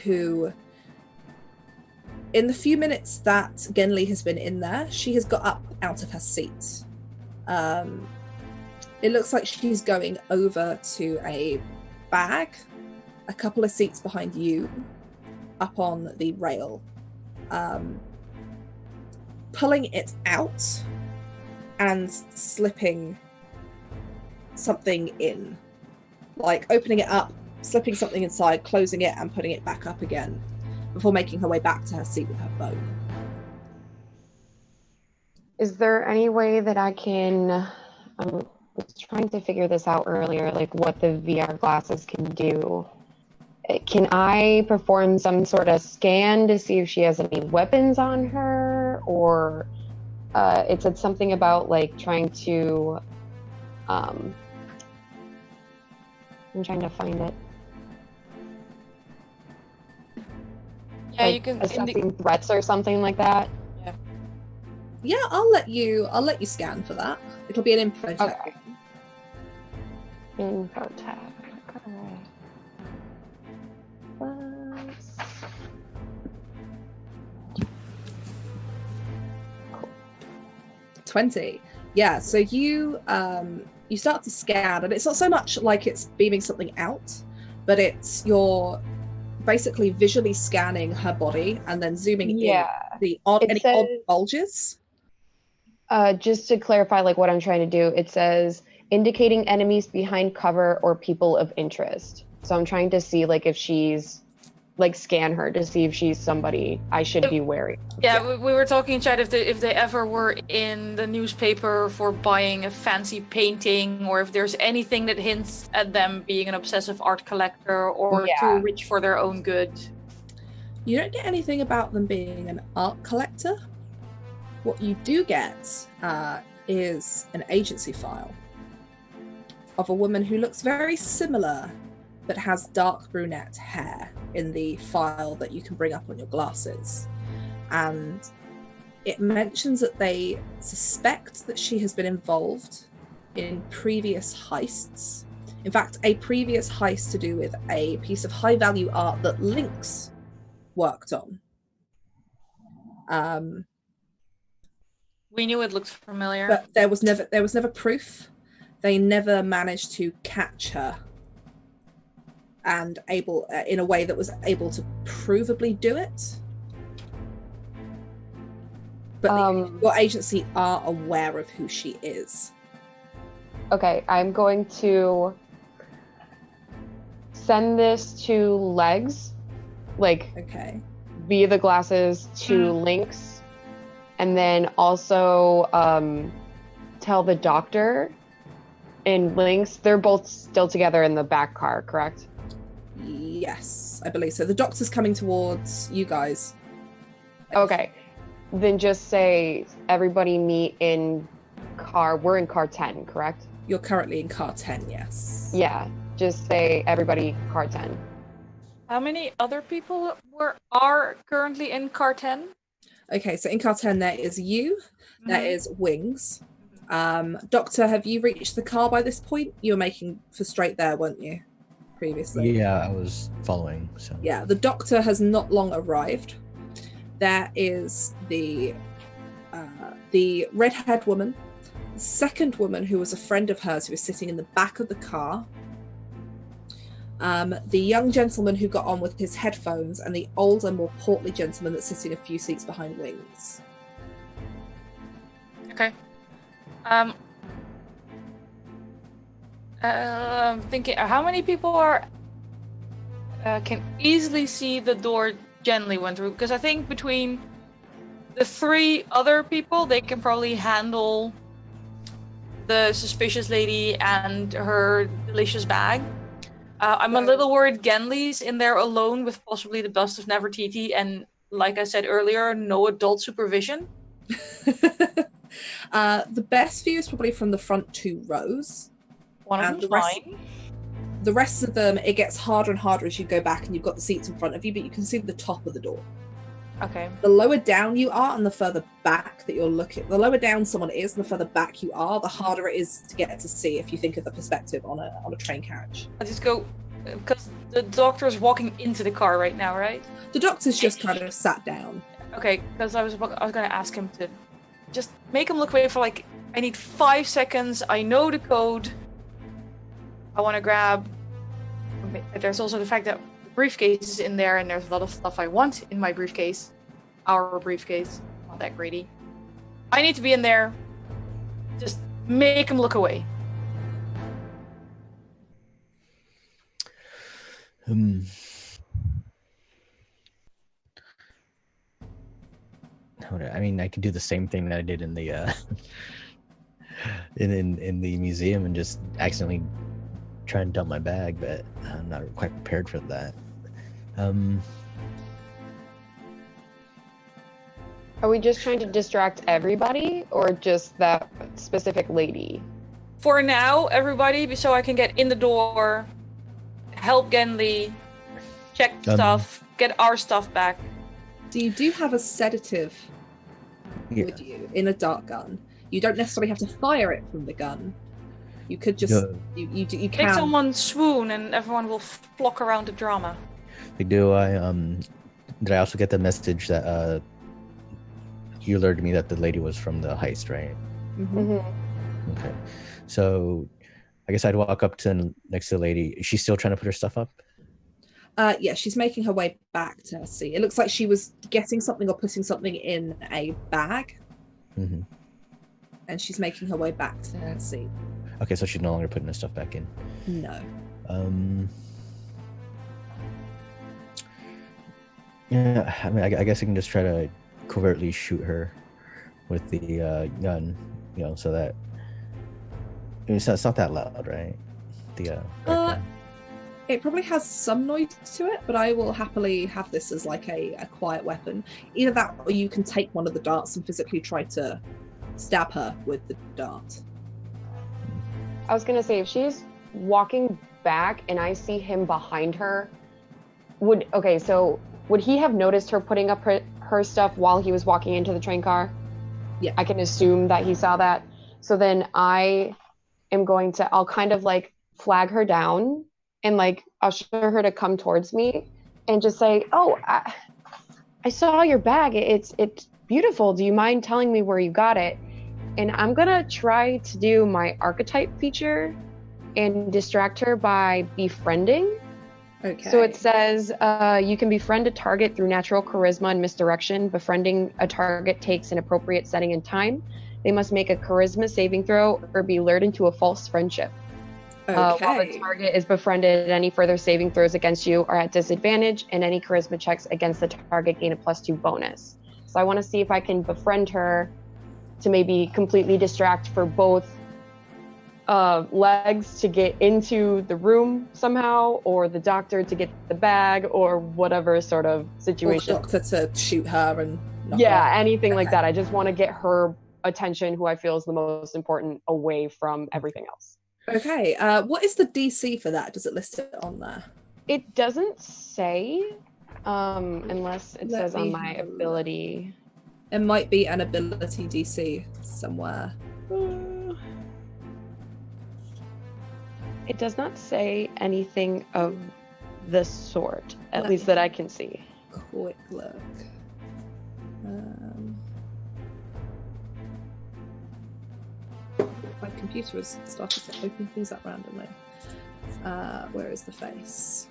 who, in the few minutes that Genli has been in there, she has got up out of her seat. It looks like she's going over to a bag a couple of seats behind you, up on the rail, pulling it out and slipping something in. Like opening it up, slipping something inside, closing it, and putting it back up again before making her way back to her seat with her phone. Is there any way that I can, I was trying to figure this out earlier, like what the VR glasses can do. Can I perform some sort of scan to see if she has any weapons on her? Or it said something about like trying to, I'm trying to find it. Yeah, Like you can. assessing threats or something like that. Yeah, I'll let you scan for that. It'll be an info check. Okay. Info tag. Alright. 20. Yeah, so you start to scan, and it's not so much like it's beaming something out, but it's you're basically visually scanning her body and then zooming in any odd bulges. Just to clarify, like what I'm trying to do, it says indicating enemies behind cover or people of interest. So I'm trying to see like if she's like scan her to see if she's somebody I should be wary. Yeah, we were talking, Chad, if they ever were in the newspaper for buying a fancy painting, or if there's anything that hints at them being an obsessive art collector or too rich for their own good. You don't get anything about them being an art collector. What you do get is an agency file of a woman who looks very similar but has dark brunette hair in the file that you can bring up on your glasses. And it mentions that they suspect that she has been involved in previous heists. In fact, a previous heist to do with a piece of high-value art that Lynx worked on. We knew it looked familiar. But there was never proof. They never managed to catch her and able in a way that was able to provably do it. But your agency are aware of who she is. Okay, I'm going to send this to Legs, like via the glasses to Lynx, and then also tell the doctor and Lynx. They're both still together in the back car, correct? Yes, I believe so. The doctor's coming towards you guys. Okay. Then just say everybody meet in car. We're in car 10, correct? You're currently in car 10, yes. Yeah. Just say everybody car 10. How many other people are currently in car 10? Okay, so in car 10 there is you, there is Wings. Doctor, have you reached the car by this point? You were making for straight there, weren't you? Previously. Yeah, I was following. So yeah, the doctor has not long arrived. There is the red-haired woman, the second woman who was a friend of hers who was sitting in the back of the car, the young gentleman who got on with his headphones, and the older, more portly gentleman that's sitting a few seats behind Wings. Okay. I'm thinking, how many people can easily see the door Jenny went through? Because I think between the 3 other people, they can probably handle the suspicious lady and her delicious bag. I'm a little worried Genli's in there alone with possibly the bust of Nefertiti, and like I said earlier, no adult supervision. The best view is probably from the front 2 rows. One of them's fine. The rest of them, it gets harder and harder as you go back, and you've got the seats in front of you, but you can see the top of the door. Okay. The lower down you are, and the further back that you're looking, the lower down someone is, and the further back you are, the harder it is to get to see if you think of the perspective on a train carriage. I just go, because the doctor's walking into the car right now, right? The doctor's just kind of sat down. Okay, because I was going to ask him to just make him look away for like, I need 5 seconds, I know the code. I want to grab a there's also the fact that the briefcase is in there, and there's a lot of stuff I want in my briefcase. Our briefcase. Not that greedy. I need to be in there. Just make him look away. I mean, I could do the same thing that I did in the in the museum and just accidentally try and dump my bag, but I'm not quite prepared for that. Are we just trying to distract everybody, or just that specific lady? For now, everybody, so I can get in the door, help Genli, check stuff, get our stuff back. So you do have a sedative with you in a dart gun. You don't necessarily have to fire it from the gun. You could just you can make someone swoon, and everyone will flock around the drama. Did I also get the message that you alerted me that the lady was from the heist, right? Mm-hmm. Okay, so I guess I'd walk up to next to the lady. Is she still trying to put her stuff up? Yeah, she's making her way back to her seat. It looks like she was getting something or putting something in a bag. Mm-hmm. And she's making her way back to her seat. Okay, so she's no longer putting her stuff back in. No. Yeah, I mean, I guess I can just try to covertly shoot her with the gun, so that it's not that loud, right? It probably has some noise to it, but I will happily have this as like a quiet weapon. Either that, or you can take one of the darts and physically try to stab her with the dart. I was gonna say, if she's walking back and I see him behind her, would he have noticed her putting up her stuff while he was walking into the train car? Yeah. I can assume that he saw that. So then I'll kind of like flag her down and like usher her to come towards me and just say, "Oh, I saw your bag. It's beautiful. Do you mind telling me where you got it?" And I'm gonna try to do my archetype feature and distract her by befriending. Okay. So it says you can befriend a target through natural charisma and misdirection. Befriending a target takes an appropriate setting and time. They must make a charisma saving throw or be lured into a false friendship. While the target is befriended, any further saving throws against you are at disadvantage, and any charisma checks against the target gain a +2 bonus. So I want to see if I can befriend her to maybe completely distract for both legs to get into the room somehow, or the doctor to get the bag, or whatever sort of situation. Or the doctor to shoot her and knock yeah, her. anything like that. I just want to get her attention, who I feel is the most important, away from everything else. Okay, what is the DC for that? Does it list it on there? It doesn't say, unless it Let says on me my have a look. ability. It might be an ability DC somewhere. It does not say anything of the sort, at Let least me- that I can see. Quick look. My computer has started to open things up randomly. Where is the face?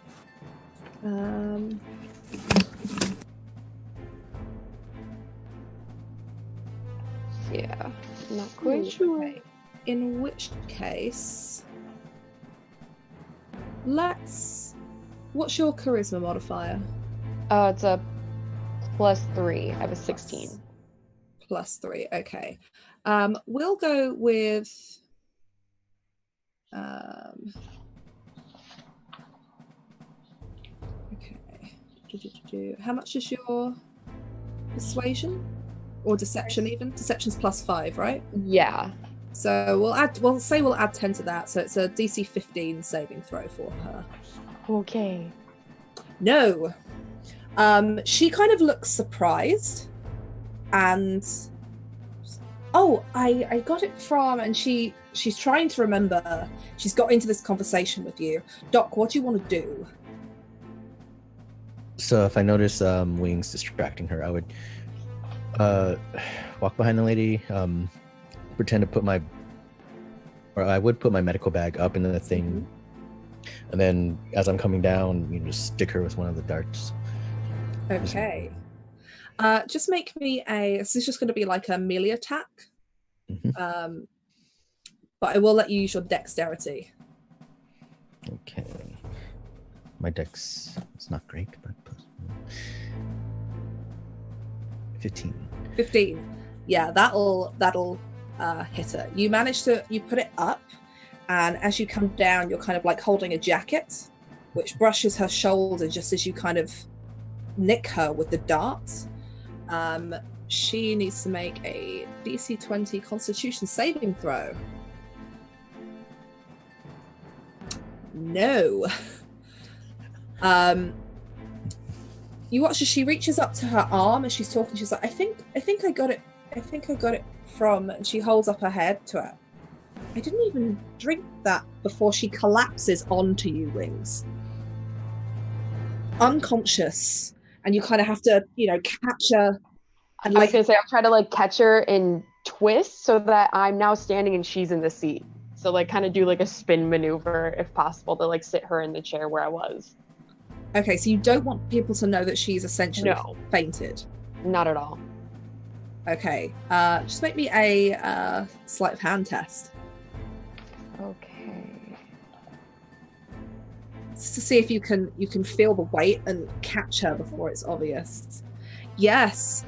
Yeah, not quite sure. Okay. In which case, what's your charisma modifier? It's a +3. I have a 16. +3. Okay. We'll go with okay. How much is your persuasion or deception? Even deception's +5, right? Yeah. So we'll add 10 to that. So it's a DC 15 saving throw for her. Okay. No. She kind of looks surprised, and I got it from, and she's trying to remember. She's got into this conversation with you. Doc, what do you want to do? So if I notice Wings distracting her, I would walk behind the lady, pretend to I would put my medical bag up in the thing, And then as I'm coming down, you just stick her with one of the darts. Okay. Just make me this is just going to be like a melee attack. Mhm. But I will let you use your dexterity. Okay. My dex is not great, but 15. 15. Yeah, that'll hit her. You put it up, and as you come down, you're kind of like holding a jacket, which brushes her shoulder just as you kind of nick her with the dart. She needs to make a DC 20 Constitution saving throw. No. You watch as she reaches up to her arm and she's talking. She's like, I think I got it. I think I got it from. And she holds up her head to her. I didn't even drink that before she collapses onto you, Wings. Unconscious, and you kind of have to, catch her. And I was gonna say, I'm trying to like catch her and twist so that I'm now standing and she's in the seat. So like kind of do like a spin maneuver if possible to like sit her in the chair where I was. Okay, so you don't want people to know that she's essentially fainted? Not at all. Okay, just make me a sleight of hand test. Okay. Just to see if you can feel the weight and catch her before it's obvious. Yes.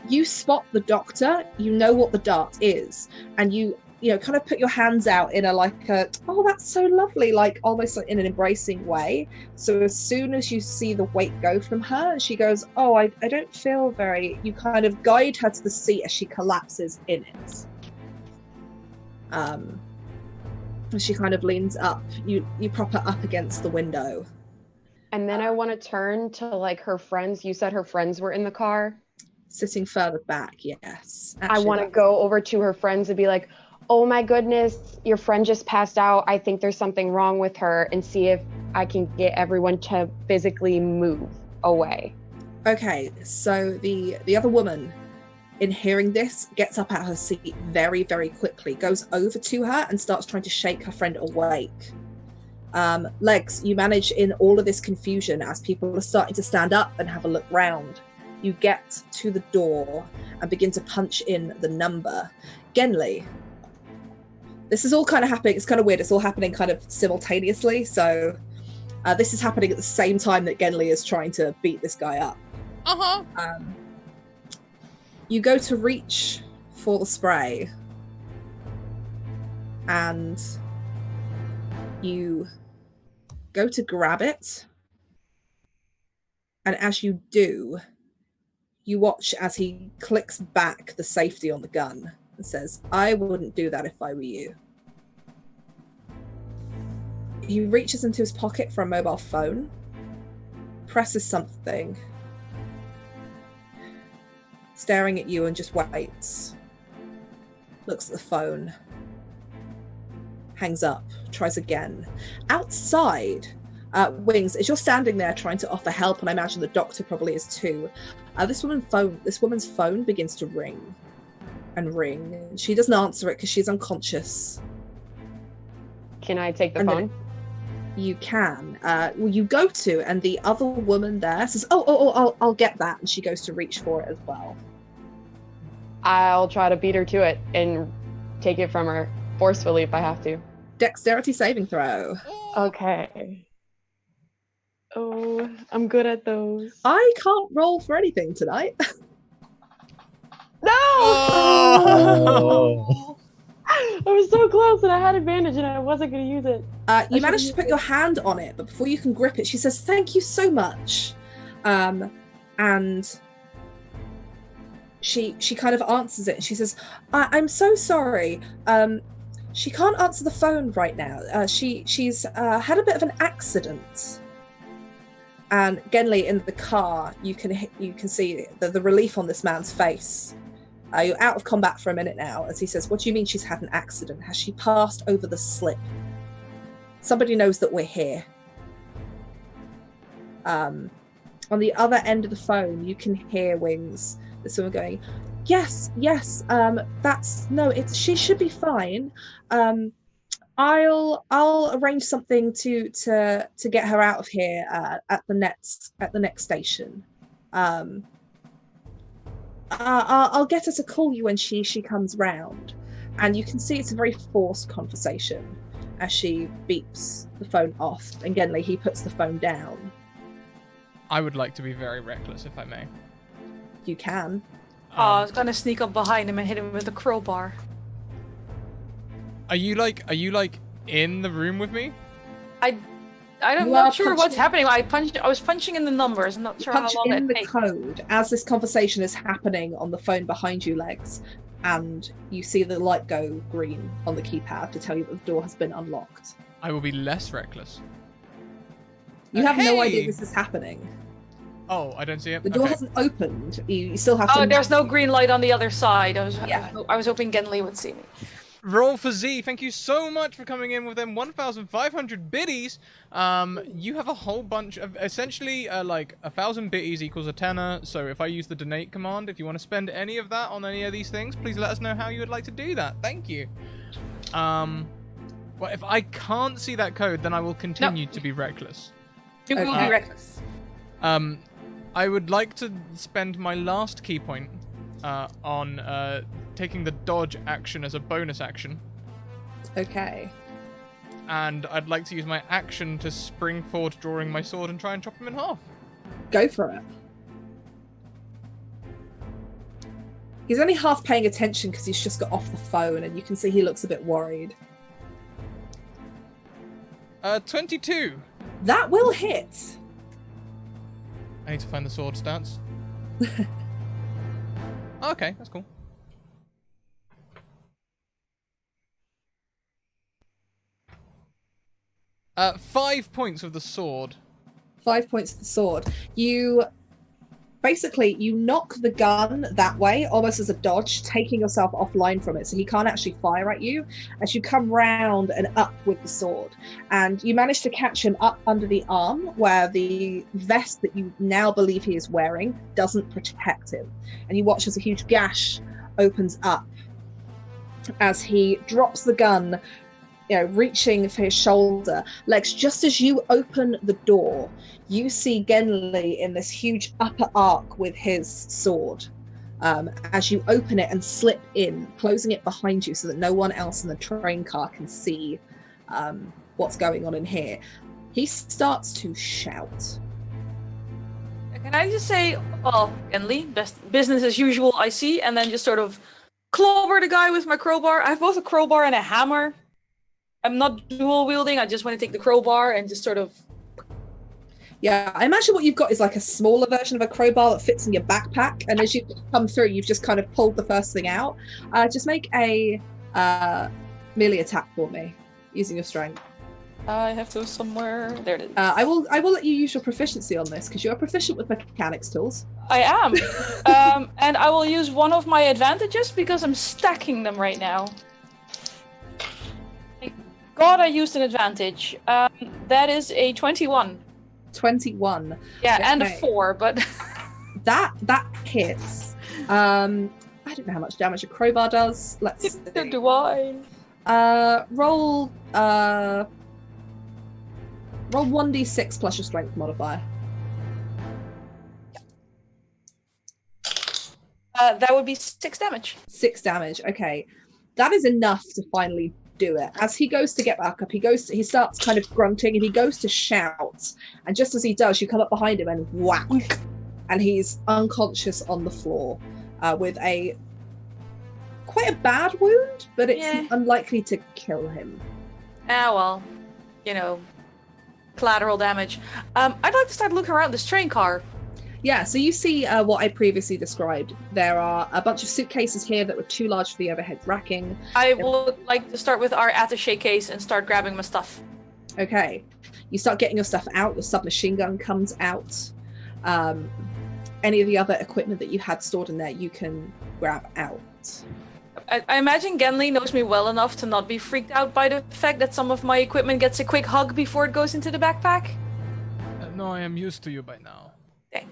You spot the doctor, you know what the dart is, and you kind of put your hands out in oh, that's so lovely, like almost like in an embracing way. So as soon as you see the weight go from her, and she goes, oh, I don't feel very, you kind of guide her to the seat as she collapses in it. And she kind of leans up. You prop her up against the window. And then I want to turn to like her friends. You said her friends were in the car? Sitting further back, yes. Actually, I want to go over to her friends and be like, oh my goodness, your friend just passed out. I think there's something wrong with her, and see if I can get everyone to physically move away. Okay, so the other woman, in hearing this, gets up out of her seat very, very quickly, goes over to her and starts trying to shake her friend awake. Legs, you manage in all of this confusion as people are starting to stand up and have a look round. You get to the door and begin to punch in the number. Genli, this is all kind of happening. It's kind of weird. It's all happening kind of simultaneously. So this is happening at the same time that Genli is trying to beat this guy up. You go to reach for the spray, and you go to grab it. And as you do, you watch as he clicks back the safety on the gun and says, I wouldn't do that if I were you. He reaches into his pocket for a mobile phone, presses something, staring at you, and just waits. Looks at the phone, hangs up, tries again. Outside, Wings, as you're standing there trying to offer help, and I imagine the doctor probably is too, this woman's phone begins to ring and ring. She doesn't answer it because she's unconscious. Can I take the phone? You can. Well, you go to, and the other woman there says, I'll get that, and she goes to reach for it as well. I'll try to beat her to it and take it from her forcefully if I have to. Dexterity saving throw. Okay. Oh, I'm good at those. I can't roll for anything tonight. No! Oh. I was so close and I had advantage and I wasn't going to use it. You managed to put your hand on it, but before you can grip it, she says, thank you so much. And she kind of answers it, and she says, I'm so sorry. She can't answer the phone right now. She's had a bit of an accident. And Genli, in the car, you can see the relief on this man's face. You're out of combat for a minute now, as he says, what do you mean she's had an accident? Has she passed over the slip? Somebody knows that we're here. On the other end of the phone, you can hear Wings, this woman going, yes, she should be fine. I'll arrange something to get her out of here at the next station. I'll get her to call you when she comes round, and you can see it's a very forced conversation as she beeps the phone off, and Genli, he puts the phone down. I would like to be very reckless, if I may. You can. I was gonna sneak up behind him and hit him with a crowbar. Are you like in the room with me? I'm You not are sure what's punching- happening. I was punching in the numbers. I'm not sure how Punch long in that the takes. code as this conversation is happening on the phone behind you, Legs, and you see the light go green on the keypad to tell you that the door has been unlocked. I will be less reckless. You have no Hey! idea this is happening. Oh, I don't see it. The door Okay. hasn't opened. You still have to. Oh, there's no green light on the other side. Yeah. I was hoping Genli would see me. Roll for Z, thank you so much for coming in with them 1,500 biddies. You have a whole bunch of, essentially, like, 1,000 biddies equals a tenner, so if I use the donate command, if you want to spend any of that on any of these things, please let us know how you would like to do that. Thank you. Well, if I can't see that code, then I will continue to be reckless. You will Okay. be reckless. I would like to spend my last key point on taking the dodge action as a bonus action. Okay. And I'd like to use my action to spring forward, drawing my sword and try and chop him in half. Go for it. He's only half paying attention because he's just got off the phone, and you can see he looks a bit worried. 22. That will hit. I need to find the sword stats. Okay, that's cool. Uh, 5 points of the sword. 5 points of the sword. You knock the gun that way, almost as a dodge, taking yourself offline from it, so he can't actually fire at you as you come round and up with the sword. And you manage to catch him up under the arm, where the vest that you now believe he is wearing doesn't protect him. And you watch as a huge gash opens up as he drops the gun, reaching for his shoulder. Lex, just as you open the door, you see Genli in this huge upper arc with his sword. As you open it and slip in, closing it behind you so that no one else in the train car can see what's going on in here, he starts to shout. Can I just say, well, Genli, business as usual, I see, and then just sort of clobber the guy with my crowbar. I have both a crowbar and a hammer. I'm not dual wielding. I just want to take the crowbar and just sort of. Yeah, I imagine what you've got is like a smaller version of a crowbar that fits in your backpack, and as you come through, you've just kind of pulled the first thing out. Just make a melee attack for me using your strength. I have to somewhere. There it is. I will let you use your proficiency on this because you are proficient with mechanics tools. I am. And I will use one of my advantages because I'm stacking them right now. Thank God I used an advantage. That is a 21. 21. Yeah, Okay. and a 4, but That hits. I don't know how much damage a crowbar does. Let's see. neither do I. Roll 1d6 plus your strength modifier. That would be 6 damage. 6 damage. Okay, that is enough to finally do it. As he goes to get back up, he starts kind of grunting, and he goes to shout. And just as he does, you come up behind him and whack, and he's unconscious on the floor with quite a bad wound, but it's unlikely to kill him. Ah, well, collateral damage. I'd like to start looking around this train car. Yeah, so you see what I previously described. There are a bunch of suitcases here that were too large for the overhead racking. I would like to start with our attaché case and start grabbing my stuff. Okay. You start getting your stuff out. Your submachine gun comes out. Any of the other equipment that you had stored in there, you can grab out. I imagine Genli knows me well enough to not be freaked out by the fact that some of my equipment gets a quick hug before it goes into the backpack. No, I am used to you by now. Dang.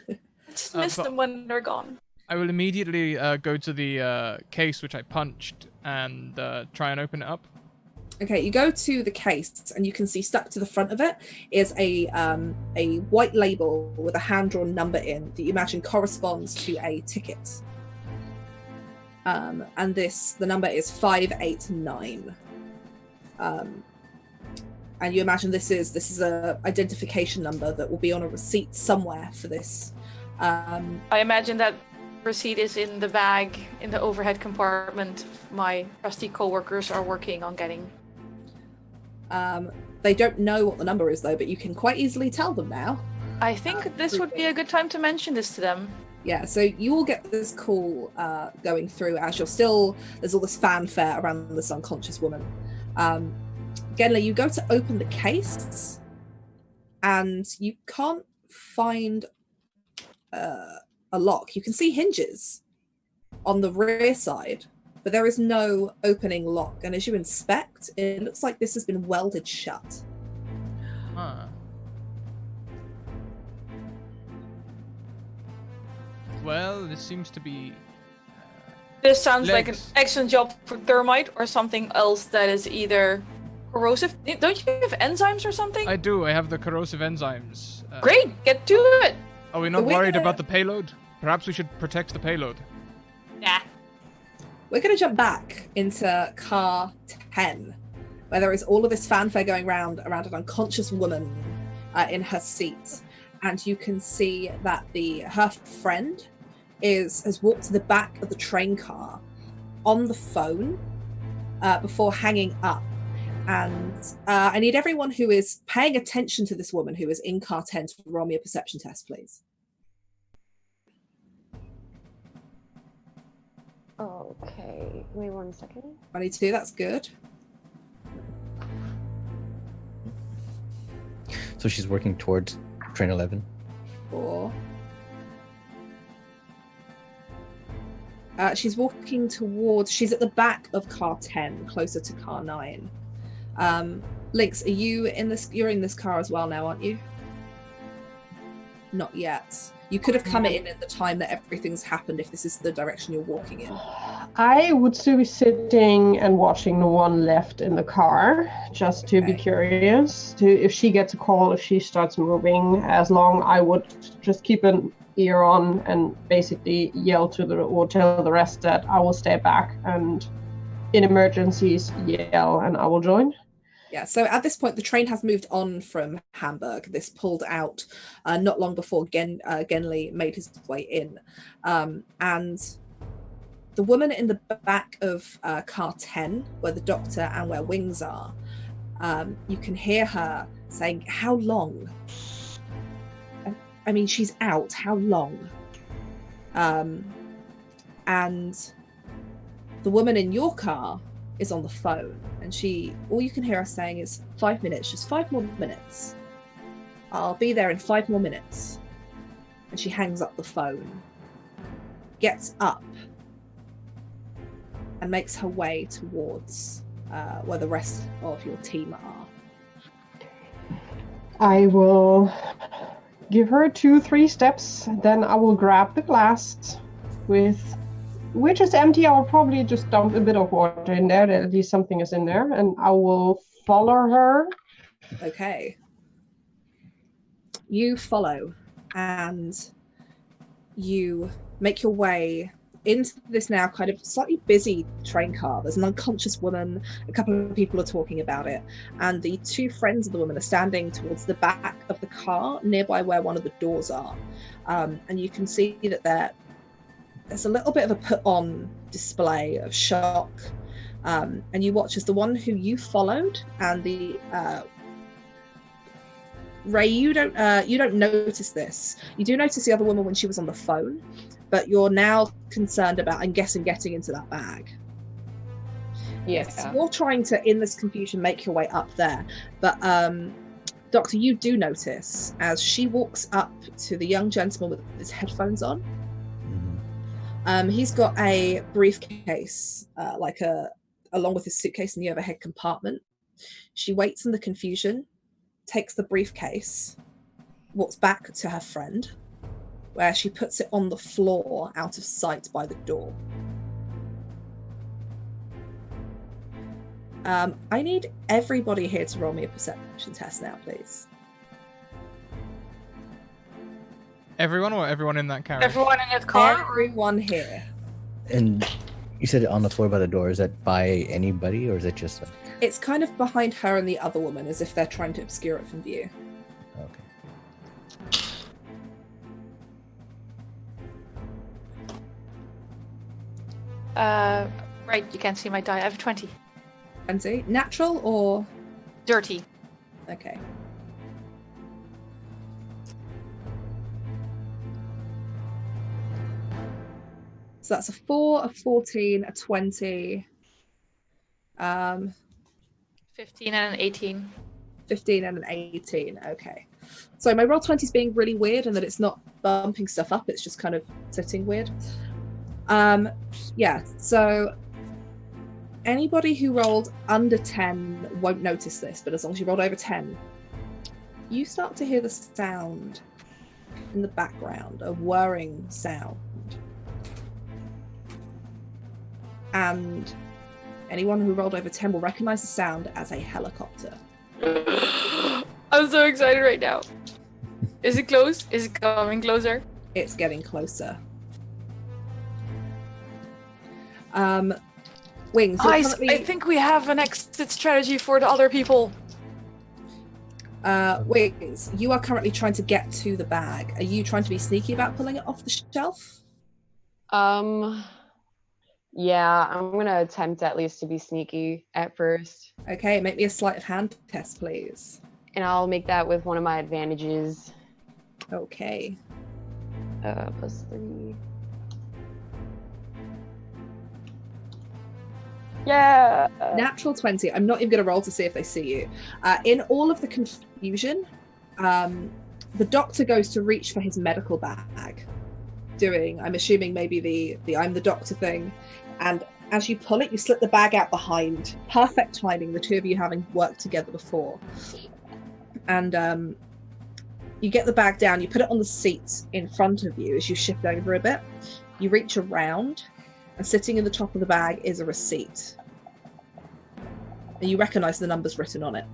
I just miss but- them when they're gone. I will immediately go to the case which I punched and try and open it up. Okay, you go to the case and you can see stuck to the front of it is a white label with a hand-drawn number in that you imagine corresponds to a ticket. And the number is 589. And you imagine this is a identification number that will be on a receipt somewhere for this. I imagine that receipt is in the bag in the overhead compartment my trusty co-workers are working on getting. They don't know what the number is though, but you can quite easily tell them now. I think this would be a good time to mention this to them. Yeah, so you all get this call going through as there's all this fanfare around this unconscious woman. Genli, you go to open the case and you can't find a lock. You can see hinges on the rear side, but there is no opening lock. And as you inspect, it looks like this has been welded shut. Huh. Well, this seems to be... This sounds like an legs. excellent job for thermite or something else that is either corrosive. Don't you have enzymes or something? I do. I have the corrosive enzymes. Great, get to it. Are we not We're worried gonna- about the payload? Perhaps we should protect the payload. Nah. We're going to jump back into car 10, where there is all of this fanfare going around an unconscious woman in her seat. And you can see that her friend has walked to the back of the train car on the phone before hanging up. And I need everyone who is paying attention to this woman who is in car 10 to roll me a perception test, please. Okay, wait 1 second. 22, that's good. So she's working towards train 11. 4. She's walking towards. She's at the back of car 10, closer to car 9. Lynx, are you in this? You're in this car as well now, aren't you? Not yet. You could have come in at the time that everything's happened if this is the direction you're walking in. I would still be sitting and watching the one left in the car, just to be Okay. curious. If she gets a call, if she starts moving, as long I would just keep an ear on and basically yell or tell the rest that I will stay back and in emergencies yell and I will join. Yeah, so at this point, the train has moved on from Hamburg. This pulled out not long before Genli made his way in. And the woman in the back of car 10, where the doctor and where Wings are, you can hear her saying, "How long?" I mean, she's out. How long? And the woman in your car is on the phone, and all you can hear her saying is 5 minutes, just 5 more minutes. I'll be there in 5 more minutes. And she hangs up the phone, gets up, and makes her way towards where the rest of your team are. I will give her 2-3 steps, then I will grab the glass which is empty. I will probably just dump a bit of water in there, that at least something is in there, and I will follow her. Okay. You follow, and you make your way into this now kind of slightly busy train car. There's an unconscious woman, a couple of people are talking about it, and the 2 friends of the woman are standing towards the back of the car, nearby where one of the doors are. And you can see that there's a little bit of a put-on display of shock. And you watch as the one who you followed and the Ray, you don't notice this. You do notice the other woman when she was on the phone, but you're now concerned about, I'm guessing, getting into that bag. Yes. So you're trying to, in this confusion, make your way up there. But Doctor, you do notice as she walks up to the young gentleman with his headphones on. He's got a briefcase, along with his suitcase in the overhead compartment. She waits in the confusion, takes the briefcase, walks back to her friend, where she puts it on the floor out of sight by the door. I need everybody here to roll me a perception test now, please. Everyone or everyone in that carriage? Everyone in that car? Everyone here. And you said on the floor by the door. Is that by anybody, or is it just? It's kind of behind her and the other woman, as if they're trying to obscure it from view. Okay. Right, you can't see my die. I have 20. 20. Natural or Dirty. okay? So that's a 4, a 14, a 20, 15 and an 18. 15, and an 18. Okay. So my roll 20 is being really weird, and that it's not bumping stuff up; it's just kind of sitting weird. Yeah. So anybody who rolled under 10 won't notice this, but as long as you rolled over 10, you start to hear the sound in the background, a whirring sound. And anyone who rolled over 10 will recognize the sound as a helicopter. I'm so excited right now. Is it close? Is it coming closer? It's getting closer. Wings. Guys, I think we have an exit strategy for the other people. Wings, you are currently trying to get to the bag. Are you trying to be sneaky about pulling it off the shelf? Yeah, I'm gonna attempt at least to be sneaky at first. Okay, make me a sleight of hand test, please. And I'll make that with one of my advantages. Okay. +3. Yeah! Natural 20. I'm not even going to roll to see if they see you. In all of the confusion, the doctor goes to reach for his medical bag, doing, I'm assuming, maybe the I'm the doctor thing. And as you pull it, you slip the bag out behind. Perfect timing, the two of you having worked together before. And you get the bag down, you put it on the seat in front of you as you shift over a bit. You reach around, and sitting in the top of the bag is a receipt. And you recognise the numbers written on it.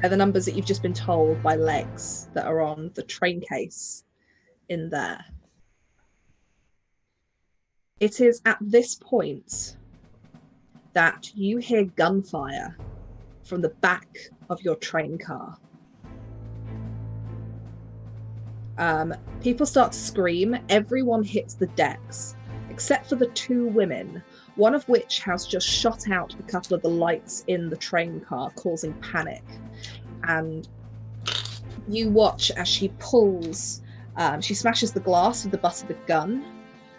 They're the numbers that you've just been told by Legs that are on the train case in there. It is at this point that you hear gunfire from the back of your train car. People start to scream. Everyone hits the decks, except for the two women, one of which has just shot out a couple of the lights in the train car, causing panic. And you watch as she pulls, she smashes the glass with the butt of the gun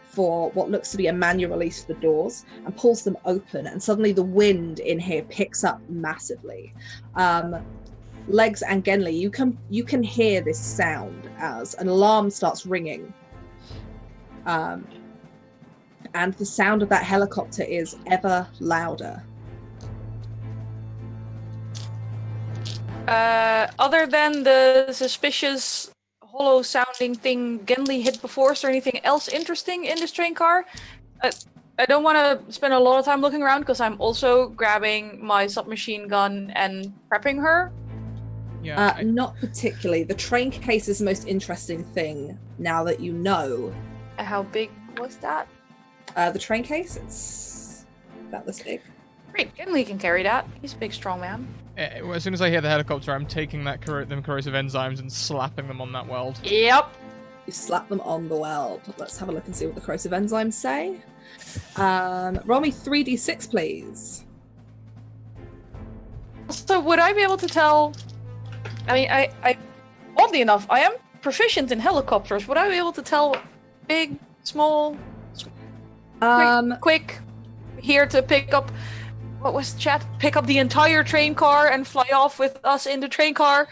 for what looks to be a manual release for the doors, and pulls them open, and suddenly the wind in here picks up massively. Legs and Genli, you can hear this sound as an alarm starts ringing. And the sound of that helicopter is ever louder. Other than the suspicious hollow sounding thing Genli hit before, is there anything else interesting in this train car? I don't want to spend a lot of time looking around because I'm also grabbing my submachine gun and prepping her. Yeah. Not particularly. The train case is the most interesting thing now that you know. How big was that? The train case, it's about this big. Great, Genli can carry that. He's a big, strong man. As soon as I hear the helicopter, I'm taking them corrosive enzymes and slapping them on that weld. Yep. You slap them on the weld. Let's have a look and see what the corrosive enzymes say. Roll me 3d6, please. So would I be able to tell... I mean, I oddly enough, I am proficient in helicopters. Would I be able to tell big, small, quick, here to pick up... What was the chat? Pick up the entire train car and fly off with us in the train car?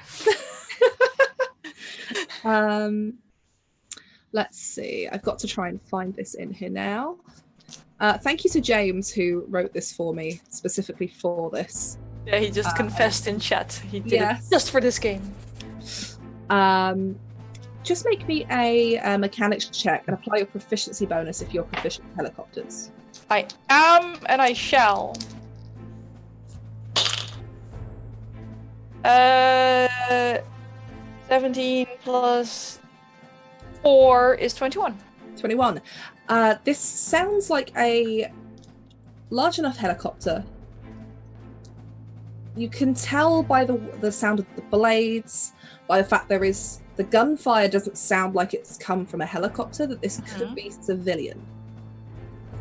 Let's see. I've got to try and find this in here now. Thank you to James who wrote this for me, specifically for this. Yeah, he just confessed in chat. He did it just for this game. Just make me a mechanics check and apply your proficiency bonus if you're proficient in helicopters. I am, and I shall. 17 plus 4 is 21. 21. This sounds like a large enough helicopter. You can tell by the sound of the blades, by the fact the gunfire doesn't sound like it's come from a helicopter, that this could be civilian.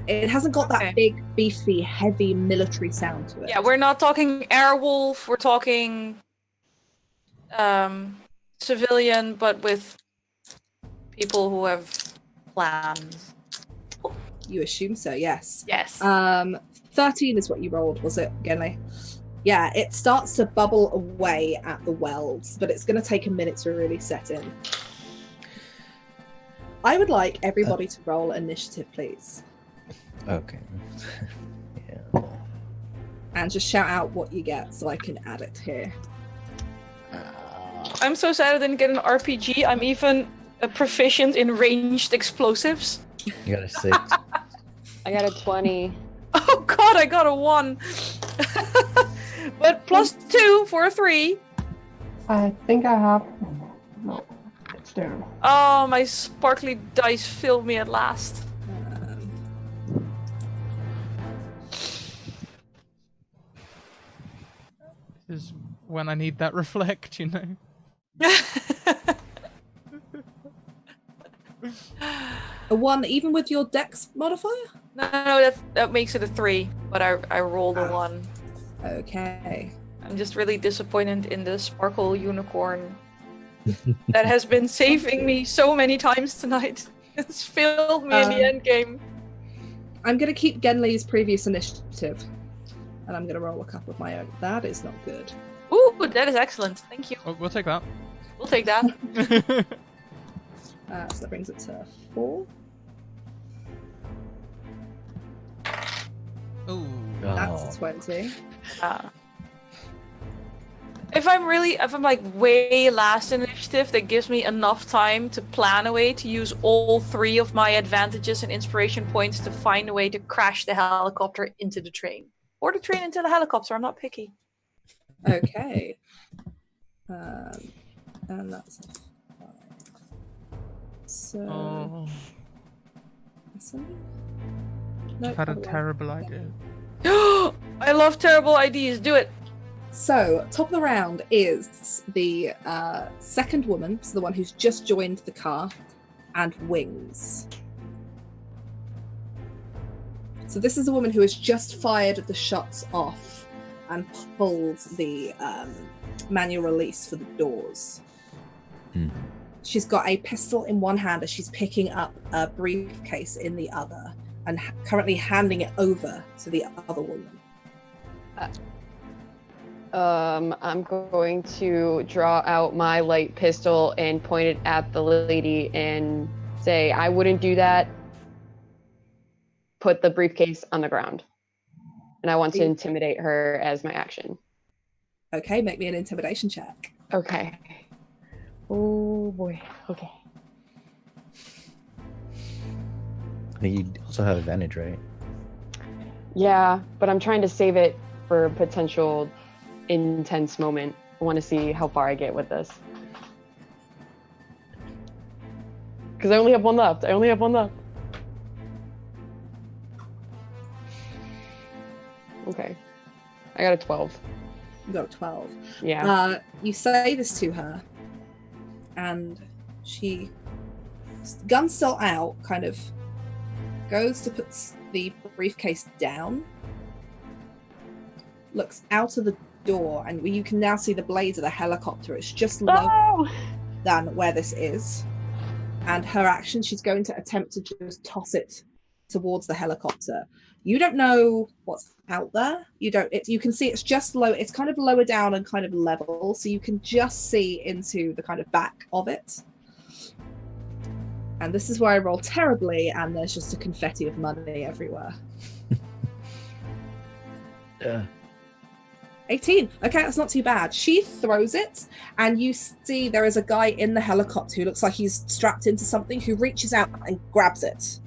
It hasn't got that big, beefy, heavy military sound to it. Yeah, we're not talking Airwolf, we're talking civilian, but with people who have plans. You assume so, yes. Yes. 13 is what you rolled, was it, Genley? Yeah, it starts to bubble away at the welds, but it's going to take a minute to really set in. I would like everybody to roll initiative, please. Okay. Yeah. And just shout out what you get so I can add it here. I'm so sad I didn't get an RPG. I'm even proficient in ranged explosives. You got a 6. I got a 20. Oh god, I got a 1. But plus 2 for a 3. I think I have. No, it's there. Oh, my sparkly dice failed me at last. This is when I need that reflect, you know. A 1 even with your dex modifier? No, that makes it a 3, but I rolled a 1. Okay. I'm just really disappointed in the sparkle unicorn that has been saving me so many times tonight. It's failed me in the end game. I'm going to keep Genley's previous initiative, and I'm going to roll a couple of my own. That is not good. Ooh, that is excellent. Thank you. We'll take that. We'll take that. So that brings it to 4. Ooh. That's a 20. If I'm like way last in initiative, that gives me enough time to plan a way to use all 3 of my advantages and inspiration points to find a way to crash the helicopter into the train. Or the train into the helicopter, I'm not picky. Okay. And that's a 5. So... Oh, No, I've had a other way. terrible idea. I love terrible ideas. Do it. So, top of the round is the second woman, so the one who's just joined the car, and Wings. So this is a woman who has just fired the shots off and pulled the manual release for the doors. She's got a pistol in one hand as she's picking up a briefcase in the other and currently handing it over to the other woman. I'm going to draw out my light pistol and point it at the lady and say, I wouldn't do that. Put the briefcase on the ground. And I want to intimidate her as my action. Okay, make me an intimidation check. Okay. Oh boy. Okay. I think you also have advantage, right? Yeah, but I'm trying to save it for a potential intense moment. I want to see how far I get with this. Because I only have one left. Okay. I got a 12. You got a 12. Yeah. You say this to her, and she, gun still out, kind of goes to put the briefcase down, looks out of the door, and you can now see the blades of the helicopter. It's just lower than where this is. And her action, she's going to attempt to just toss it towards the helicopter. You don't know what's out there. You can see it's just low. It's kind of lower down and kind of level, so you can just see into the kind of back of it. And this is where I roll terribly, and there's just a confetti of money everywhere. Yeah. 18. Okay, that's not too bad. She throws it, and you see there is a guy in the helicopter who looks like he's strapped into something, who reaches out and grabs it.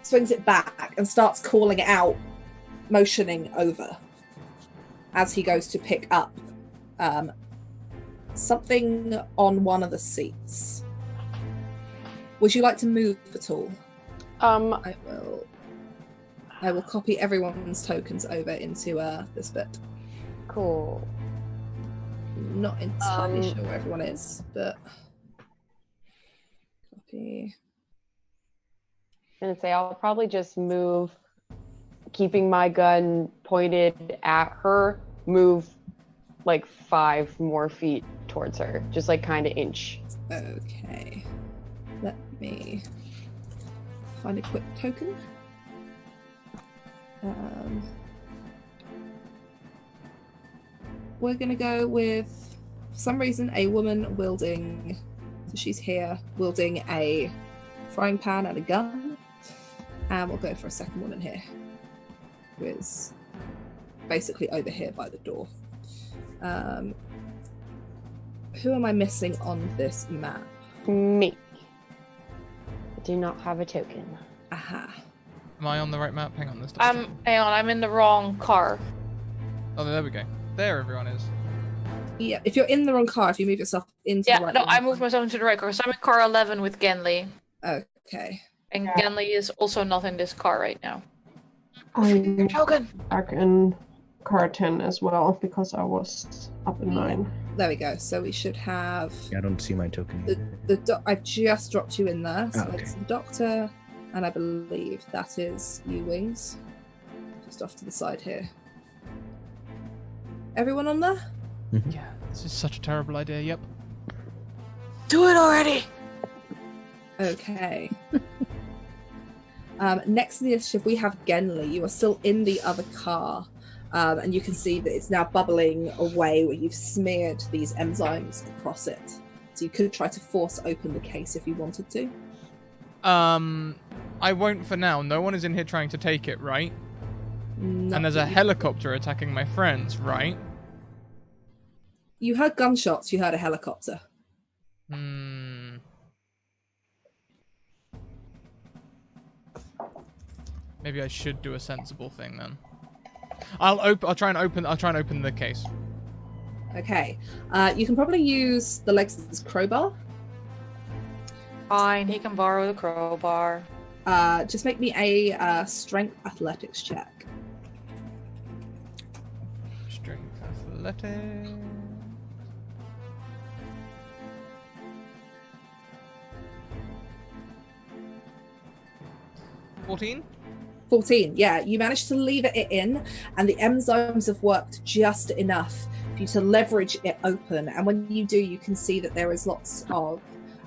swings it back and starts calling it out, motioning over as he goes to pick up something on one of the seats. Would you like to move at all? I will copy everyone's tokens over into this bit. Cool. Not entirely sure where everyone is, but copy. I'm gonna say I'll probably just move, keeping my gun pointed at her, move like 5 more feet towards her, just like kind of inch. Okay. Let me find a quick token. We're gonna go with, for some reason, a woman wielding, so she's here, wielding a frying pan and a gun. And we'll go for a second woman here, who is basically over here by the door. Who am I missing on this map? Me. I do not have a token. Aha. Am I on the right map? Hang on, let's Hang on, I'm in the wrong car. Oh, there we go. There everyone is. Yeah, if you're in the wrong car, if you move yourself into the right one. I moved myself into the right car. So I'm in car 11 with Genli. Okay. And Genli is also not in this car right now. I'm Token! back in car 10 as well because I was up in 9. There we go. So we should have Yeah, I don't see my token either. I've just dropped you in there. So okay. it's the doctor, and I believe that is you, Wings. Just off to the side here. Everyone on there? Yeah, this is such a terrible idea. Yep. Do it already! Okay. Next in the initiative, we have Genli. You are still in the other car, and you can see that it's now bubbling away where you've smeared these enzymes across it. So you could try to force open the case if you wanted to. I won't for now. No one is in here trying to take it, right? Not And there's a that you- helicopter attacking my friends, right? You heard gunshots, you heard a helicopter. Maybe I should do a sensible thing then. I'll try and open the case. Okay. You can probably use the legs as crowbar. Fine, he can borrow the crowbar. Just make me a strength athletics check. Strength athletics. $14? 14, yeah. You managed to lever it in, and the enzymes have worked just enough for you to leverage it open. And when you do, you can see that there is lots of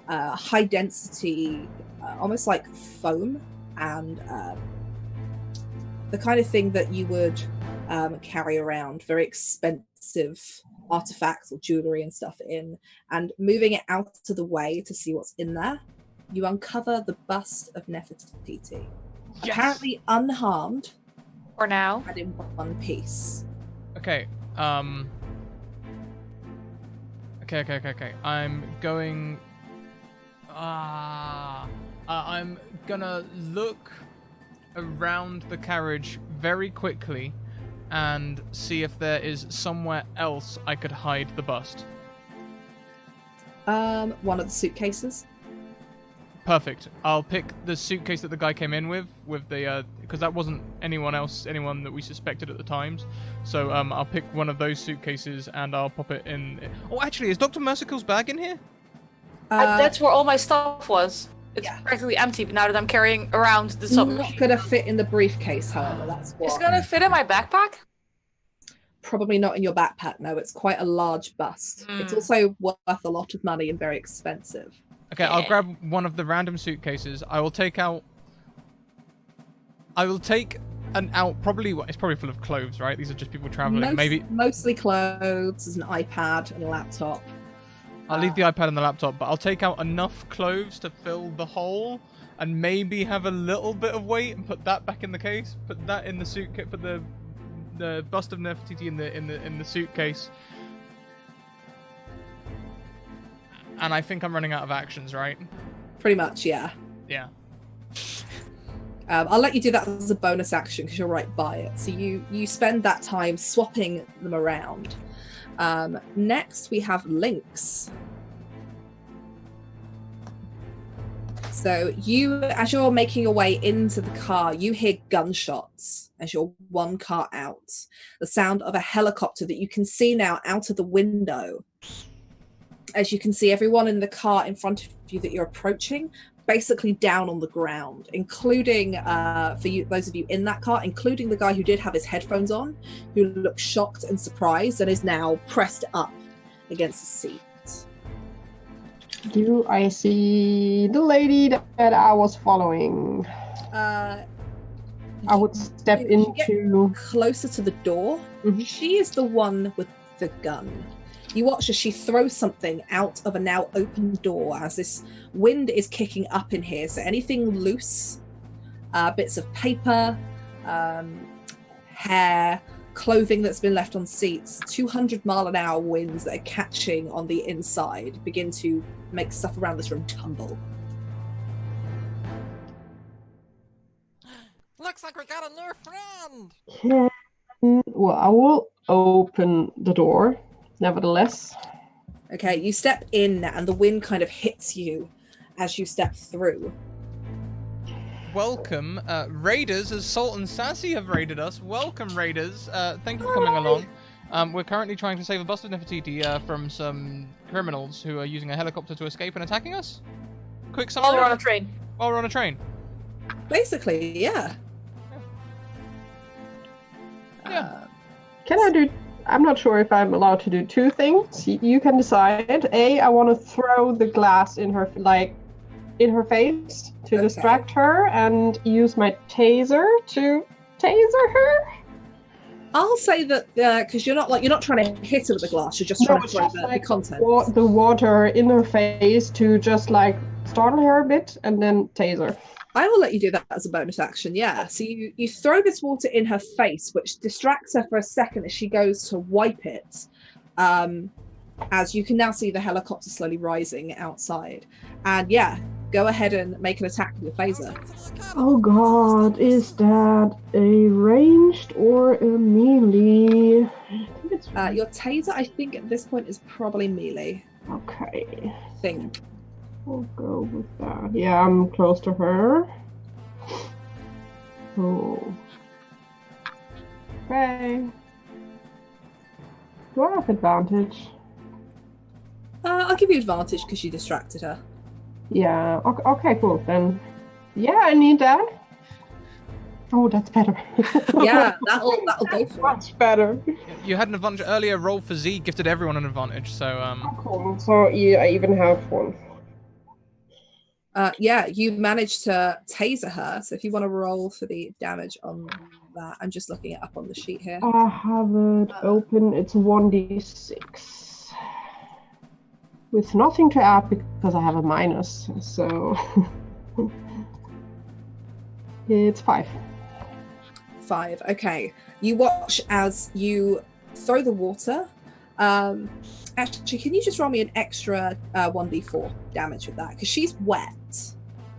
high density, almost like foam, and the kind of thing that you would carry around, very expensive artifacts or jewelry and stuff in. And moving it out of the way to see what's in there, you uncover the bust of Nefertiti. Yes. Apparently unharmed. For now. And in one piece. Okay. Okay. I'm going. I'm gonna look around the carriage very quickly and see if there is somewhere else I could hide the bust. One of the suitcases. Perfect. I'll pick the suitcase that the guy came in with the because that wasn't anyone that we suspected at the times. So I'll pick one of those suitcases and I'll pop it in. Oh, actually, is Dr. Merciful's bag in here? That's where all my stuff was. It's yeah. practically empty now that I'm carrying around the submachine. Not gonna fit in the briefcase, however. That's what. It's gonna fit in my backpack? Probably not in your backpack. No, it's quite a large bust. It's also worth a lot of money and very expensive. Okay, I'll grab one of the random suitcases. I will take an out. Probably it's probably full of clothes, right? These are just people traveling. Maybe mostly clothes. There's an iPad and a laptop. I'll leave the iPad and the laptop, but I'll take out enough clothes to fill the hole, and maybe have a little bit of weight and put that back in the case. Put that in the suitcase. Put the bust of Nefertiti in the suitcase. And I think I'm running out of actions, right? Pretty much, yeah. Yeah. I'll let you do that as a bonus action because you're right by it. So you spend that time swapping them around. Next, we have Lynx. So as you're making your way into the car, you hear gunshots as you're one car out. The sound of a helicopter that you can see now out of the window. As you can see everyone in the car in front of you that you're approaching, basically down on the ground, including, for you, those of you in that car, including the guy who did have his headphones on, who looked shocked and surprised and is now pressed up against the seat. Do I see the lady that I was following? I would step into... closer to the door. Mm-hmm. She is the one with the gun. You watch as she throws something out of a now open door as this wind is kicking up in here. So anything loose, bits of paper, hair, clothing that's been left on seats, 200-mile-an-hour winds that are catching on the inside begin to make stuff around this room tumble. Looks like we got a new friend! Well, I will open the door, nevertheless. Okay, you step in and the wind kind of hits you as you step through. Welcome, raiders, as Salt and Sassy have raided us. Welcome, raiders. Thank you for coming along. We're currently trying to save a bus of Nefertiti from some criminals who are using a helicopter to escape and attacking us. Quick summary. While we're on a train. While we're on a train. Basically, yeah. Can I do... I'm not sure if I'm allowed to do two things. You can decide. A, I want to throw the glass in her, in her face to distract her, and use my taser to taser her. I'll say that because you're not trying to hit her with the glass. You're just trying to throw the contents. The water in her face to just startle her a bit and then taser. I will let you do that as a bonus action, yeah. So you throw this water in her face, which distracts her for a second as she goes to wipe it. As you can now see the helicopter slowly rising outside. And yeah, go ahead and make an attack with your phaser. Oh god, is that a ranged or a melee? I think it's your taser, I think at this point, is probably melee. Okay. I think. We'll go with that. Yeah, I'm close to her. Oh. Okay. Do I have advantage? I'll give you advantage because you distracted her. Yeah, okay, cool. Then, yeah, I need that. Oh, that's better. Yeah, that'll go for much better. You had an advantage earlier. Roll for Z gifted everyone an advantage, so Oh, cool. So yeah, I even have one. Yeah, you managed to taser her. So if you want to roll for the damage on that, I'm just looking it up on the sheet here. I have it open. It's 1d6 with nothing to add because I have a minus. So it's 5. 5. Okay. You watch as you throw the water. Actually, can you just roll me an extra 1d4 damage with that? Because she's wet.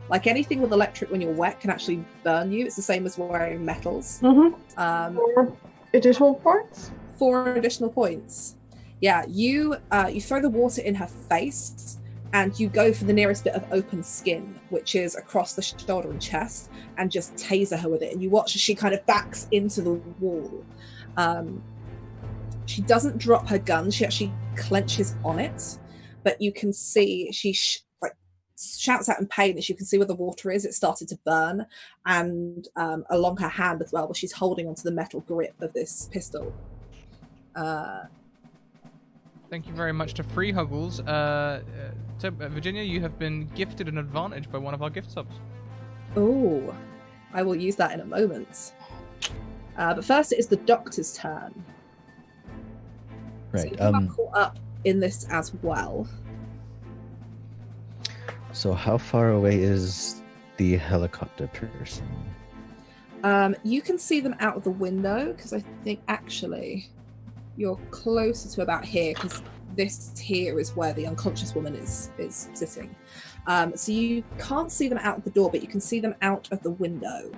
Like anything with electric, when you're wet, can actually burn you. It's the same as wearing metals. Mm-hmm. 4 additional points? 4 additional points. Yeah, you throw the water in her face, and you go for the nearest bit of open skin, which is across the shoulder and chest, and just taser her with it. And you watch as she kind of backs into the wall. She doesn't drop her gun. She actually clenches on it, but you can see she shouts out in pain as you can see where the water is. It started to burn, and along her hand as well, where she's holding onto the metal grip of this pistol. Thank you very much to Free Huggles. Virginia, you have been gifted an advantage by one of our gift subs. Oh, I will use that in a moment. But first, it is the doctor's turn. Right. So you are caught up in this as well. So how far away is the helicopter person? You can see them out of the window because I think actually you're closer to about here because this here is where the unconscious woman is sitting. So you can't see them out of the door, but you can see them out of the window,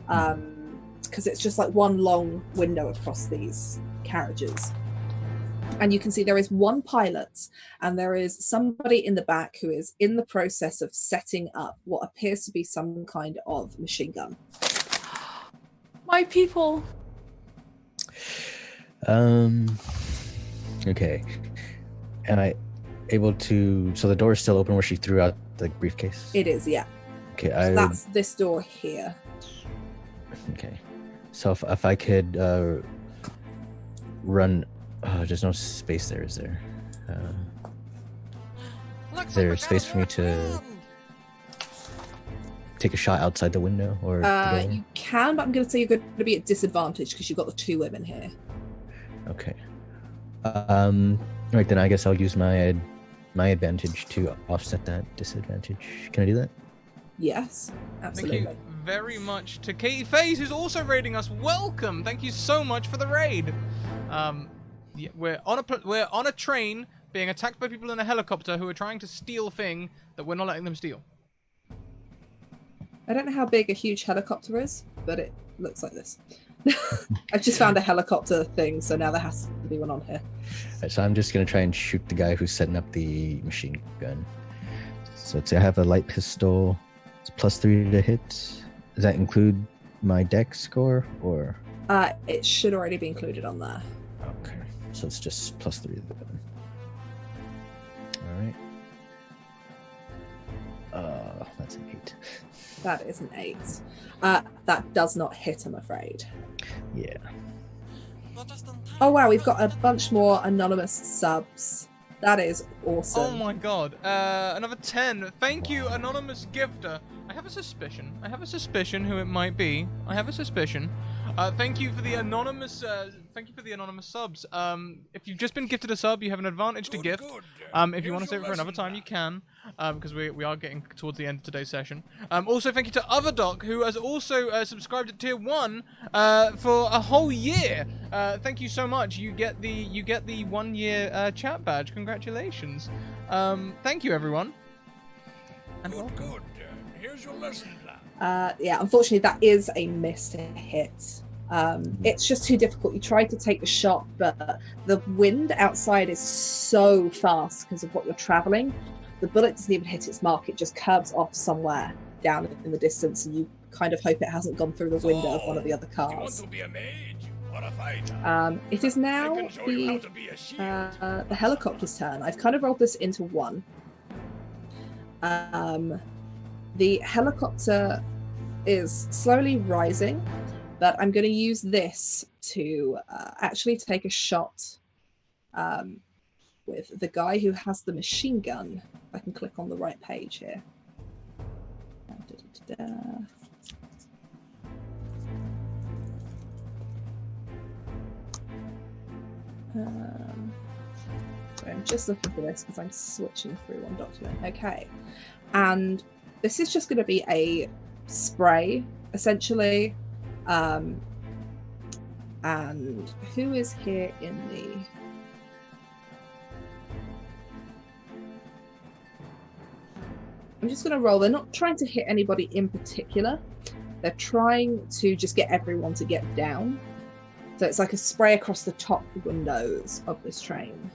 because it's just like one long window across these carriages. And you can see there is one pilot, and there is somebody in the back who is in the process of setting up what appears to be some kind of machine gun. My people. Okay. Am I able to? So the door is still open where she threw out the briefcase? It is, yeah. Okay, So that's this door here. Okay. So if I could run... there's no space there, is there? Is there space for me to take a shot outside the window? Or the door? You can, but I'm going to say you're going to be at disadvantage because you've got the two women here. Okay. Right, then I guess I'll use my advantage to offset that disadvantage. Can I do that? Yes, absolutely. Thank you very much to Katie Faze, who's also raiding us. Welcome. Thank you so much for the raid. Yeah, we're on a train being attacked by people in a helicopter who are trying to steal a thing that we're not letting them steal. I don't know how big a huge helicopter is, but it looks like this. I've just found a helicopter thing, so now there has to be one on here. Right, so I'm just going to try and shoot the guy who's setting up the machine gun. So let's say I have a light pistol. It's +3 to hit. Does that include my dex score, or? It should already be included on there. Okay, so it's just +3 to the gun. All right. That's an 8. That is an 8. That does not hit, I'm afraid. Yeah. Oh wow, we've got a bunch more anonymous subs. That is awesome. Oh my god. Another 10. Thank you, anonymous gifter. I have a suspicion who it might be. I have a suspicion. Thank you for the anonymous subs. If you've just been gifted a sub, you have an advantage to gift. If you want to save it for another time, you can, because we are getting towards the end of today's session. Also, thank you to Otherdoc, who has also subscribed at tier 1 for a whole year. Thank you so much. You get the 1 year chat badge. Congratulations. Thank you, everyone. And Good. Here's your lesson plan. Yeah, unfortunately, that is a miss to hit. It's just too difficult. You tried to take the shot, but the wind outside is so fast because of what you're traveling. The bullet doesn't even hit its mark. It just curves off somewhere down in the distance, and you kind of hope it hasn't gone through the window of one of the other cars. You want to be a mage or a fighter? It is now I can show you how to be a shield. the helicopter's turn. I've kind of rolled this into one. The helicopter is slowly rising, but I'm going to use this to actually take a shot with the guy who has the machine gun. If I can click on the right page here. So I'm just looking for this because I'm switching through one document. Okay, and this is just going to be a spray, essentially. And who is here in the... I'm just going to roll. They're not trying to hit anybody in particular. They're trying to just get everyone to get down. So it's like a spray across the top windows of this train.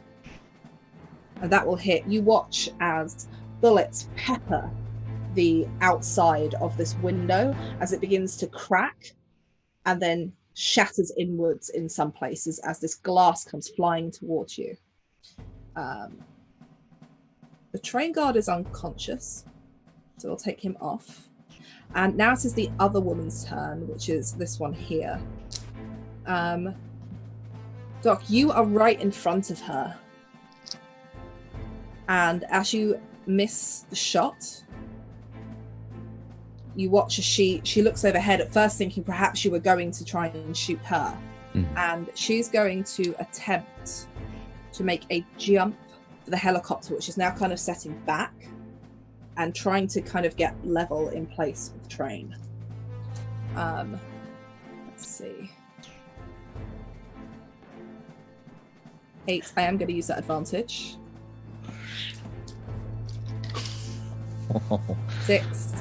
And that will hit. You watch as bullets pepper the outside of this window as it begins to crack and then shatters inwards in some places as this glass comes flying towards you. The train guard is unconscious, so we'll take him off. And now it is the other woman's turn, which is this one here. Doc, you are right in front of her. And as you miss the shot, you watch as she looks overhead, at first thinking perhaps you were going to try and shoot her. And she's going to attempt to make a jump for the helicopter, which is now kind of setting back and trying to kind of get level in place with the train. Let's see. 8. I am going to use that advantage. 6.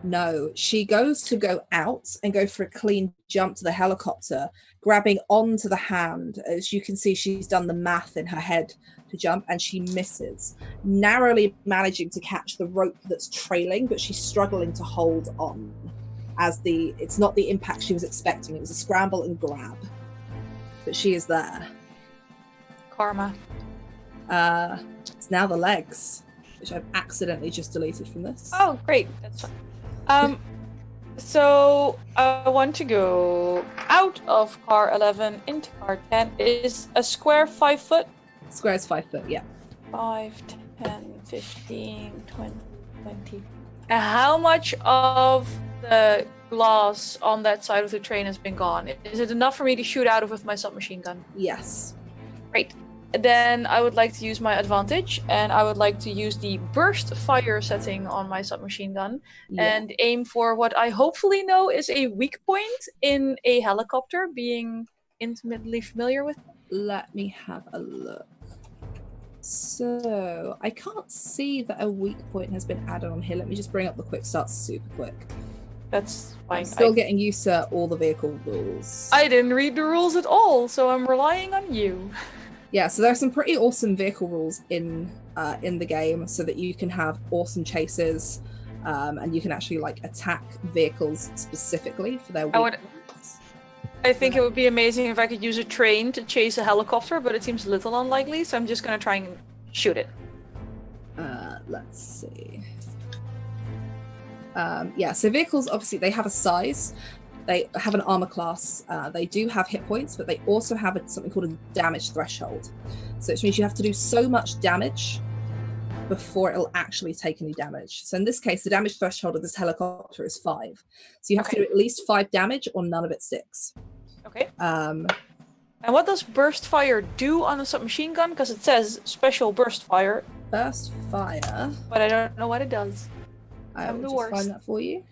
No. She goes to go out and go for a clean jump to the helicopter, grabbing onto the hand. As you can see, she's done the math in her head to jump, and she misses, narrowly managing to catch the rope that's trailing, but she's struggling to hold on. As it's not the impact she was expecting. It was a scramble and grab, but she is there. Karma. It's now the legs, which I've accidentally just deleted from this. Oh, great. That's fine. So I want to go out of car 11 into car 10. Is a square 5 foot? Square is 5 foot, yeah. 5, 10, 15, 20, 20. And how much of the glass on that side of the train has been gone? Is it enough for me to shoot out of with my submachine gun? Yes. Great. Then I would like to use my advantage, and I would like to use the burst fire setting on my submachine gun and aim for what I hopefully know is a weak point in a helicopter, being intimately familiar with it. Let me have a look. So I can't see that a weak point has been added on here. Let me just bring up the quick start super quick. That's fine. I'm still getting used to all the vehicle rules. I didn't read the rules at all, so I'm relying on you. Yeah, so there are some pretty awesome vehicle rules in the game, so that you can have awesome chases, and you can actually like attack vehicles specifically for their weak points. I think it would be amazing if I could use a train to chase a helicopter, but it seems a little unlikely, so I'm just gonna try and shoot it. Let's see. So vehicles, obviously, they have a size. They have an armor class. They do have hit points, but they also have something called a damage threshold. So it means you have to do so much damage before it'll actually take any damage. So in this case, the damage threshold of this helicopter is 5. So you have to do at least 5 damage or none of it sticks. Okay. And what does burst fire do on a submachine gun? Because it says special burst fire. Burst fire. But I don't know what it does. I will just find that for you.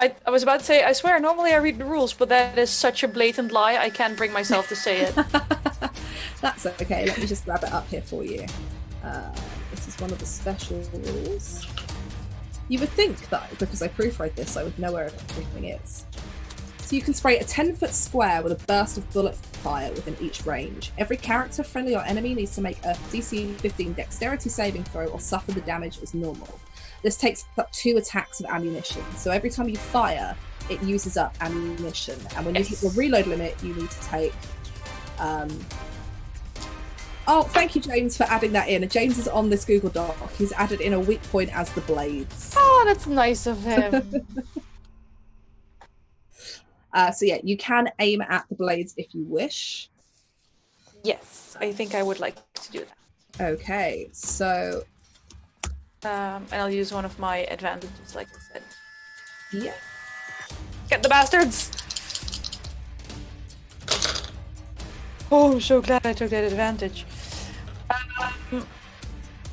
I was about to say, I swear, normally I read the rules, but that is such a blatant lie, I can't bring myself to say it. That's okay, let me just grab it up here for you. This is one of the special rules. You would think that, because I proofread this, I would know where everything is. So you can spray a 10-foot square with a burst of bullet fire within each range. Every character, friendly or enemy, needs to make a DC 15 dexterity saving throw or suffer the damage as normal. This takes up 2 attacks of ammunition. So every time you fire, it uses up ammunition. And when you hit the reload limit, you need to take... Oh, thank you, James, for adding that in. James is on this Google Doc. He's added in a weak point as the blades. Oh, that's nice of him. So yeah, you can aim at the blades if you wish. Yes, I think I would like to do that. Okay, so... and I'll use one of my advantages, like I said. Yeah. Get the bastards! Oh, I'm so glad I took that advantage.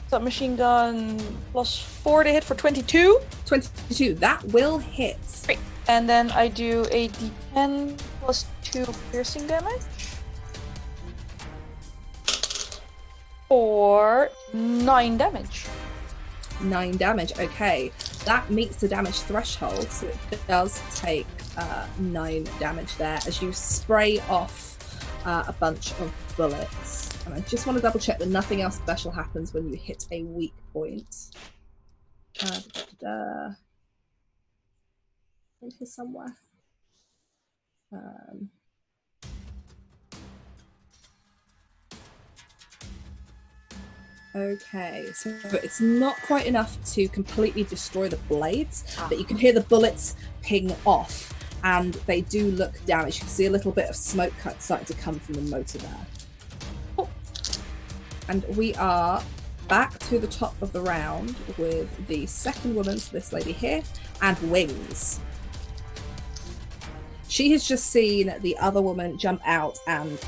Submachine gun +4 to hit for 22. 22, that will hit. Great. And then I do a d10 +2 piercing damage. For 9 damage. 9 damage, okay. That meets the damage threshold, so it does take 9 damage there as you spray off a bunch of bullets. And I just want to double check that nothing else special happens when you hit a weak point. In here somewhere. Okay, so it's not quite enough to completely destroy the blades, but you can hear the bullets ping off, and they do look damaged. You can see a little bit of smoke starting to come from the motor there. Oh. And we are back to the top of the round with the second woman, so this lady here, and Wings. She has just seen the other woman jump out and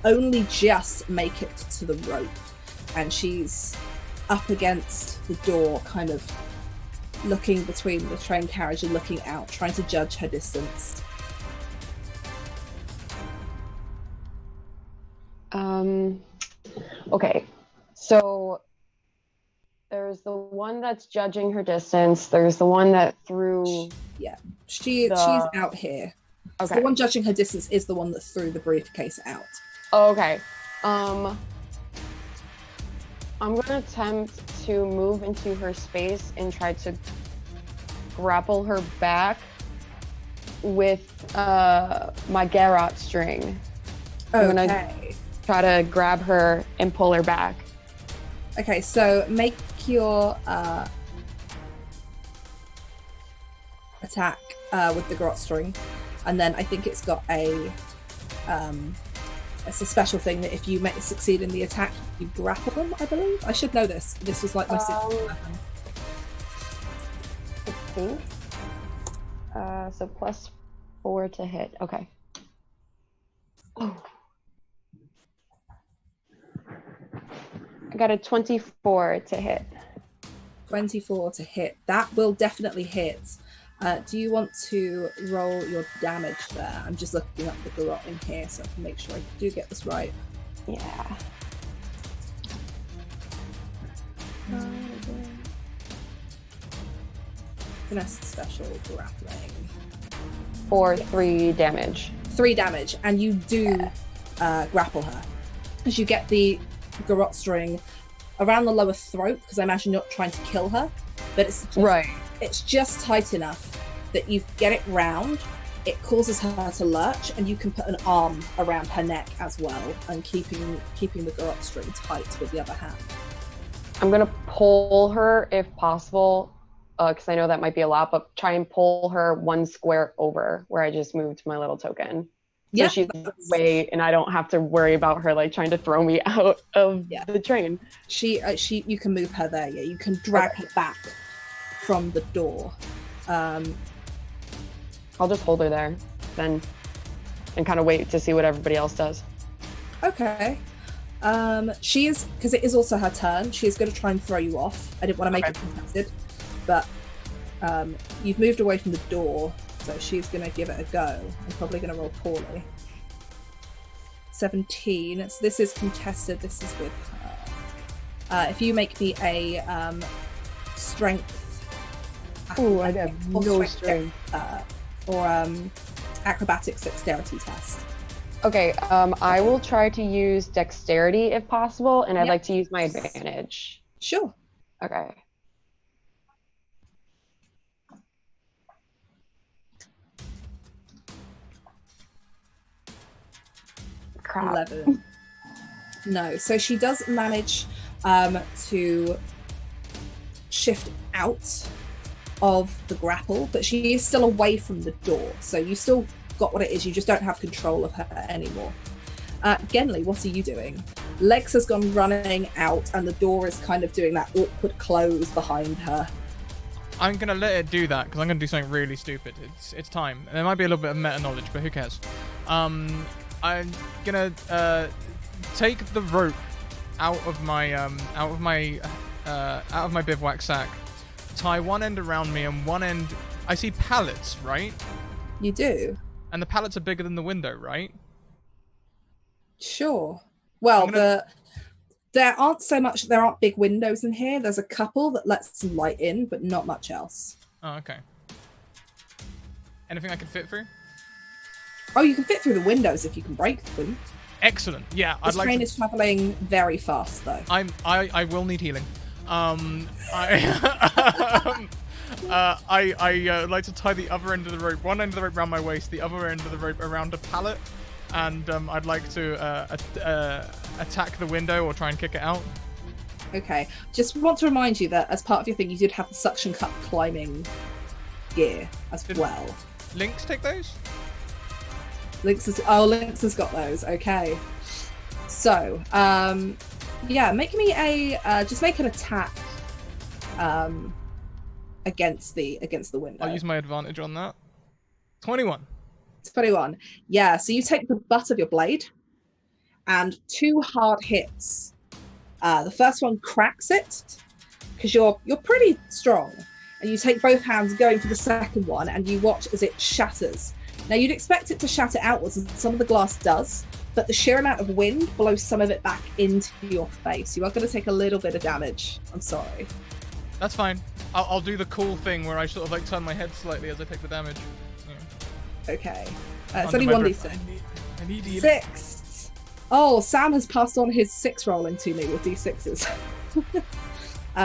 only just make it to the rope. And she's up against the door, kind of looking between the train carriage and looking out, trying to judge her distance. Okay, so there's the one that's judging her distance. There's the one that threw. Yeah, she's out here. Okay. So the one judging her distance is the one that threw the briefcase out. Okay. I'm gonna attempt to move into her space and try to grapple her back with my garrote string. I'm gonna try to grab her and pull her back. Okay, so make your attack with the garrote string, and then I think it's got it's a special thing that if you succeed in the attack, you grapple them, I believe. I should know this. This was like my secret weapon. 16. So +4 to hit. Okay. Oh. I got a 24 to hit. 24 to hit. That will definitely hit. Do you want to roll your damage there? I'm just looking up the garrote in here so I can make sure I do get this right. Yeah. Finesse special grappling. For 3 damage. 3 damage, and you do grapple her. As you get the garrote string around the lower throat, because I imagine you're not trying to kill her, but it's just, right. It's just tight enough that you get it round. It causes her to lurch, and you can put an arm around her neck as well, and keeping the garrote string tight with the other hand. I'm gonna pull her if possible, because I know that might be a lot, but try and pull her 1 square over where I just moved my little token. So she's away, and I don't have to worry about her like trying to throw me out of the train. You can move her there. Yeah, you can drag her back from the door. I'll just hold her there then and kind of wait to see what everybody else does. Okay. She is, because it is also her turn, she is going to try and throw you off. I didn't want to make it contested, but you've moved away from the door, so she's going to give it a go. I'm probably going to roll poorly. 17. So this is contested. This is with her. If you make me a strength. Ooh, I have no strength. Or acrobatics dexterity test. Okay, I will try to use dexterity if possible, and I'd like to use my advantage. Sure. Okay. Crap. 11. No, so she does manage to shift out of the grapple, but she is still away from the door, so you still got what it is, you just don't have control of her anymore. Genly, what are you doing? Lex has gone running out, and the door is kind of doing that awkward close behind her. I'm gonna let it do that because I'm gonna do something really stupid. It's time. There might be a little bit of meta knowledge, but who cares? I'm gonna take the rope out of my bivouac sack, tie one end around me, and one end. I see pallets, right? You do. And the pallets are bigger than the window, right? Sure. Well, there aren't big windows in here. There's a couple that lets some light in, but not much else. Oh, okay. Anything I can fit through? Oh, you can fit through the windows if you can break them. Excellent. Yeah, This train is traveling very fast, though. I will need healing. I like to tie the other end of the rope, one end of the rope around my waist, the other end of the rope around a pallet, and I'd like to attack the window or try and kick it out. Okay. Just want to remind you that as part of your thing, you did have the suction cup climbing gear as well. Lynx take those? Lynx has got those. Okay. So, yeah, make me just make an attack against the window. I'll use my advantage on that. 21. 21. Yeah, so you take the butt of your blade and 2 hard hits. The first one cracks it because you're pretty strong, and you take both hands going for the second one, and you watch as it shatters. Now, you'd expect it to shatter outwards, and some of the glass does, but the sheer amount of wind blows some of it back into your face. You are going to take a little bit of damage. I'm sorry. That's fine. I'll do the cool thing where I sort of like turn my head slightly as I take the damage. Yeah. Okay. It's only 1d6. I need healing. 6. Oh, Sam has passed on his 6 rolling to me with d6s.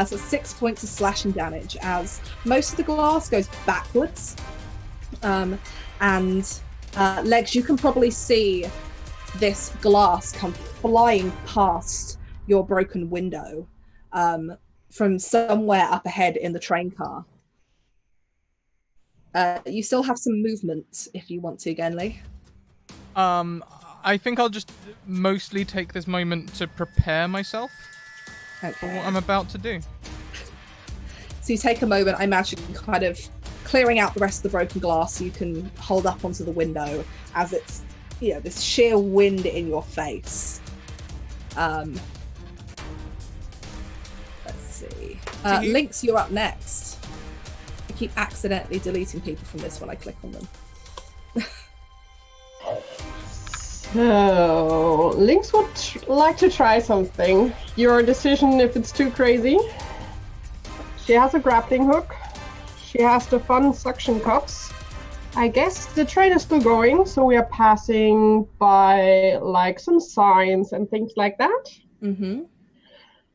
So 6 points of slashing damage as most of the glass goes backwards. And Legs, you can probably see this glass come flying past your broken window from somewhere up ahead in the train car. You still have some movement if you want to, Genly. I think I'll just mostly take this moment to prepare myself for what I'm about to do. So you take a moment, I imagine, kind of clearing out the rest of the broken glass so you can hold up onto the window as it's, you know, this sheer wind in your face. Let's see. Lynx, you're up next. I keep accidentally deleting people from this when I click on them. So, Lynx would like to try something. Your decision if it's too crazy. She has a grappling hook. She has the fun suction cups. I guess the train is still going, so we are passing by like some signs and things like that. Mm-hmm.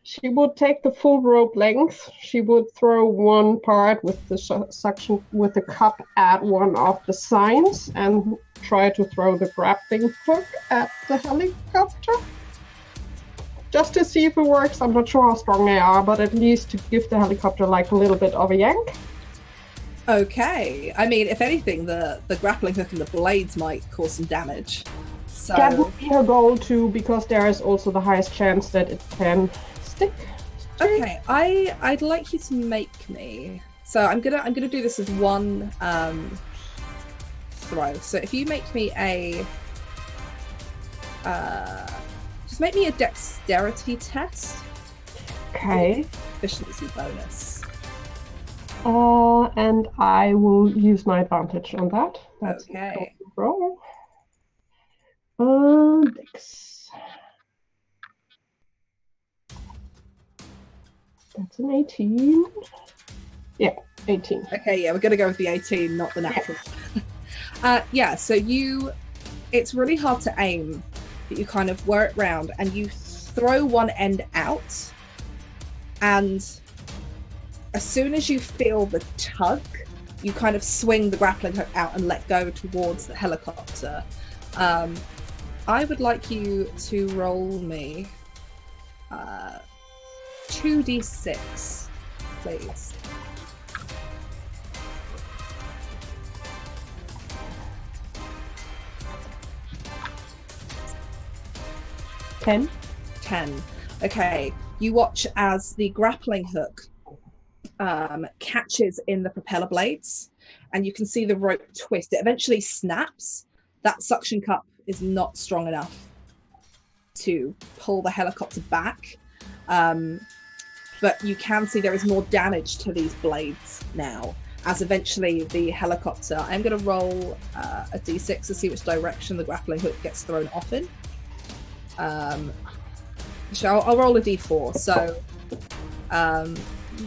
She would take the full rope length. She would throw one part with the suction with the cup at one of the signs and try to throw the grappling hook at the helicopter. Just to see if it works. I'm not sure how strong they are, but at least to give the helicopter like a little bit of a yank. Okay. I mean, if anything, the grappling hook and the blades might cause some damage. So that would be her goal too, because there is also the highest chance that it can stick. Okay, I'd like you to make me. So I'm gonna do this as one throw. So if you make me a just make me a dexterity test. Okay. Efficiency bonus. And I will use my advantage on that. That's okay. Roll. Dex. That's an 18. Yeah, 18. Okay, yeah, we're gonna go with the 18, not the natural. Yeah, so it's really hard to aim, but you kind of whir it round and you throw one end out, and as soon as you feel the tug, you kind of swing the grappling hook out and let go towards the helicopter. I would like you to roll me 2d6, please. 10. 10. Okay, you watch as the grappling hook catches in the propeller blades, and you can see the rope twist. It eventually snaps. That suction cup is not strong enough to pull the helicopter back, but you can see there is more damage to these blades now, as eventually the helicopter, I'm going to roll a d6 to see which direction the grappling hook gets thrown off in. So I'll roll a d4. So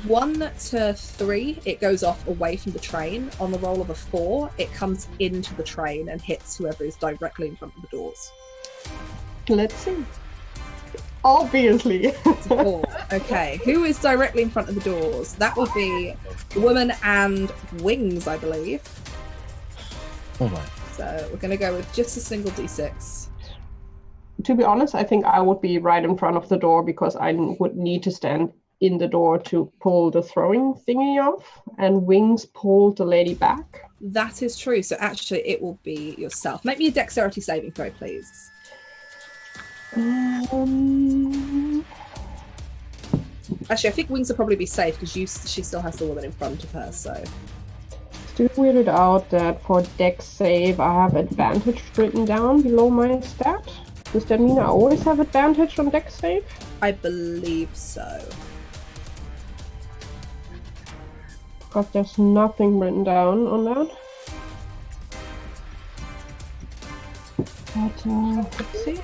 1 to 3, it goes off away from the train. On the roll of a 4, it comes into the train and hits whoever is directly in front of the doors. Let's see. Obviously. 4. Okay, who is directly in front of the doors? That will be the woman and Wings, I believe. Oh my. So we're going to go with just a single d6. To be honest, I think I would be right in front of the door because I would need to stand in the door to pull the throwing thingy off, and Wings pulled the lady back. That is true. So actually, it will be yourself. Make me a dexterity saving throw, please. Actually, I think Wings will probably be safe because she still has the woman in front of her. So Still weirded out that for dex save I have advantage written down below my stat. Does that mean I always have advantage on dex save? I believe so. Because there's nothing written down on that. But let's see.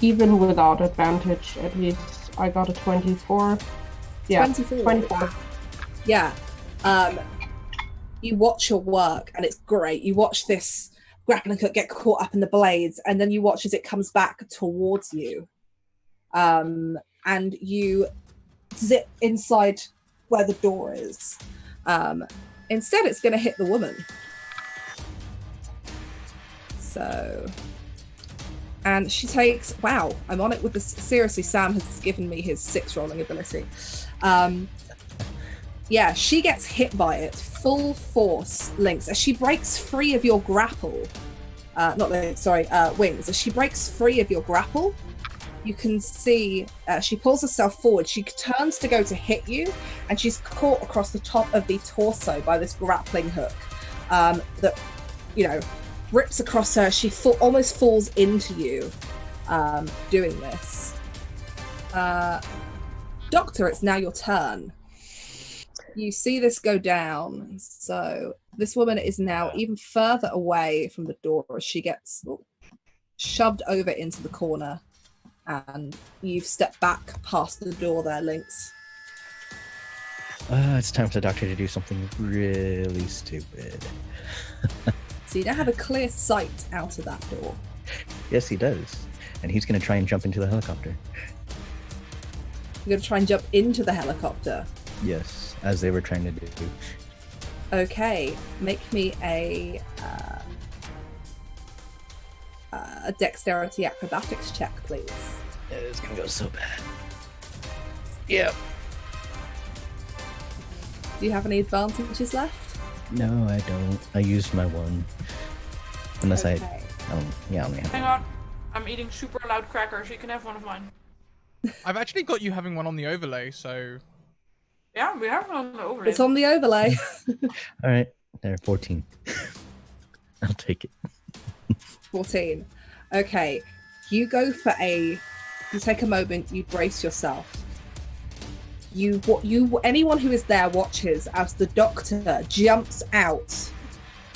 Even without advantage, at least I got a 24. Yeah, 24. Yeah. You watch your work, and it's great. You watch this grappling hook get caught up in the blades, and then you watch as it comes back towards you. And you zip inside where the door is. Instead, it's going to hit the woman. So, and she takes, wow, I'm on it with this. Seriously, Sam has given me his 6 rolling ability. Yeah, she gets hit by it, full force, Lynx, as she breaks free of your grapple. Wings. As she breaks free of your grapple, you can see she pulls herself forward. She turns to go to hit you, and she's caught across the top of the torso by this grappling hook that, rips across her. She almost falls into you doing this. Doctor, it's now your turn. You see this go down. So this woman is now even further away from the door as she gets shoved over into the corner. And you've stepped back past the door there, Lynx. It's time for the doctor to do something really stupid. So you now have a clear sight out of that door. Yes, he does. And he's going to try and jump into the helicopter. You're going to try and jump into the helicopter? Yes, as they were trying to do. Okay, make me a dexterity acrobatics check, please. It's going to go so bad. Yep. Do you have any advantages left? No, I don't. I used my one. Unless okay. I only have Hang on. I'm eating super loud crackers. You can have one of mine. I've actually got you having one on the overlay, so... Yeah, we have one on the overlay. It's on the overlay. All right, there, 14. I'll take it. 14. Okay, you take a moment, you brace yourself. Anyone who is there watches as the doctor jumps out,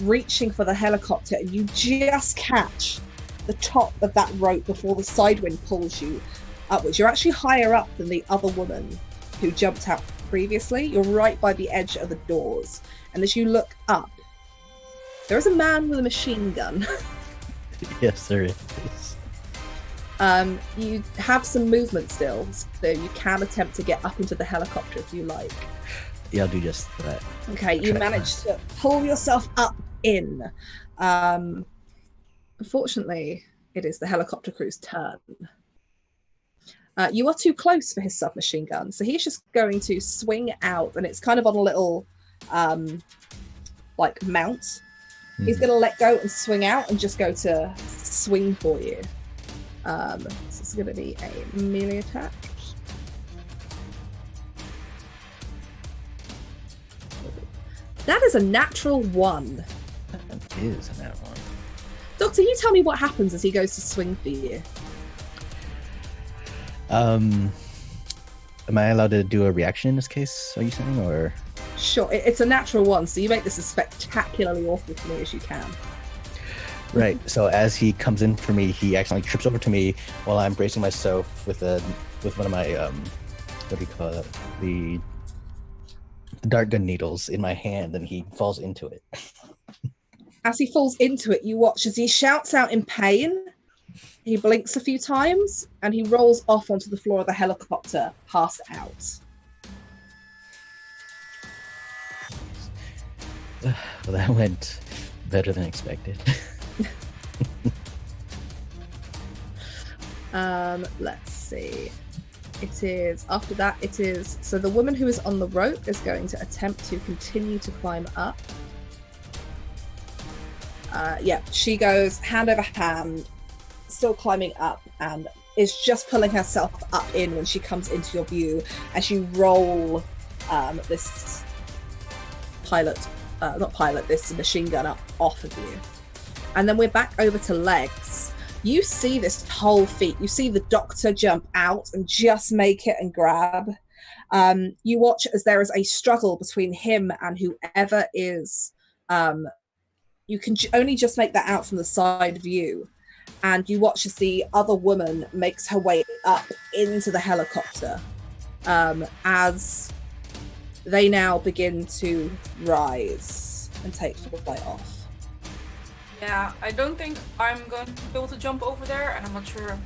reaching for the helicopter, and you just catch the top of that rope before the side wind pulls you upwards. You're actually higher up than the other woman who jumped out previously. You're right by the edge of the doors, and as you look up, there is a man with a machine gun. Yes, there is. You have some movement still, so you can attempt to get up into the helicopter if you like. Yeah, I'll do just that. Okay, you manage to pull yourself up in. Unfortunately, it is the helicopter crew's turn. You are too close for his submachine gun, so he's just going to swing out, and it's kind of on a little, mount. He's going to let go and swing out and just go to swing for you. So it's going to be a melee attack. That is a natural 1. That is a nat 1. Doctor, you tell me what happens as he goes to swing for you. Am I allowed to do a reaction in this case, are you saying, or? Sure, it's a natural 1, so you make this as spectacularly awful for me as you can. Right, so as he comes in for me, he accidentally trips over to me while I'm bracing myself with one of my, what do you call it? The dart gun needles in my hand, and he falls into it. As he falls into it, you watch as he shouts out in pain. He blinks a few times, and he rolls off onto the floor of the helicopter, passed out. Well, that went better than expected. Let's see. After that, so the woman who is on the rope is going to attempt to continue to climb up. She goes hand over hand, still climbing up, and is just pulling herself up in when she comes into your view as you roll this this machine gun up off of you. And then we're back over to Legs. You see this whole feat. You see the doctor jump out and just make it and grab. You watch as there is a struggle between him and whoever is you can only just make that out from the side view, and you watch as the other woman makes her way up into the helicopter, as they now begin to rise and take flight off. Yeah, I don't think I'm going to be able to jump over there, and I'm not sure.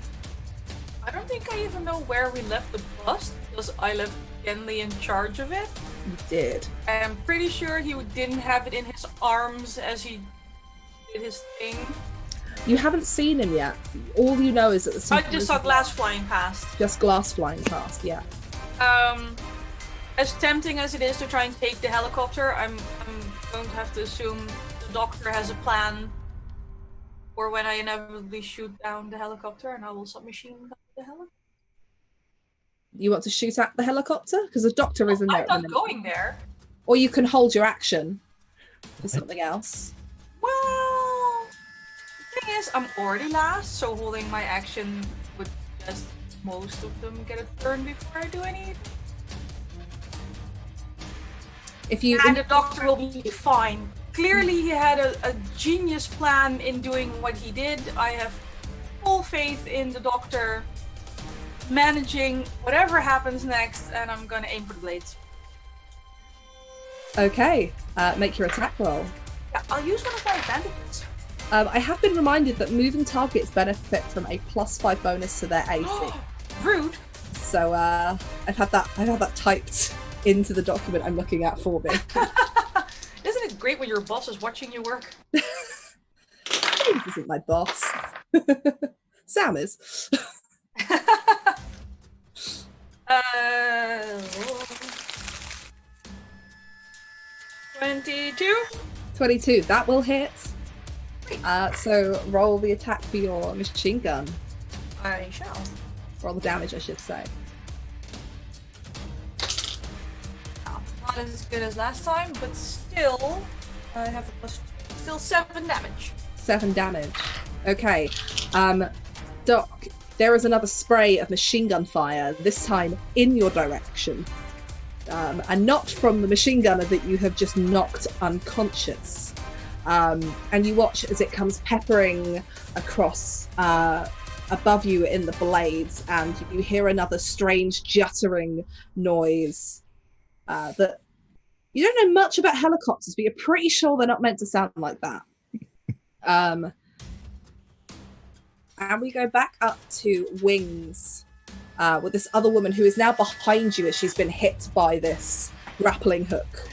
I don't think I even know where we left the bus, because I left Genli in charge of it. You did. I'm pretty sure he didn't have it in his arms as he did his thing. You haven't seen him yet. All you know is that the I just saw glass flying past. Just glass flying past, yeah. As tempting as it is to try and take the helicopter, I'm going to have to assume the doctor has a plan for when I inevitably shoot down the helicopter, and I will submachine gun the helicopter. You want to shoot at the helicopter? Because the doctor is in there. I'm not going there. Or you can hold your action for something else. Well, the thing is, I'm already last, so holding my action would suggest most of them get a turn before I do anything. And the doctor will be fine. Clearly he had a genius plan in doing what he did. I have full faith in the doctor managing whatever happens next, and I'm gonna aim for the blades. Okay, make your attack roll. Yeah, I'll use one of my advantages. I have been reminded that moving targets benefit from a +5 bonus to their AC. Rude. So I've had that typed into the document I'm looking at for me. Isn't it great when your boss is watching you work? James isn't my boss. Sam is. 22. 22. That will hit. So roll the attack for your machine gun. I shall. Roll the damage, I should say. Not as good as last time, but still, I have a +2. Still 7 damage. 7 damage. Okay. Doc, there is another spray of machine gun fire, this time in your direction. And not from the machine gunner that you have just knocked unconscious. And you watch as it comes peppering across above you in the blades, and you hear another strange juttering noise that you don't know much about helicopters, but you're pretty sure they're not meant to sound like that. And we go back up to Wings with this other woman who is now behind you as she's been hit by this grappling hook.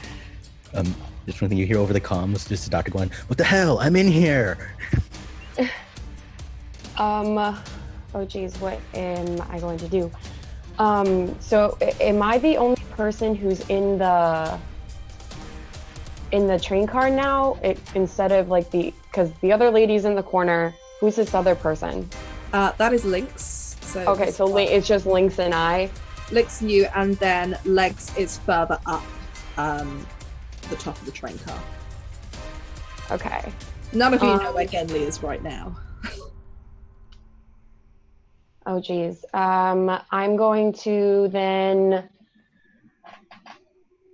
Just one thing you hear over the comms, just the doctor going, "What the hell? I'm in here." Oh geez, what am I going to do? So am I the only person who's in the train car now? Instead of like because the other lady's in the corner. Who's this other person? That is Lynx. So okay, so it's just Lynx and I. Lynx and you, and then Legs is further up the top of the train car. Okay. None of you know where Genli is right now. Oh geez. I'm going to then.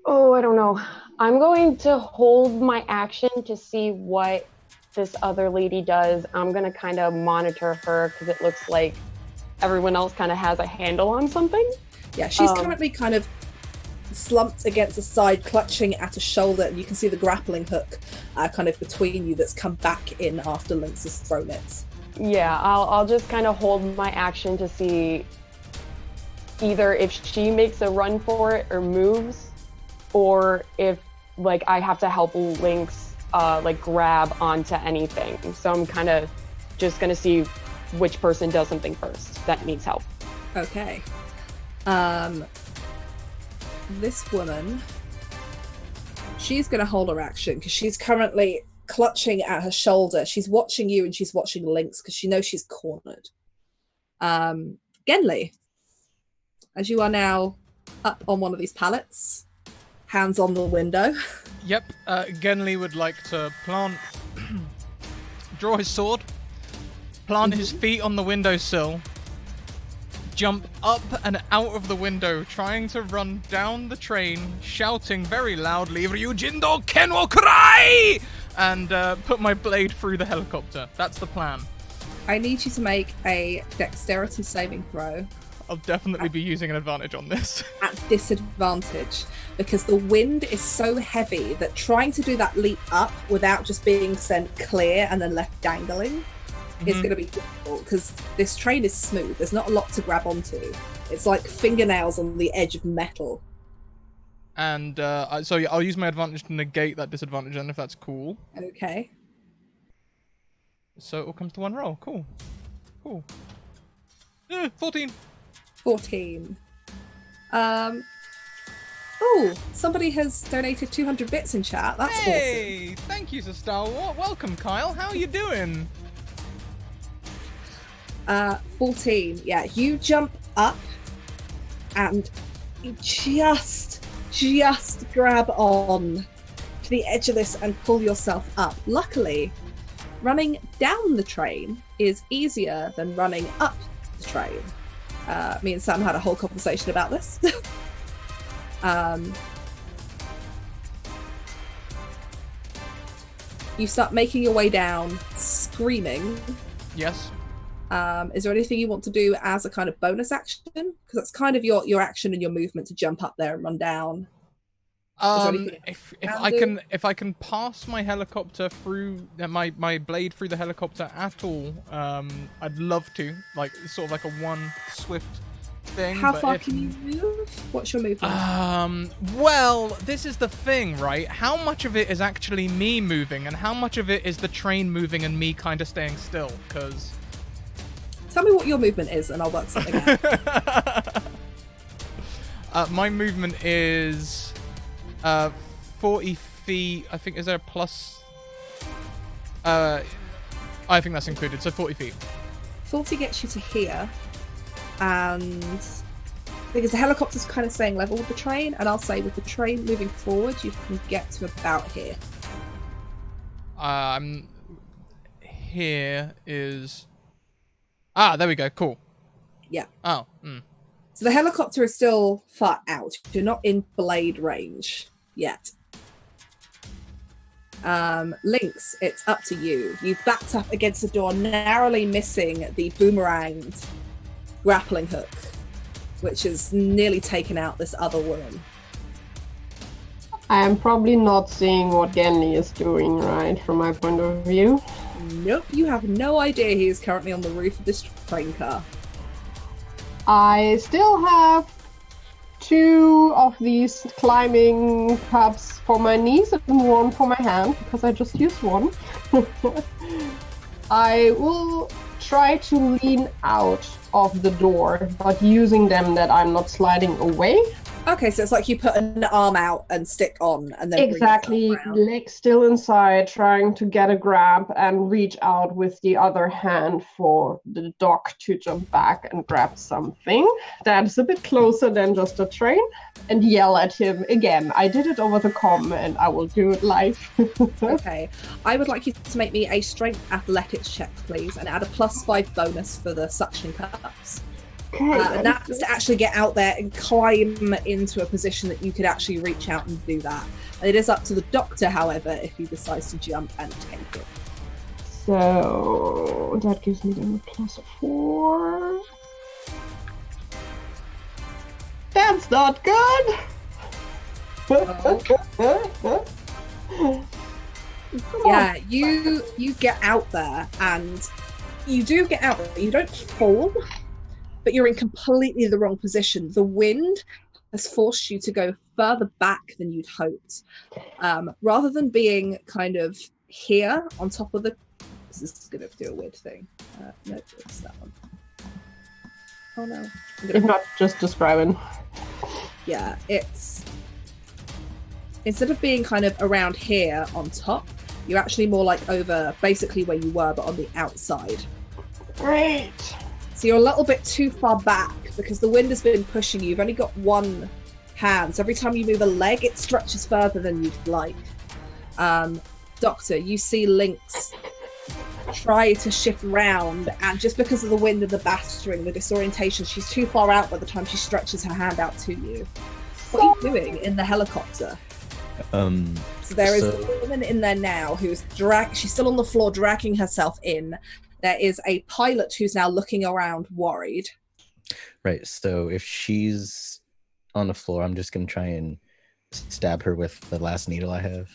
Oh, I don't know. I'm going to hold my action to see what this other lady does. I'm gonna kind of monitor her because it looks like everyone else kind of has a handle on something. Yeah, she's currently kind of slumped against the side, clutching at a shoulder, and you can see the grappling hook kind of between you that's come back in after Lynx has thrown it. Yeah, I'll just kind of hold my action to see either if she makes a run for it or moves, or if like I have to help Lynx like grab onto anything. So I'm kind of just gonna see which person does something first that needs help. Okay. This woman, she's gonna hold her action because she's currently clutching at her shoulder. She's watching you and she's watching Lynx because she knows she's cornered. Genli, as you are now up on one of these pallets, hands on the window. Yep, Genli would like to draw his sword, plant his feet on the windowsill, jump up and out of the window, trying to run down the train, shouting very loudly, "Ryujindo Ken wo Kurai!" and put my blade through the helicopter. That's the plan. I need you to make a dexterity saving throw. I'll definitely be using an advantage on this. At disadvantage, because the wind is so heavy that trying to do that leap up without just being sent clear and then left dangling is going to be difficult, because this train is smooth. There's not a lot to grab onto. It's like fingernails on the edge of metal. And so yeah, I'll use my advantage to negate that disadvantage then, if that's cool. Okay. So it all comes to one roll. Cool. Cool. 14. 14. Oh, somebody has donated 200 bits in chat. That's awesome. Hey, thank you, Sir Stalwart. Welcome, Kyle. How are you doing? 14. Yeah, you jump up and you just grab on to the edge of this and pull yourself up. Luckily, running down the train is easier than running up the train. Me and Sam had a whole conversation about this. You start making your way down, screaming. Yes. Is there anything you want to do as a kind of bonus action? Because that's kind of your action and your movement to jump up there and run down. If I can pass my helicopter through my blade through the helicopter at all, I'd love to. Like sort of like a one swift thing. How far can you move? What's your movement? Well, this is the thing, right? How much of it is actually me moving, and how much of it is the train moving and me kind of staying still? Because tell me what your movement is, and I'll work something out. My movement is 40 feet. I think, is there a plus? I think that's included, so 40 feet. 40 gets you to here, and because the helicopter's kind of staying level with the train, and I'll say with the train moving forward, you can get to about here. Here is... there we go, cool. Yeah. Oh, So the helicopter is still far out. You're not in blade range yet. Lynx, it's up to you. You've backed up against the door, narrowly missing the boomeranged grappling hook, which has nearly taken out this other woman. I am probably not seeing what Genly is doing, right, from my point of view. Nope, you have no idea he is currently on the roof of this train car. I still have 2 of these climbing cups for my knees and 1 for my hand, because I just used 1. I will try to lean out of the door, but using them that I'm not sliding away. Okay, so it's like you put an arm out and stick on, and then exactly, legs still inside, trying to get a grab and reach out with the other hand for the dog to jump back and grab something that's a bit closer than just a train, and yell at him again. I did it over the comm, and I will do it live. Okay, I would like you to make me a strength athletics check, please, and add a +5 bonus for the suction cups. Okay, and that's to actually get out there and climb into a position that you could actually reach out and do that. And it is up to the doctor, however, if he decides to jump and take it. So that gives me then a +4. That's not good. Yeah, you get out there, and you do get out there. You don't fall, but you're in completely the wrong position. The wind has forced you to go further back than you'd hoped. Rather than being kind of here on top of the... This is going to do a weird thing. No, it's that one. Oh no. If not, just describing. Yeah, it's... Instead of being kind of around here on top, you're actually more like over basically where you were, but on the outside. Great. So you're a little bit too far back because the wind has been pushing you. You've only got one hand, so every time you move a leg, it stretches further than you'd like. Doctor, you see Lynx try to shift round, and just because of the wind and the battering, the disorientation, she's too far out by the time she stretches her hand out to you. What are you doing in the helicopter? So there is a woman in there now who's she's still on the floor dragging herself in. There is a pilot who's now looking around worried. Right, so if she's on the floor, I'm just gonna try and stab her with the last needle I have.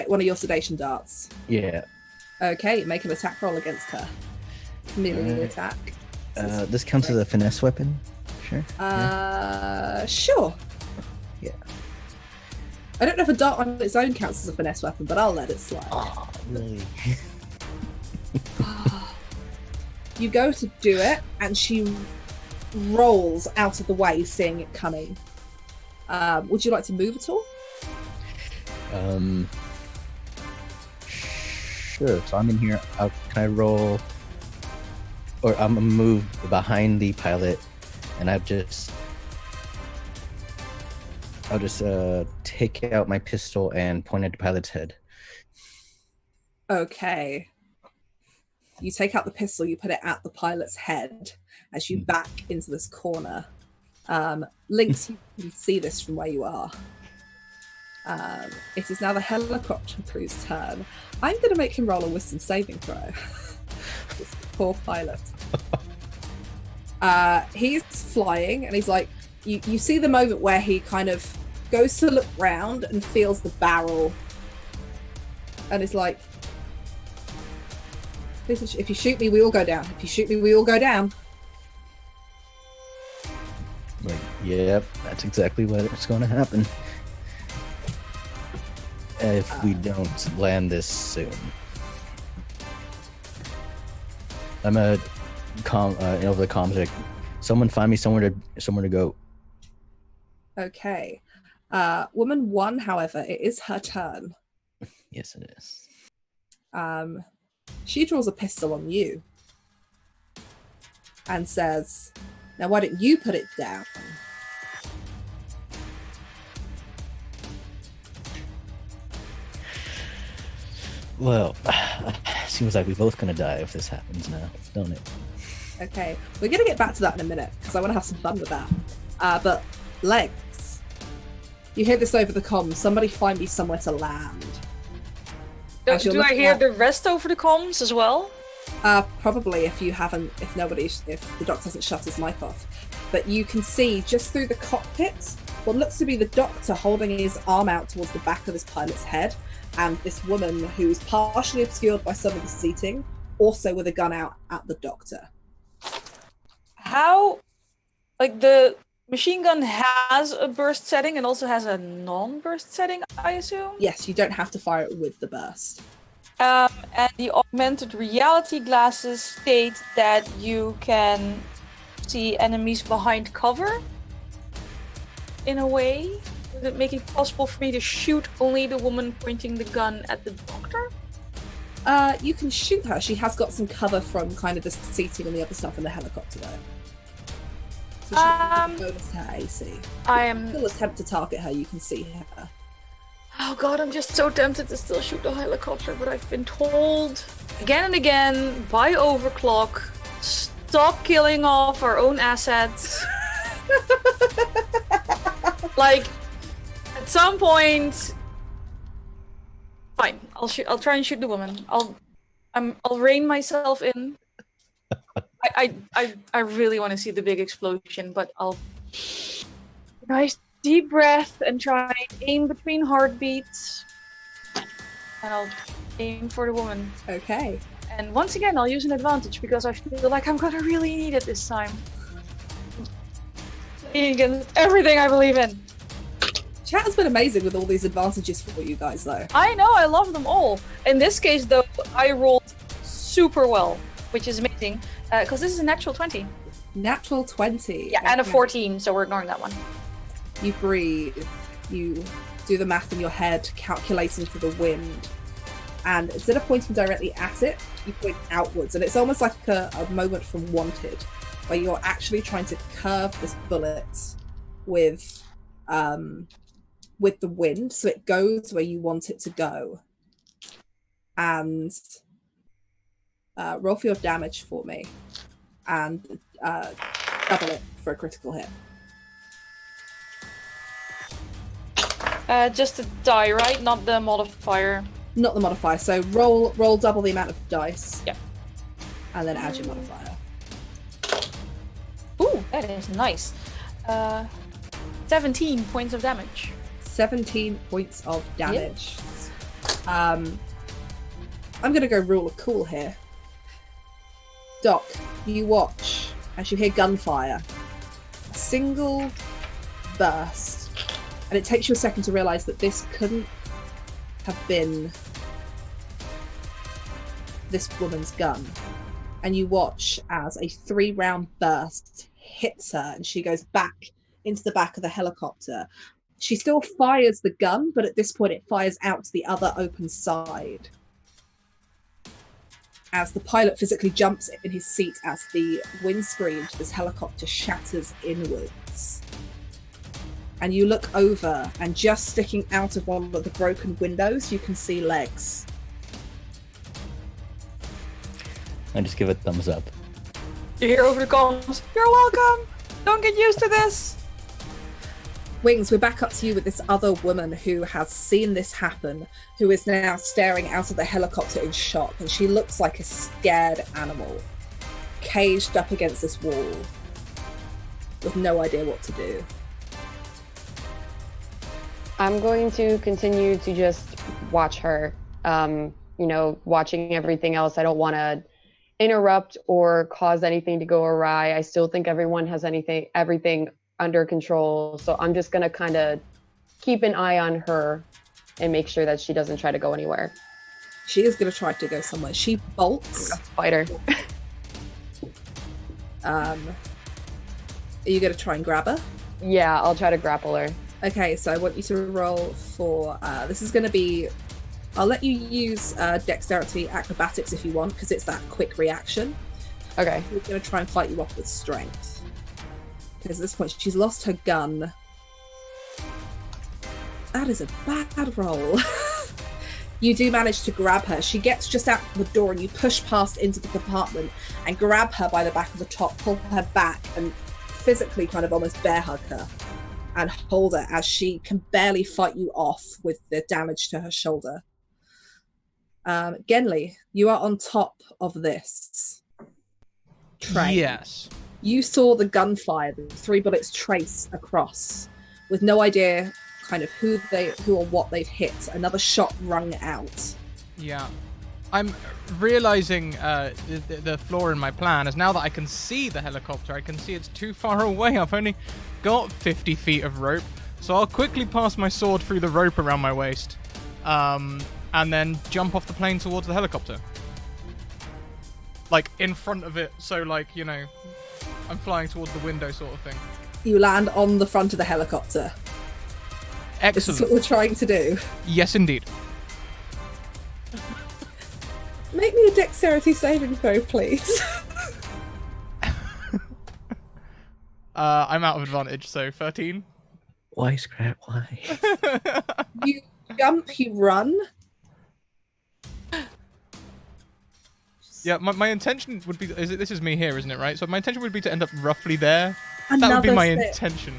One of your sedation darts. Yeah. Okay, make an attack roll against her. Melee attack. This counts as a finesse weapon? Sure. Sure. Yeah. I don't know if a dart on its own counts as a finesse weapon, but I'll let it slide. Oh, really? You go to do it, and she rolls out of the way, seeing it coming. Would you like to move at all? Sure. So I'm in here. Can I roll? Or I'm gonna move behind the pilot, and I'll just take out my pistol and point at the pilot's head. Okay. You take out the pistol, you put it at the pilot's head as you back into this corner. Lynx, you can see this from where you are. It is now the helicopter crew's turn. I'm going to make him roll a wisdom saving throw. This poor pilot. He's flying, and he's like, you see the moment where he kind of goes to look round and feels the barrel, and is like, if you shoot me, we all go down. If you shoot me, we all go down. Like, yep, that's exactly what's going to happen. If we don't land this soon. I'm over the comms, like, someone find me somewhere to go. Okay. Woman 1, however, it is her turn. Yes, it is. She draws a pistol on you and says, now why don't you put it down? Well, seems like we're both gonna die if this happens now, don't it? Okay, we're gonna get back to that in a minute because I want to have some fun with that. But Legs, you hear this over the comms. Somebody find me somewhere to land. Do I hear the rest over the comms as well? Probably if the doctor hasn't shut his mic off. But you can see just through the cockpit what looks to be the doctor holding his arm out towards the back of this pilot's head, and this woman who's partially obscured by some of the seating, also with a gun out at the doctor. How, like, the machine gun has a burst setting and also has a non-burst setting, I assume? Yes, you don't have to fire it with the burst. And the augmented reality glasses state that you can see enemies behind cover, in a way. Does it make it possible for me to shoot only the woman pointing the gun at the doctor? You can shoot her. She has got some cover from kind of the seating and the other stuff in the helicopter, though. So she can bonus her AC. Still attempt to target her, you can see her. Oh god, I'm just so tempted to still shoot the helicopter, but I've been told again and again by Overclock, stop killing off our own assets. Like, at some point, fine. I'll try and shoot the woman. I'll rein myself in. I really want to see the big explosion, but I'll nice deep breath and try and aim between heartbeats, and I'll aim for the woman. Okay. And once again, I'll use an advantage because I feel like I'm gonna really need it this time. Against everything I believe in. Chat has been amazing with all these advantages for you guys, though. I know, I love them all. In this case, though, I rolled super well, which is amazing, because this is a natural 20. Natural 20. Yeah, and a 14, so we're ignoring that one. You breathe. You do the math in your head, calculating for the wind. And instead of pointing directly at it, you point outwards. And it's almost like a moment from Wanted, where you're actually trying to curve this bullet with the wind, so it goes where you want it to go. And roll for your damage for me, and double it for a critical hit. Just a die, right? Not the modifier. Not the modifier. So roll double the amount of dice. Yep. And then add your modifier. Ooh, that is nice. 17 points of damage. 17 points of damage. I'm gonna go rule of cool here. Doc, you watch as you hear gunfire. A single burst. And it takes you a second to realise that this couldn't have been this woman's gun. And you watch as a 3-round burst hits her and she goes back into the back of the helicopter. She still fires the gun, but at this point it fires out to the other open side. As the pilot physically jumps in his seat as the windscreen to this helicopter shatters inwards. And you look over, and just sticking out of one of the broken windows, you can see legs. I just give it a thumbs up. You hear over the comms, "You're welcome! Don't get used to this!" Wings, we're back up to you with this other woman who has seen this happen, who is now staring out of the helicopter in shock, and she looks like a scared animal, caged up against this wall, with no idea what to do. I'm going to continue to just watch her, watching everything else. I don't want to interrupt or cause anything to go awry. I still think everyone has everything under control. So I'm just going to kind of keep an eye on her and make sure that she doesn't try to go anywhere. She is going to try to go somewhere. She bolts. Fighter. Are you going to try and grab her? Yeah, I'll try to grapple her. Okay, so I want you to roll for, this is going to be, I'll let you use dexterity acrobatics if you want, because it's that quick reaction. Okay. We're going to try and fight you off with strength. Because at this point, she's lost her gun. That is a bad roll. You do manage to grab her. She gets just out the door and you push past into the compartment and grab her by the back of the top, pull her back and physically kind of almost bear hug her and hold her as she can barely fight you off with the damage to her shoulder. Genli, you are on top of this train. Yes. You saw the gunfire, the 3 bullets trace across, with no idea kind of who or what they've hit. Another shot rung out. Yeah. I'm realizing the flaw in my plan is now that I can see the helicopter, I can see it's too far away. I've only got 50 feet of rope, so I'll quickly pass my sword through the rope around my waist, and then jump off the plane towards the helicopter. Like, in front of it, so like, I'm flying towards the window sort of thing. You land on the front of the helicopter. Excellent. This is what we're trying to do. Yes, indeed. Make me a dexterity saving throw, please. I'm out of advantage, so 13. Why, Scrat? Why? You jump, you run. Yeah, my intention would be... This is me here, isn't it, right? So my intention would be to end up roughly there. That would be my intention.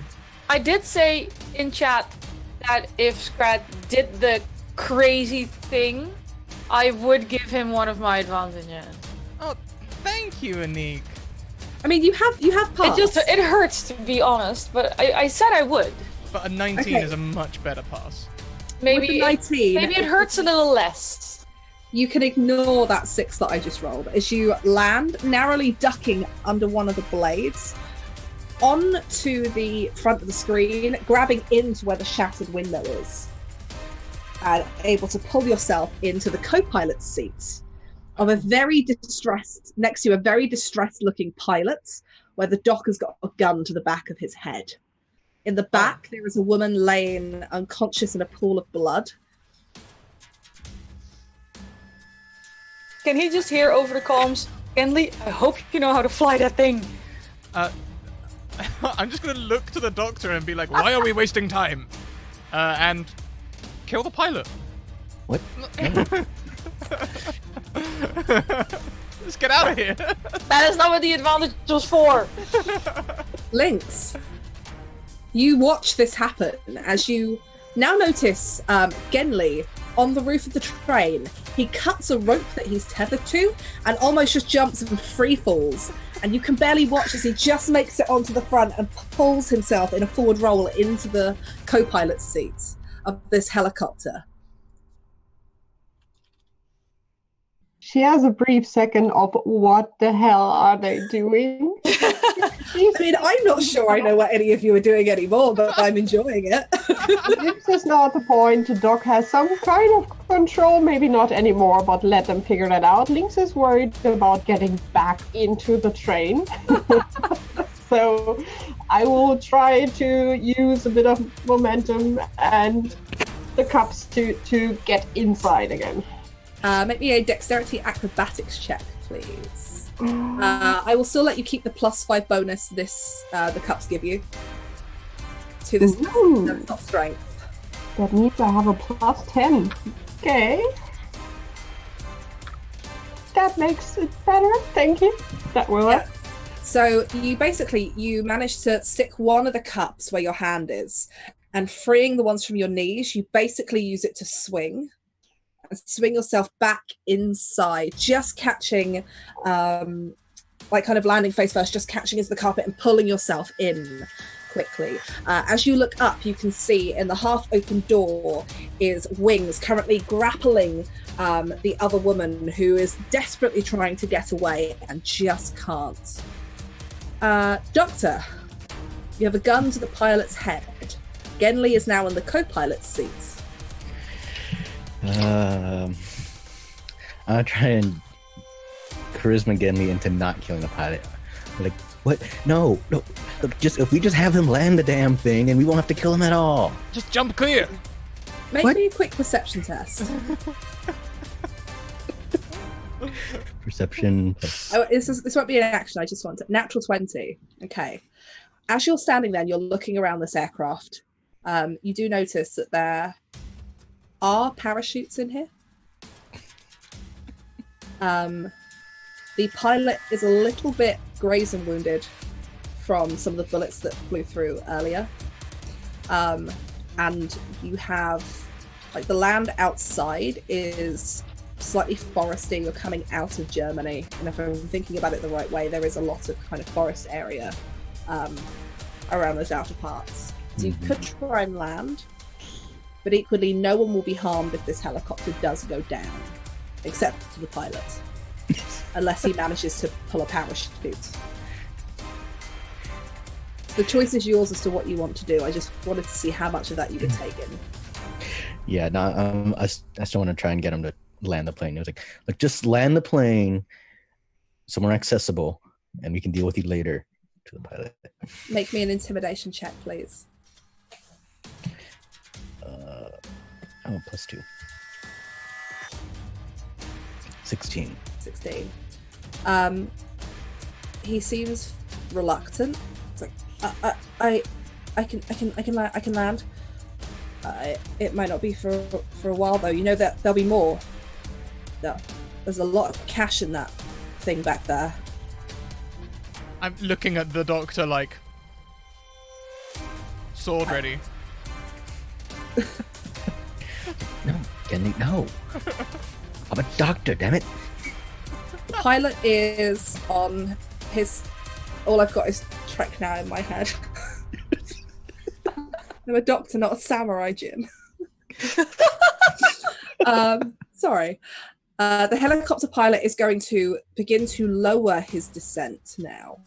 I did say in chat that if Scrat did the crazy thing, I would give him one of my advantages. Oh, thank you, Anik. I mean, you have passed. It hurts, to be honest, but I said I would. But a 19 is a much better pass. With the 19, maybe it hurts a little less. You can ignore that 6 that I just rolled as you land, narrowly ducking under one of the blades, onto the front of the screen, grabbing into where the shattered window is, and able to pull yourself into the co-pilot's seat of a very distressed, next to a very distressed looking pilot, where the doc has got a gun to the back of his head. In the back, there is a woman laying unconscious in a pool of blood. Can he just hear over the comms, Genli, I hope you know how to fly that thing. I'm just going to look to the doctor and be like, why are we wasting time? And kill the pilot. What? Let's get out of here. That is not what the advantage was for. Lynx, you watch this happen as you Now notice Genli on the roof of the train. He cuts a rope that he's tethered to and almost just jumps and free falls. And you can barely watch as he just makes it onto the front and pulls himself in a forward roll into the co-pilot's seat of this helicopter. She has a brief second of what the hell are they doing? I mean, I'm not sure I know what any of you are doing anymore, but I'm enjoying it. This is not the point. The dog has some kind of control, maybe not anymore, but let them figure that out. Lynx is worried about getting back into the train. So I will try to use a bit of momentum and the cups to get inside again. Make me a dexterity acrobatics check, please. I will still let you keep the +5 bonus the cups give you to this. That's not strength. That means I have a +10. Okay. That makes it better. Thank you. That will work. Yeah. So you manage to stick one of the cups where your hand is, and freeing the ones from your knees, you basically use it to swing. And swing yourself back inside, just catching, like kind of landing face first, just catching into the carpet and pulling yourself in quickly. As you look up, you can see in the half-open door is Wings currently grappling the other woman who is desperately trying to get away and just can't. Doctor, you have a gun to the pilot's head. Genli is now in the co-pilot's seat. I'll try and charisma Genli into not killing the pilot. Like, what? No. Look, if we just have him land the damn thing, and we won't have to kill him at all. Just jump clear. Make me a quick perception test. Perception. Oh, this won't be an action. I just want it. Natural 20. Okay. As you're standing there, and you're looking around this aircraft. You do notice that there are parachutes in here. The pilot is a little bit grazed and wounded from some of the bullets that flew through earlier. And you have, like, the land outside is slightly foresty. You're coming out of Germany, and if I'm thinking about it the right way, there is a lot of kind of forest area around those outer parts. So you could try and land, but equally no one will be harmed if this helicopter does go down, except for the pilot, unless he manages to pull a parachute. The choice is yours as to what you want to do. I just wanted to see how much of that you would take in. Yeah, no, I still want to try and get him to land the plane. It was like, just land the plane somewhere accessible, and we can deal with you later. To the pilot. Make me an intimidation check, please. +2. 16. 16. He seems reluctant. It's like, I can land. It might not be for a while though. You know that there'll be more. There's a lot of cash in that thing back there. I'm looking at the doctor like sword ready. No, Genli, no. I'm a doctor, damn it. The pilot is on his. All I've got is Trek now in my head. I'm a doctor, not a samurai, Jim. Sorry. The helicopter pilot is going to begin to lower his descent now.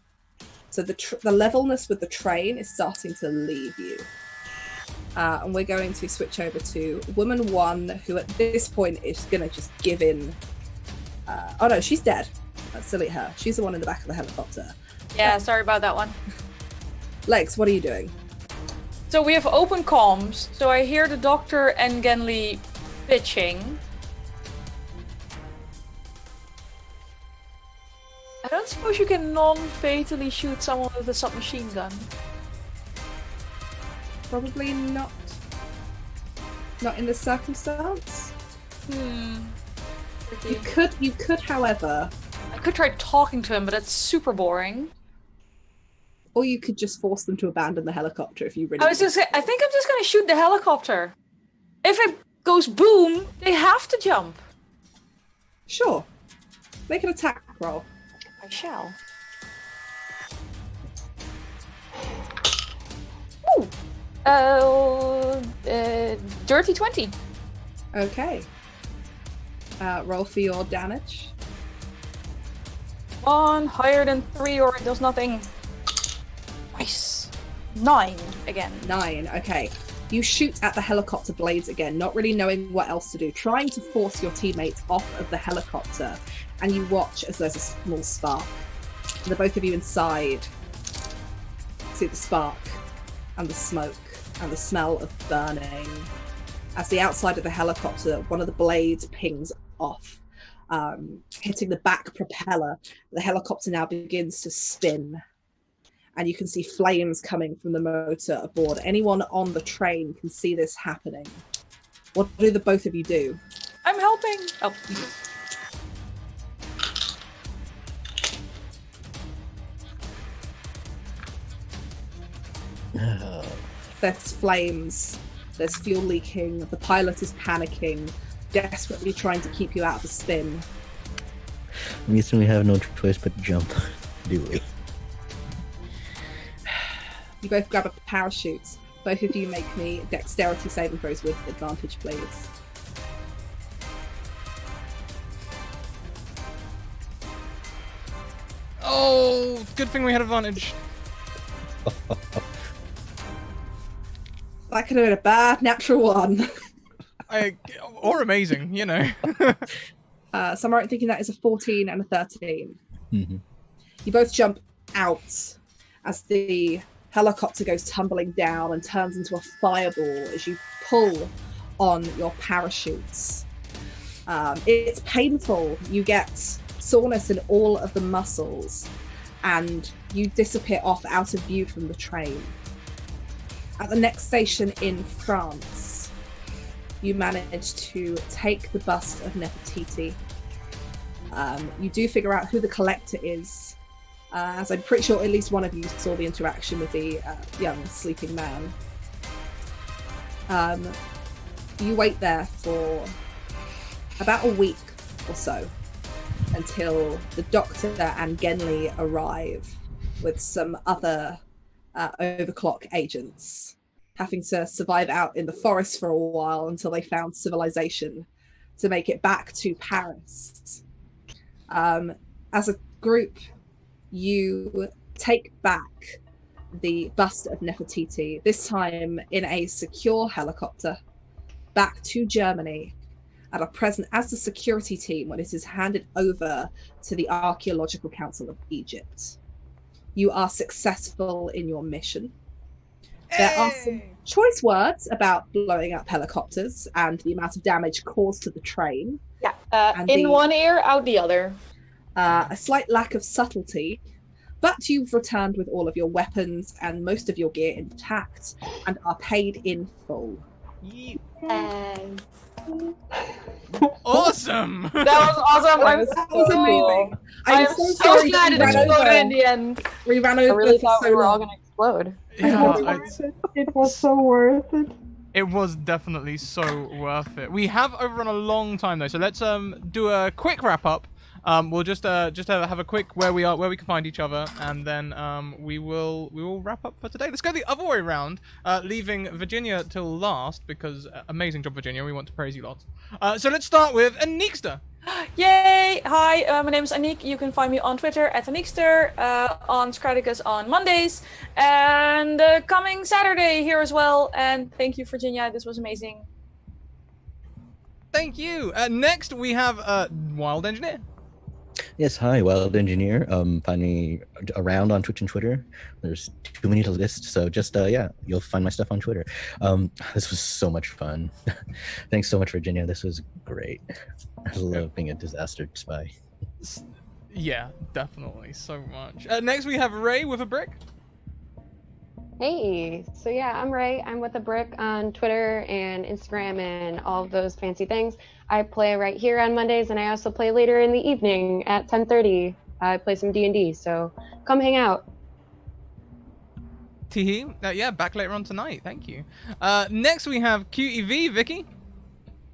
So the levelness with the train is starting to leave you. And we're going to switch over to Woman 1, who at this point is going to just give in. Oh no, she's dead. Let's delete her. She's the one in the back of the helicopter. Yeah, sorry about that one. Lex, what are you doing? So we have open comms. So I hear the doctor and Genli pitching. I don't suppose you can non-fatally shoot someone with a submachine gun. Probably not. Not in this circumstance. Tricky. You could, however. I could try talking to him, but that's super boring. Or you could just force them to abandon the helicopter if you really. I think I'm just gonna shoot the helicopter. If it goes boom, they have to jump. Sure. Make an attack roll. I shall. Ooh. Dirty 20. Okay. Roll for your damage. 1 higher than 3 or it does nothing. Nice. 9 again. 9, okay. You shoot at the helicopter blades again, not really knowing what else to do, trying to force your teammates off of the helicopter, and you watch as there's a small spark. And the both of you inside see the spark and the smoke and the smell of burning. As the outside of the helicopter, one of the blades pings off, hitting the back propeller. The helicopter now begins to spin. And you can see flames coming from the motor aboard. Anyone on the train can see this happening. What do the both of you do? I'm helping. Oh. There's flames. There's fuel leaking. The pilot is panicking, desperately trying to keep you out of the spin. I'm guessing we have no choice but to jump, do we? You both grab a parachute. Both of you make me dexterity saving throws with advantage, please. Oh, good thing we had advantage. That could have been a bad natural 1. Or amazing, you know. So I'm right thinking that is a 14 and a 13. Mm-hmm. You both jump out as the helicopter goes tumbling down and turns into a fireball as you pull on your parachutes. It's painful. You get soreness in all of the muscles and you disappear off out of view from the train. At the next station in France, you manage to take the bust of Nefertiti. You do figure out who the collector is, as I'm pretty sure at least one of you saw the interaction with the young sleeping man. You wait there for about a week or so until the doctor and Genli arrive with some other overclock agents, having to survive out in the forest for a while until they found civilization to make it back to Paris. As a group, you take back the bust of Nefertiti, this time in a secure helicopter, back to Germany and are present as the security team when it is handed over to the Archaeological Council of Egypt. You are successful in your mission. There are some choice words about blowing up helicopters and the amount of damage caused to the train. Yeah, in one ear, out the other. A slight lack of subtlety, but you've returned with all of your weapons and most of your gear intact and are paid in full. Awesome! That was awesome. That was amazing. I'm so glad it exploded in the end. We ran I over really for thought so we were all long. gonna explode. Yeah, It was so worth it. it was definitely so worth it. We have overrun a long time though, so let's do a quick wrap up. We'll just have a quick where we can find each other, and then we will wrap up for today. Let's go the other way around, leaving Virginia till last because amazing job, Virginia. We want to praise you lots. So let's start with Anikster. Yay! Hi, my name is Anik. You can find me on Twitter at Anikster, on Scratticus on Mondays, and coming Saturday here as well. And thank you, Virginia. This was amazing. Thank you. Next we have Wild Engineer. Yes, hi, Wild Engineer. Find me around on Twitch and Twitter. There's too many to list, so just yeah, you'll find my stuff on Twitter. This was so much fun. Thanks so much, Virginia. This was great. I love being a disaster spy. Yeah, definitely so much. Next we have Ray with a brick. Hey, so yeah, I'm Ray. I'm with a brick on Twitter and Instagram and all of those fancy things. I play right here on Mondays, and I also play later in the evening at 10:30. I play some D&D, so come hang out. Teehee. Yeah, back later on tonight. Thank you. Next we have QEV, Vicky.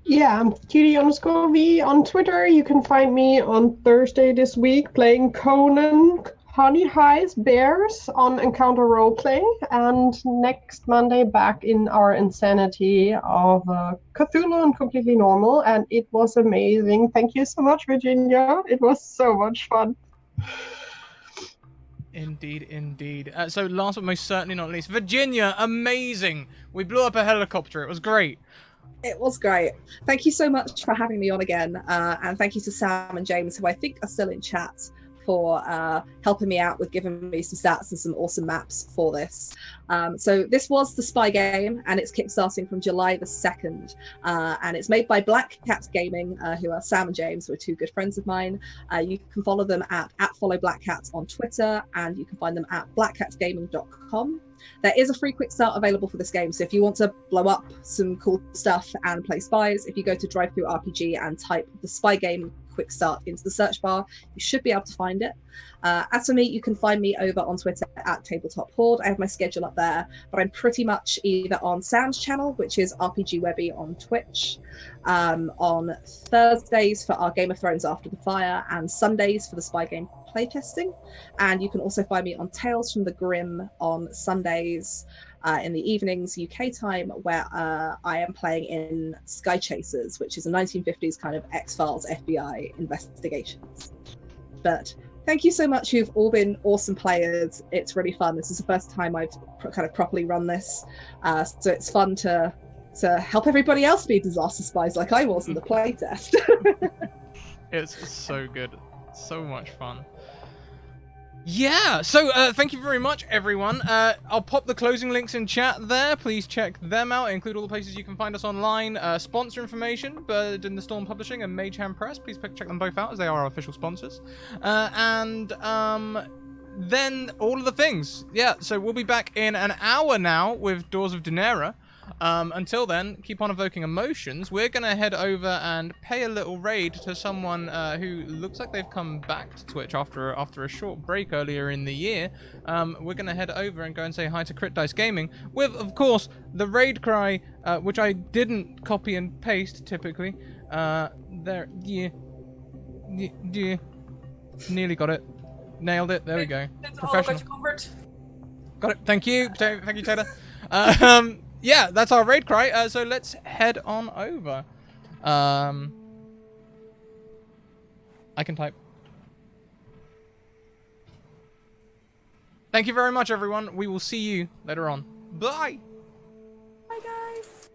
Yeah, I'm cutie_v on Twitter. You can find me on Thursday this week playing Conan Honey Highs Bears on Encounter Roleplay, and next Monday back in our insanity of Cthulhu and Completely Normal, and it was amazing. Thank you so much, Virginia. It was so much fun. Indeed, indeed. So last but most certainly not least, Virginia, amazing. We blew up a helicopter. It was great. It was great. Thank you so much for having me on again. And thank you to Sam and James, who I think are still in chat, for helping me out with giving me some stats and some awesome maps for this. So this was the Spy game, and it's kickstarting from July the 2nd. And it's made by Black Cat Gaming, who are Sam and James, who are two good friends of mine. You can follow them at @followblackcats on Twitter, and you can find them at blackcatgaming.com. There is a free quick start available for this game, so if you want to blow up some cool stuff and play spies, if you go to Drive-Thru RPG and type the Spy game quick start into the search bar, you should be able to find it. As for me, you can find me over on Twitter at Tabletop Horde. I have my schedule up there, but I'm pretty much either on Sam's channel, which is RPG Webby on Twitch, on Thursdays for our Game of Thrones After the Fire, and Sundays for the Spy game playtesting. And you can also find me on Tales from the Grim on Sundays in the evenings UK time, where I am playing in Sky Chasers, which is a 1950s kind of X-Files FBI investigations. But thank you so much. You've all been awesome players. It's really fun. This is the first time I've kind of properly run this, so it's fun to help everybody else be disaster spies like I was in the playtest. It's so good. So much fun. Yeah, so thank you very much, everyone. I'll pop the closing links in chat there. Please check them out. Include all the places you can find us online. Sponsor information, Bird in the Storm Publishing and Mage Hand Press. Please check them both out, as they are our official sponsors. And then all of the things. Yeah, so we'll be back in an hour now with Doors of Daenerys. Until then, keep on evoking emotions. We're going to head over and pay a little raid to someone who looks like they've come back to Twitch after a short break earlier in the year. We're going to head over and go and say hi to Crit Dice Gaming with, of course, the raid cry, which I didn't copy and paste typically. There, yeah. Nearly got it. Nailed it. There we go. Professional. Got it. Thank you. Thank you, Taylor. Yeah, that's our raid cry. So let's head on over. I can type. Thank you very much, everyone. We will see you later on. Bye. Bye, guys.